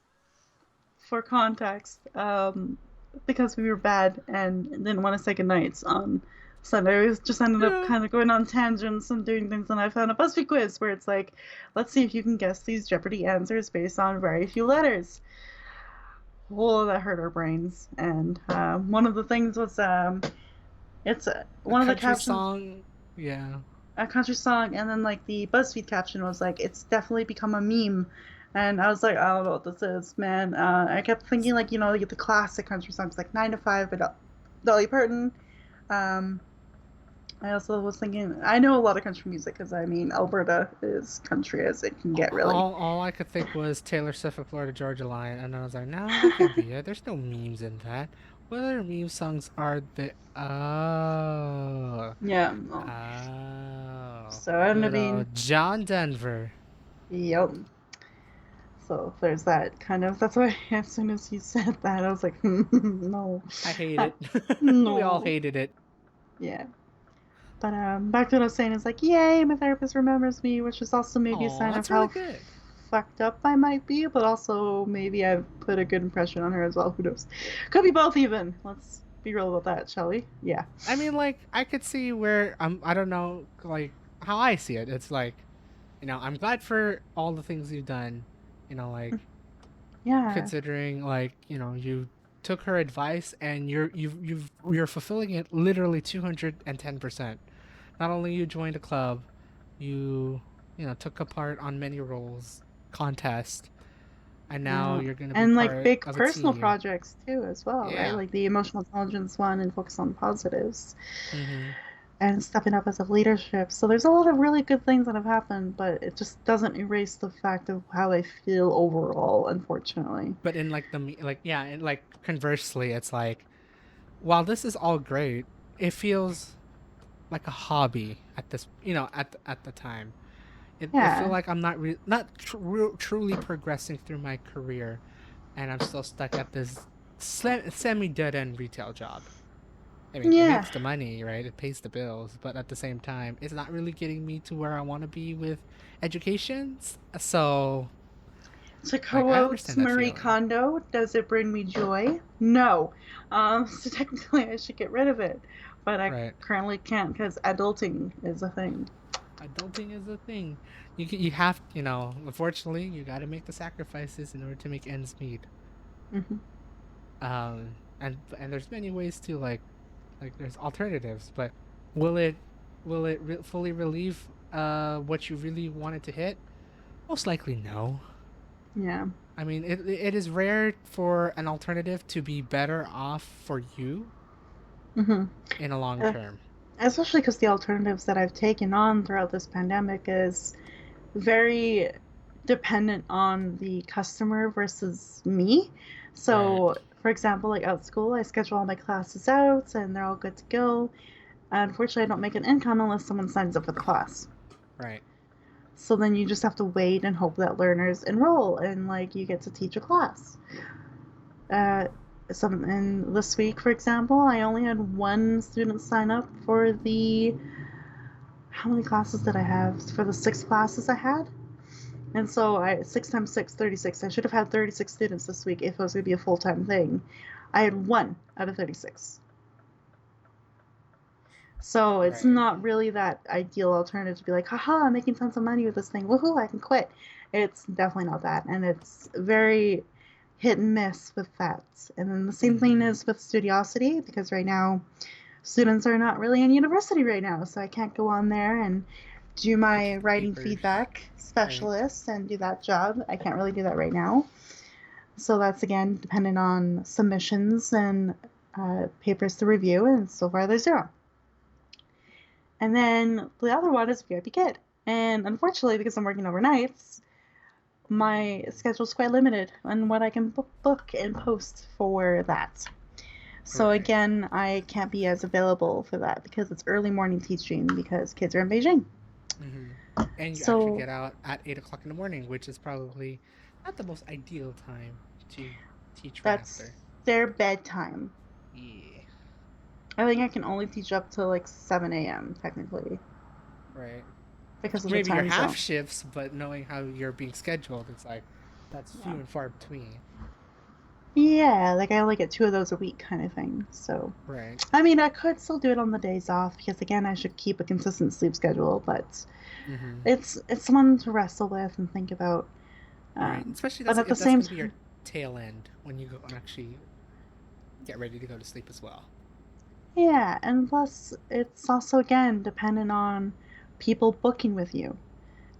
For context, because we were bad and didn't want to say goodnights on Sunday, we just ended up yeah. kind of going on tangents and doing things. And I found a BuzzFeed quiz where it's like, let's see if you can guess these Jeopardy answers based on very few letters. Oh, that hurt our brains. And one of the things was it's A one of the country captions, song. Yeah. a country song, and then like the BuzzFeed caption was like, "It's definitely become a meme," and I was like, "I don't know what this is, man." I kept thinking like the classic country songs like "9 to 5" by Dolly Parton. Um, I also was thinking I know a lot of country music because I mean Alberta is country as it can get really. All I could think was Taylor Swift and Florida Georgia Line, and I was like, no, that can't be it. There's no memes in that. What other meme songs are there? Oh. Yeah. Well, Oh. so I Good mean, old John Denver. yep. So there's that kind of. That's why as soon as you said that, I was like, no, I hate Uh, it. We all no, hated it. yeah. But back to what I was saying is like, yay, my therapist remembers me, which is also maybe a Oh, sign of that's really how good. fucked up I might be, but also maybe I've put a good impression on her as well. Who knows? Could be both even. Let's be real about that, shall we? Yeah. I mean, like, I could see where I don't know, like, how I see it. It's like, I'm glad for all the things you've done. Like, Yeah. considering, like, you took her advice and you're fulfilling it literally 210%. Not only you joined a club, you, took a part on many roles, contest, and now Yeah. you're going to be And like part big of a personal team. projects too, as well, right? Yeah. Like the emotional intelligence one and focus on positives. Mm-hmm. And stepping up as a leadership. So there's a lot of really good things that have happened, but it just doesn't erase the fact of how I feel overall, unfortunately. But in like yeah, and like conversely, it's like while this is all great, it feels like a hobby at this, at the time. It feel Yeah. like I'm not truly progressing through my career, and I'm still stuck at this. semi-dead end retail job. I mean, it Yeah. makes the money, right? It pays the bills, but at the same time, it's not really getting me to where I want to be with education. So, To like, I quote understand that Marie feeling. Kondo, does it bring me joy? No. So technically I should get rid of it. But I Right. currently can't because adulting is a thing. Adulting is a thing. You have, unfortunately, you got to make the sacrifices in order to make ends meet. Hmm. And there's many ways to like there's alternatives, but will it fully relieve what you really wanted to hit? Most likely no. Yeah. I mean, it is rare for an alternative to be better off for you Hmm. in a long Uh, term. Especially because the alternatives that I've taken on throughout this pandemic is very dependent on the customer versus me. Right. So, for example, like at school, I schedule all my classes out and they're all good to go. Unfortunately, I don't make an income unless someone signs up for the class. Right. So then you just have to wait and hope that learners enroll and like you get to teach a class. Uh, and this week, for example, I only had one student sign up for the how many classes did I have for the 6 classes I had? And so I 6 times 6, 36. I should have had 36 students this week if it was going to be a full time thing. I had one out of 36. So it's Right. not really that ideal alternative to be like, haha, I'm making tons of money with this thing. Woohoo, I can quit. It's definitely not that. And it's very hit and miss with that. And then the same thing Mm-hmm. is with studiosity, because right now students are not really in university right now. So I can't go on there and do Pitch my the writing papers. feedback Right. specialist and do that job. I can't really do that right now. So that's again dependent on submissions and papers to review. And so far there's zero. And then the other one is VIP Kid. And unfortunately, because I'm working overnights, my schedule's quite limited on what I can book and post for that. So Right. again, I can't be as available for that because it's early morning teaching because kids are in Beijing. Mm-hmm. And you actually So get out at 8 o'clock in the morning, which is probably not the most ideal time to teach right that's after. their bedtime. Yeah. I think I can only teach up to like 7 a.m. technically Right. because of the Maybe your time half zone. shifts, but knowing how you're being scheduled, it's like that's Yeah. few and far between. Yeah, like I only get 2 of those a week kind of thing. So Right. I mean, I could still do it on the days off because again, I should keep a consistent sleep schedule, but Mm-hmm. it's someone to wrestle with and think about. Right. Especially But that's at the if that's same going to be your time, tail end when you go and actually get ready to go to sleep as well. yeah, and plus it's also again dependent on people booking with you.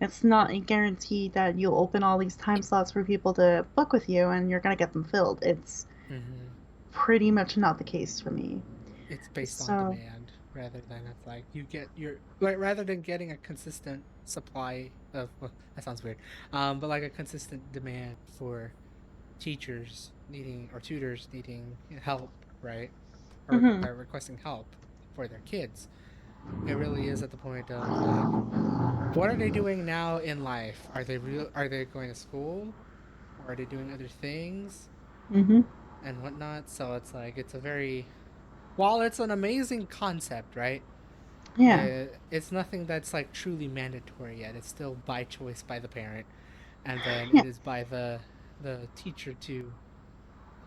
It's not a guarantee that you'll open all these time slots for people to book with you and you're gonna get them filled. It's Mm-hmm. pretty much not the case for me. It's based on So, demand rather than it's like you get your like rather than getting a consistent supply of well, that sounds weird, but like a consistent demand for teachers needing or tutors needing help, right? Or mhm, requesting help for their kids. It really is at the point of like, what are they doing now in life? Are they going to school, or are they doing other things mhm, and whatnot? So it's like it's a very while it's an amazing concept, right? yeah, It's nothing that's like truly mandatory yet. It's still by choice by the parent, and then yeah, it is by the teacher to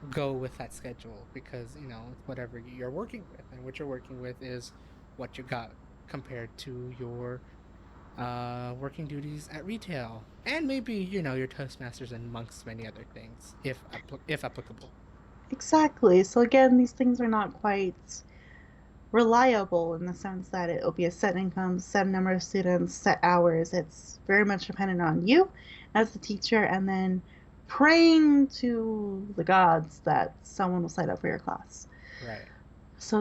go with that schedule because it's whatever you're working with, and what you're working with is what you got compared to your working duties at retail, and maybe your Toastmasters and amongst many other things, if applicable. exactly. So again, these things are not quite reliable in the sense that it'll be a set income, set number of students, set hours. It's very much dependent on you as the teacher and then praying to the gods that someone will sign up for your class. Right. So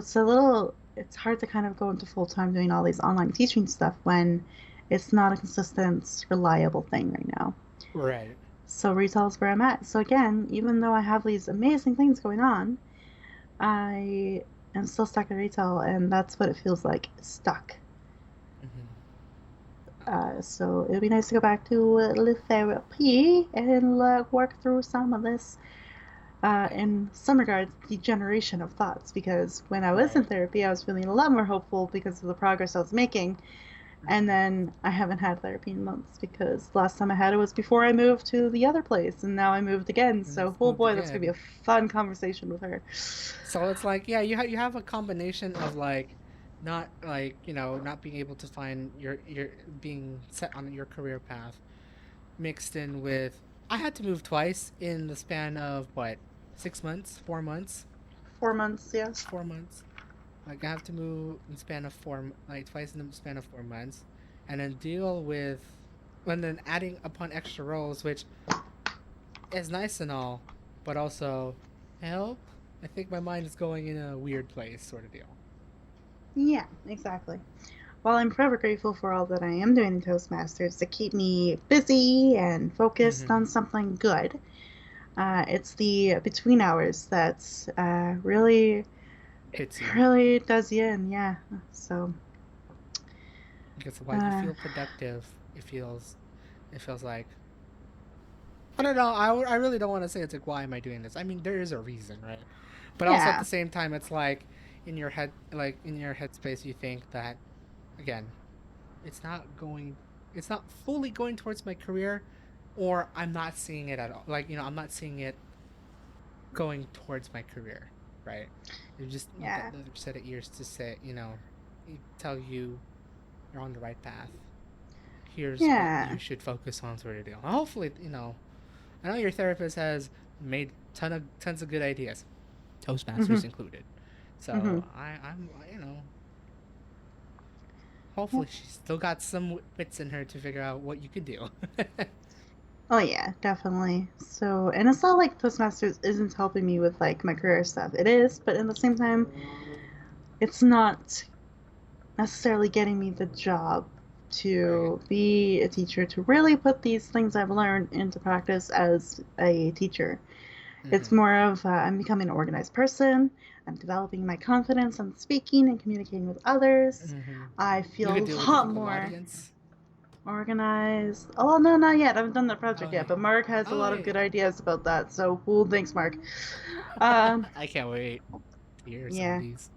it's hard to kind of go into full time doing all these online teaching stuff when it's not a consistent, reliable thing right now. Right. So retail is where I'm at. So again, even though I have these amazing things going on, I am still stuck at retail, and that's what it feels like, stuck. Mm-hmm. So it would be nice to go back to therapy and work through some of this in some regards, degeneration of thoughts, because when I was in Right. therapy, I was feeling a lot more hopeful because of the progress I was making. And Mhm. then I haven't had therapy in months because last time I had it was before I moved to the other place, and now I moved again. And So, it's oh moved boy, that's gonna be again. a fun conversation with her. So it's like, yeah, you have a combination of like not like, not being able to find your being set on your career path mixed in with I had to move twice in the span of what, 6 months, 4 months, 4 months, yes. 4 months. Like I have to move in the span of like twice in the span of 4 months, and then deal with, and then adding upon extra roles, which is nice and all, but also help. I think my mind is going in a weird place, sort of deal. Yeah, exactly. Well, I'm forever grateful for all that I am doing in Toastmasters to keep me busy and focused Mm-hmm. on something good. It's the between hours that's really, Hits you really does you in, yeah. So, because while you uh, feel productive, it feels like I don't know. I really don't want to say it's like why am I doing this? I mean, there is a reason, right? But also at yeah, the same time, it's like in your headspace, you think that again, it's not going, it's not fully going towards my career, or I'm not seeing it at all. Like I'm not seeing it going towards my career, right? You got yeah, the other set of ears to say, tell you you're on the right path. Here's what yeah. you should focus on, sort of deal. Hopefully, I know your therapist has made tons of good ideas, Mm-hmm, Toastmasters included. mm-hmm. So I'm Yep. hopefully she's still got some wits in her to figure out what you could do. Oh yeah, definitely. So, and it's not like Toastmasters isn't helping me with like my career stuff. It is, but at the same time, it's not necessarily getting me the job Right. to be a teacher, to really put these things I've learned into practice as a teacher. It's Mm-hmm. more of I'm becoming an organized person. I'm developing my confidence on speaking and communicating with others. Mm-hmm. I You could feel deal a with lot difficult more audience. organized. Oh, no, not yet. I haven't done the project Oh yet, yeah. but Mark has a Oh lot of yeah. good ideas about that. So, cool. Thanks, Mark. Um, I can't wait to hear some of yeah. these.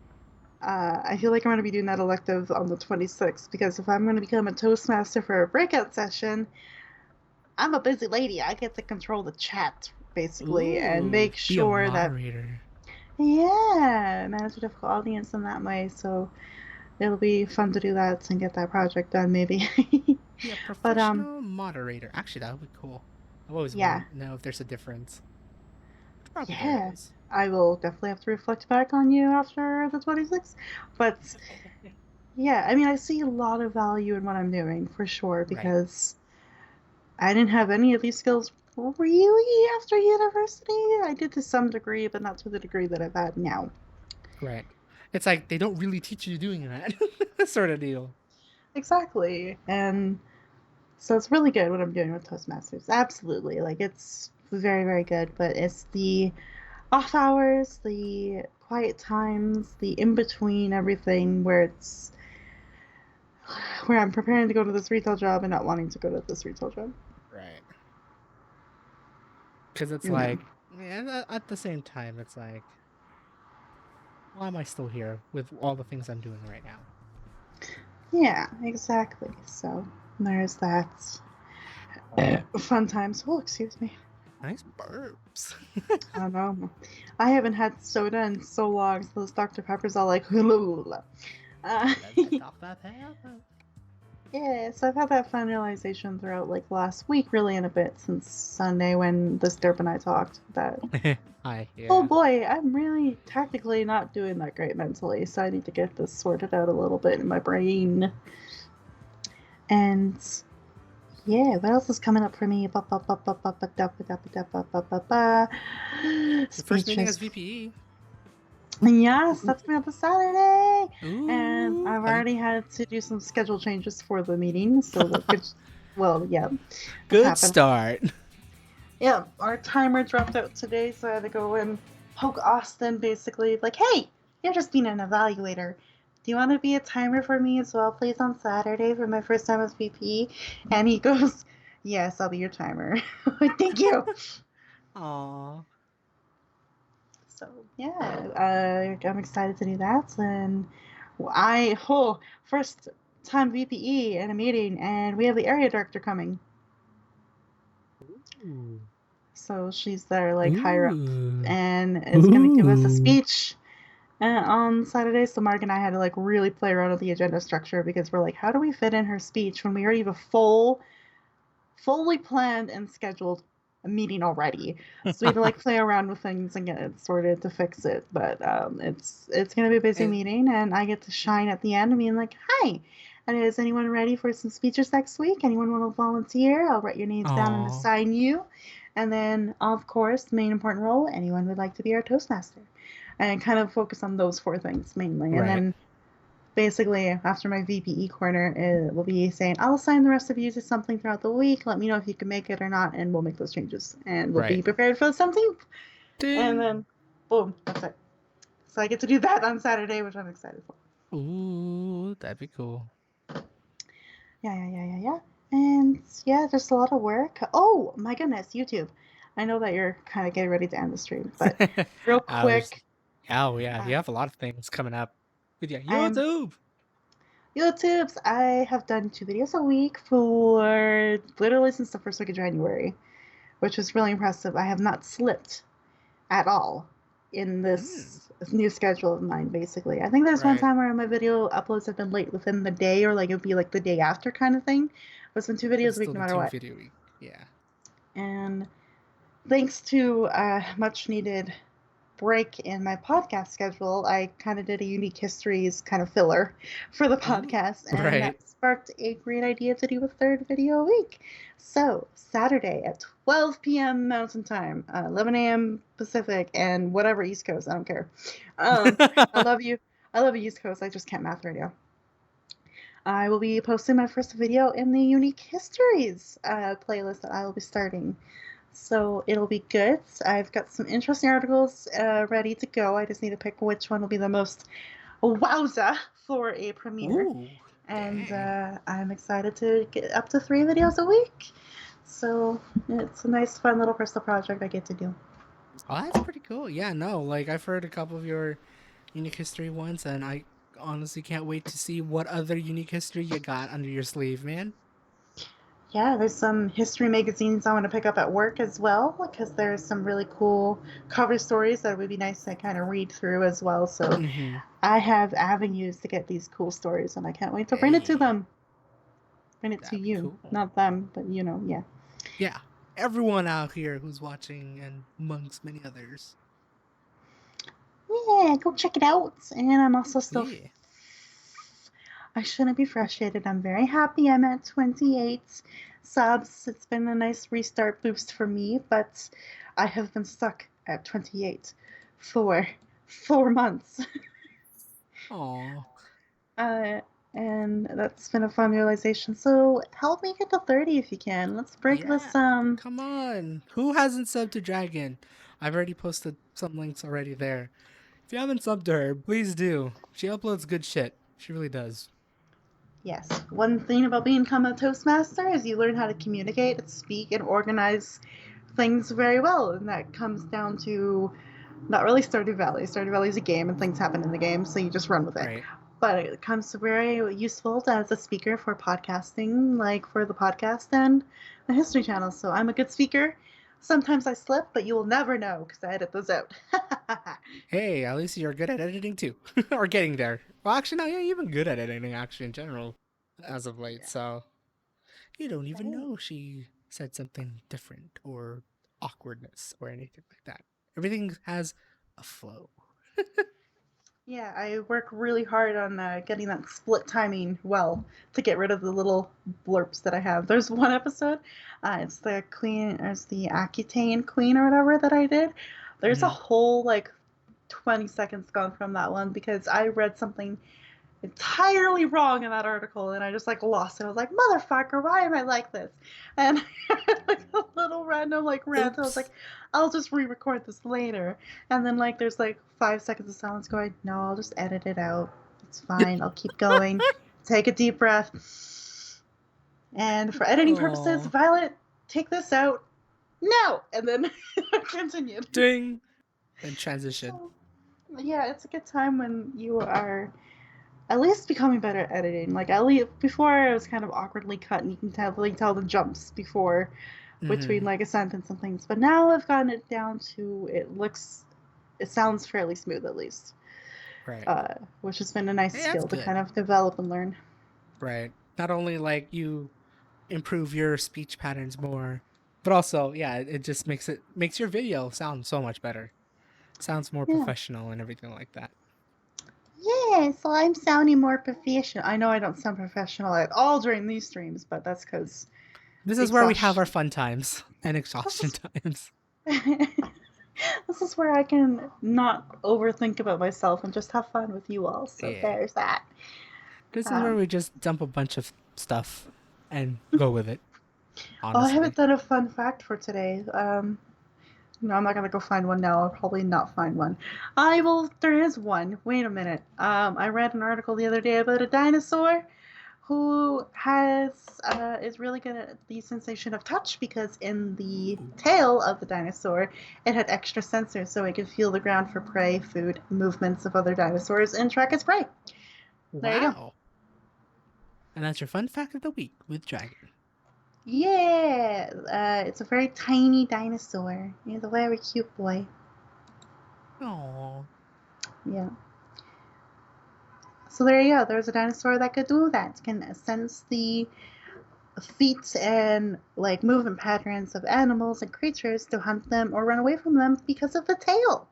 I feel like I'm going to be doing that elective on the 26th because if I'm going to become a Toastmaster for a breakout session, I'm a busy lady. I get to control the chat basically and Ooh, make be a sure that, moderator. yeah, manage a difficult audience in that way. So it'll be fun to do that and get that project done, maybe. Be a But professional moderator. Actually, that would be cool. I've always yeah, wanted to know if there's a difference. Probably there yeah. is. I will definitely have to reflect back on you after the 26th. But yeah, I mean, I see a lot of value in what I'm doing for sure Right. because I didn't have any of these skills really after university. I did to some degree, but not to the degree that I've had now. Right. It's like they don't really teach you doing that sort of deal. Exactly. And so it's really good what I'm doing with Toastmasters. Absolutely. Like it's very, very good. But it's the off hours, the quiet times, the in between everything where I'm preparing to go to this retail job and not wanting to go to this retail job. Right. Because it's Yeah. like, man, at the same time, it's like, why am I still here with all the things I'm doing right now? Yeah, exactly. So there's that. Fun times. Oh, excuse me. Nice burps. I don't know. I haven't had soda in so long, so those Dr. Pepper's all like, uh, Let that talk that happen. yeah, so I've had that fun realization throughout like last week, really, in a bit since Sunday when this Derp and I talked that, Hi, oh yeah. boy, I'm really technically not doing that great mentally, so I need to get this sorted out a little bit in my brain. And yeah, what else is coming up for me? Your first meeting as Speeches. VPE. Yes, that's coming up this Saturday. And Ooh, I've hype. already had to do some schedule changes for the meeting, so that could, well, yeah, that's Good happened. start. Yeah, our timer dropped out today, so I had to go and poke Austin basically, like, hey, you're just being an evaluator. Do you want to be a timer for me as well, please, on Saturday for my first time as VP? And he goes, yes, I'll be your timer. Thank you. Aw. So yeah, I'm excited to do that. And first time VPE in a meeting, and we have the area director coming. Ooh. So she's there like higher up, Ooh. and is gonna give us a Ooh. speech on Saturday. So Mark and I had to like really play around with the agenda structure because we're like, how do we fit in her speech when we already have a fully planned and scheduled a meeting already. So we had to like play around with things and get it sorted to fix it. But it's gonna be a busy And meeting, and I get to shine at the end and being like, hi. And is anyone ready for some speeches next week? Anyone want to volunteer? I'll write your names down and oh, assign you. And then, of course, main important role, anyone would like to be our Toastmaster. And kind of focus on those four things mainly. And right, then basically after my VPE corner, it will be saying, I'll assign the rest of you to something throughout the week. Let me know if you can make it or not, and we'll make those changes. And we'll be right. prepared for the 17th. And Ding. then, boom, that's it. So I get to do that on Saturday, which I'm excited for. Ooh, that'd be cool. Yeah. And yeah, just a lot of work. Oh, my goodness, YouTube. I know that you're kind of getting ready to end the stream, but real I was, quick, oh yeah, uh, you have a lot of things coming up with your I'm YouTube. YouTubes. I have done 2 videos a week for literally since the first week of January, which was really impressive. I have not slipped at all in Mm, this new schedule of mine, basically. I think there's one right. time where my video uploads have been late within the day, or like it would be like the day after kind of thing. But it's been two It's videos a week still no the matter two what. video week. Yeah. And thanks to much needed break in my podcast schedule, I kind of did a unique histories kind of filler for the Ooh. podcast, and Right. that sparked a great idea to do a third video a week. So, Saturday at 12 p.m. Mountain Time, 11 a.m. Pacific, and whatever East Coast, I don't care. I love you. I love you, East Coast. I just can't math right now. I will be posting my first video in the Unique Histories playlist that I will be starting. So it'll be good. I've got some interesting articles ready to go. I just need to pick which one will be the most wowza for a premiere. Ooh, And dang. I'm excited to get up to 3 videos a week. So it's a nice, fun little personal project I get to do. Oh, that's pretty cool. Yeah, no, like I've heard a couple of your unique history ones, and I honestly can't wait to see what other unique history you got under your sleeve, man. Yeah, there's some history magazines I want to pick up at work as well because there's some really cool cover stories that would be nice to kind of read through as well. So Mm-hmm. I have avenues to get these cool stories, and I can't wait to bring it to Hey, them. Bring it to that'd be you, cool. not them, but yeah. Yeah, everyone out here who's watching, and amongst many others. Yeah, go check it out. And I'm also still. Yeah. I shouldn't be frustrated. I'm very happy I'm at 28 subs. It's been a nice restart boost for me, but I have been stuck at 28 for 4 months. Aw. Uh, and that's been a fun realization. So help me get to 30 if you can. Let's break Yeah. this. Come on. Who hasn't subbed to Dragon? I've already posted some links already there. If you haven't subbed to her, please do. She uploads good shit. She really does. Yes, one thing about becoming a Toastmaster is you learn how to communicate, and speak, and organize things very well, and that comes down to not really Stardew Valley. Stardew Valley is a game, and things happen in the game, so you just run with it. Right. But it comes to very useful as a speaker for podcasting, like for the podcast and the History Channel. So I'm a good speaker. Sometimes I slip, but you will never know because I edit those out. Hey, at least you're good at editing too. Or getting there. Well, actually, no, you're even good at editing, actually, in general, as of late. So, you don't even Hey. know she said something different or awkwardness or anything like that. Everything has a flow. Yeah, I work really hard on getting that split timing well to get rid of the little blurps that I have. There's one episode, it's the queen, or it's the Aquitaine queen or whatever that I did. There's a Hmm. whole like 20 seconds gone from that one because I read something entirely wrong in that article and I just like lost it. I was like, motherfucker, why am I like this? And like a little random like rant. I was like, Oops. I'll just re-record this later. And then like there's like 5 seconds of silence going, no, I'll just edit it out. It's fine. I'll keep going. Take a deep breath. And for editing purposes, Oh, Violet, take this out. No! And then I continued. ding. and transition. So, yeah, it's a good time when you are at least becoming better at editing. Like at least before it was kind of awkwardly cut, and you can tell the jumps before between Mm-hmm. like a sentence and things. But now I've gotten it down to it sounds fairly smooth at least, Right. which has been a nice Hey, that's skill to good. kind of develop and learn. Right. Not only like you improve your speech patterns more, but also, yeah, it just makes your video sound so much better. Sounds more Yeah. professional and everything like that. Yeah, so I'm sounding more professional. I know I don't sound professional at all during these streams, but that's because This is where we have our exhaustion. fun times and This exhaustion is times. this is where I can not overthink about myself and just have fun with you all. So Yeah. there's that. This is where Um, we just dump a bunch of stuff and go with it, oh, I haven't honestly. done a fun fact for today. No, I'm not gonna go find one now. I'll probably not find one. I will. There is one. Wait a minute. I read an article the other day about a dinosaur who is really good at the sensation of touch because in the Ooh. tail of the dinosaur it had extra sensors so it could feel the ground for prey, food, movements of other dinosaurs, and track its prey. There you go. Wow. And that's your fun fact of the week with Dragon. Yeah, it's a very tiny dinosaur. He's a very cute boy. Oh. Yeah. So there you go. There's a dinosaur that could do that. Can sense the feet and like movement patterns of animals and creatures to hunt them or run away from them because of the tail.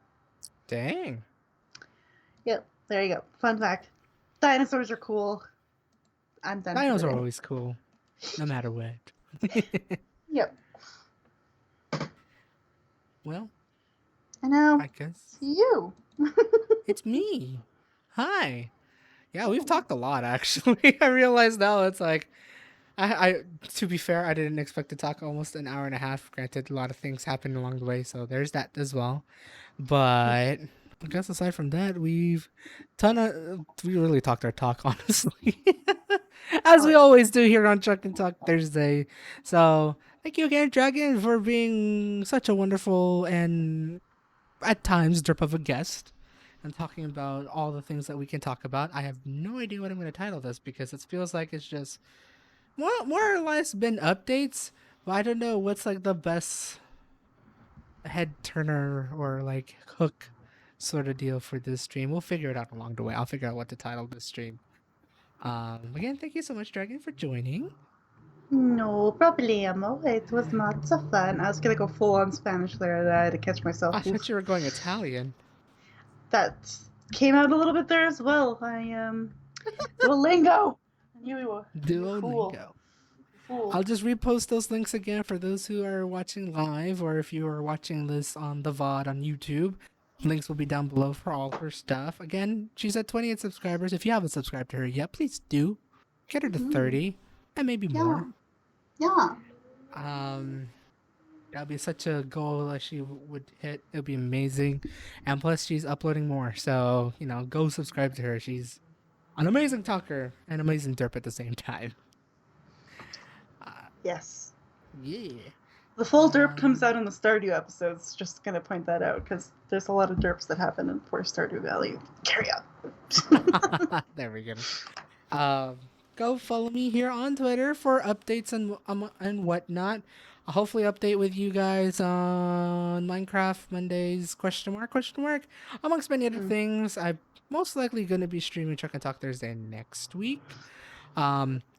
Dang. Yep, there you go. Fun fact. Dinosaurs are cool. I'm done for Dinos the are day. always cool, no matter what. Yep. Well, And now, I guess to you. it's me. Hi. Yeah, we've talked a lot actually. I realize now it's like I to be fair, I didn't expect to talk almost an hour and a half. Granted, a lot of things happened along the way, so there's that as well. But I guess aside from that, we really talked our talk, honestly. As Oh, we yeah. always do here on Chuck and Talk Thursday. So thank you again, Dragon, for being such a wonderful and at times drip of a guest and talking about all the things that we can talk about. I have no idea what I'm going to title this because it feels like it's just more or less been updates, but I don't know what's like the best head turner or like hook sort of deal for this stream. We'll figure it out along the way. I'll figure out what to title this stream. Again, thank you so much, Dragon, for joining. No problemo. It was lots of fun. I was gonna go full on Spanish there, and I had to catch myself. I thought Oof. you were going Italian. That came out a little bit there as well. Duolingo. You fool, Duolingo. you fool. I'll just repost those links again for those who are watching live or if you are watching this on the VOD on YouTube. Links will be down below for all her stuff. Again, she's at 28 subscribers. If you haven't subscribed to her yet, please do. Get her to Mm, 30 and maybe yeah, more. yeah. Um, that'd be such a goal that she would hit. It'd be amazing. And plus, she's uploading more. So, go subscribe to her. She's an amazing talker and amazing derp at the same time. Uh, Yes. yeah. The full derp comes Um, out in the Stardew episodes. Just gonna point that out because there's a lot of derps that happen in poor Stardew Valley. Carry on. there we go. Um, go follow me here on Twitter for updates and whatnot. I'll hopefully update with you guys on Minecraft Mondays question mark amongst many other Mm. things. I'm most likely going to be streaming Chuck and Talk Thursday next week.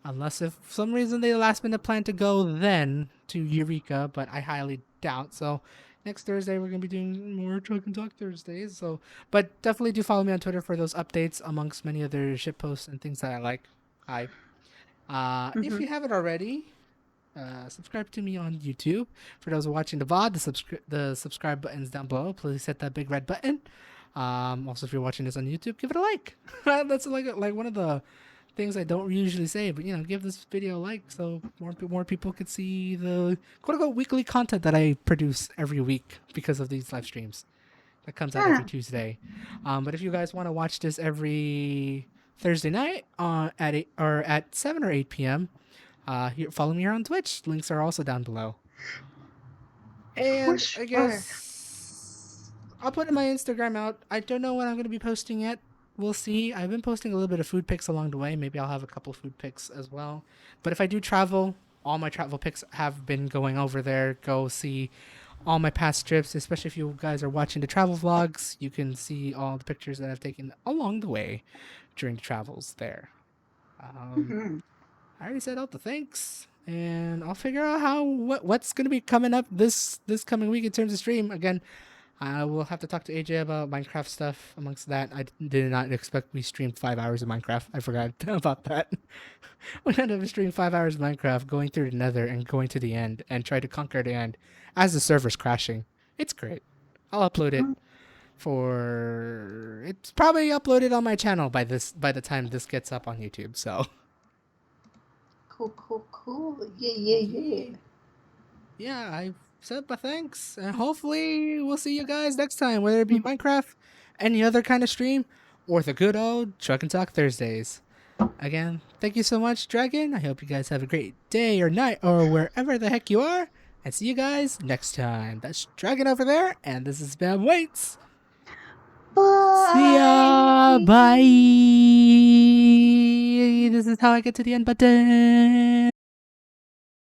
Unless if for some reason they last minute plan to go then to Eureka, but I highly doubt. So next Thursday we're gonna be doing more Truck and Talk Thursdays. So, but definitely do follow me on Twitter for those updates amongst many other shit posts and things that I like. Hi. If Mm-hmm. you haven't already, subscribe to me on YouTube. For those watching the VOD, the subscribe button's down below. Please hit that big red button. Also, if you're watching this on YouTube, give it a like. That's like one of the things I don't usually say, but give this video a like so more people could see the quote unquote weekly content that I produce every week because of these live streams that comes out every Yeah. Tuesday. But if you guys want to watch this every Thursday night at 7 or 8 p.m., follow me here on Twitch. Links are also down below. For And I sure. guess I'll put my Instagram out. I don't know what I'm going to be posting yet. We'll see. I've been posting a little bit of food pics along the way. Maybe I'll have a couple food pics as well. But if I do travel, all my travel pics have been going over there. Go see all my past trips, especially if you guys are watching the travel vlogs. You can see all the pictures that I've taken along the way during the travels there. Um, Mm-hmm. I already said all the thanks, and I'll figure out what's gonna be coming up this coming week in terms of stream. Again, I will have to talk to AJ about Minecraft stuff. Amongst that, I did not expect we streamed 5 hours of Minecraft. I forgot about that. We ended up streaming 5 hours of Minecraft, going through the Nether and going to the end, and try to conquer the end as the server's crashing. It's great. I'll upload it for. It's probably uploaded on my channel by the time this gets up on YouTube. So Cool, cool, cool. Yeah, yeah, yeah. yeah, yeah. I've said my thanks, and hopefully we'll see you guys next time, whether it be Minecraft, any other kind of stream, or the good old Truck and Talk Thursdays. Again, thank you so much, Dragon. I hope you guys have a great day or night or wherever the heck you are. And see you guys next time. That's Dragon over there, and this is Bam Waits. See ya. Bye. Bye. This is how I get to the end button.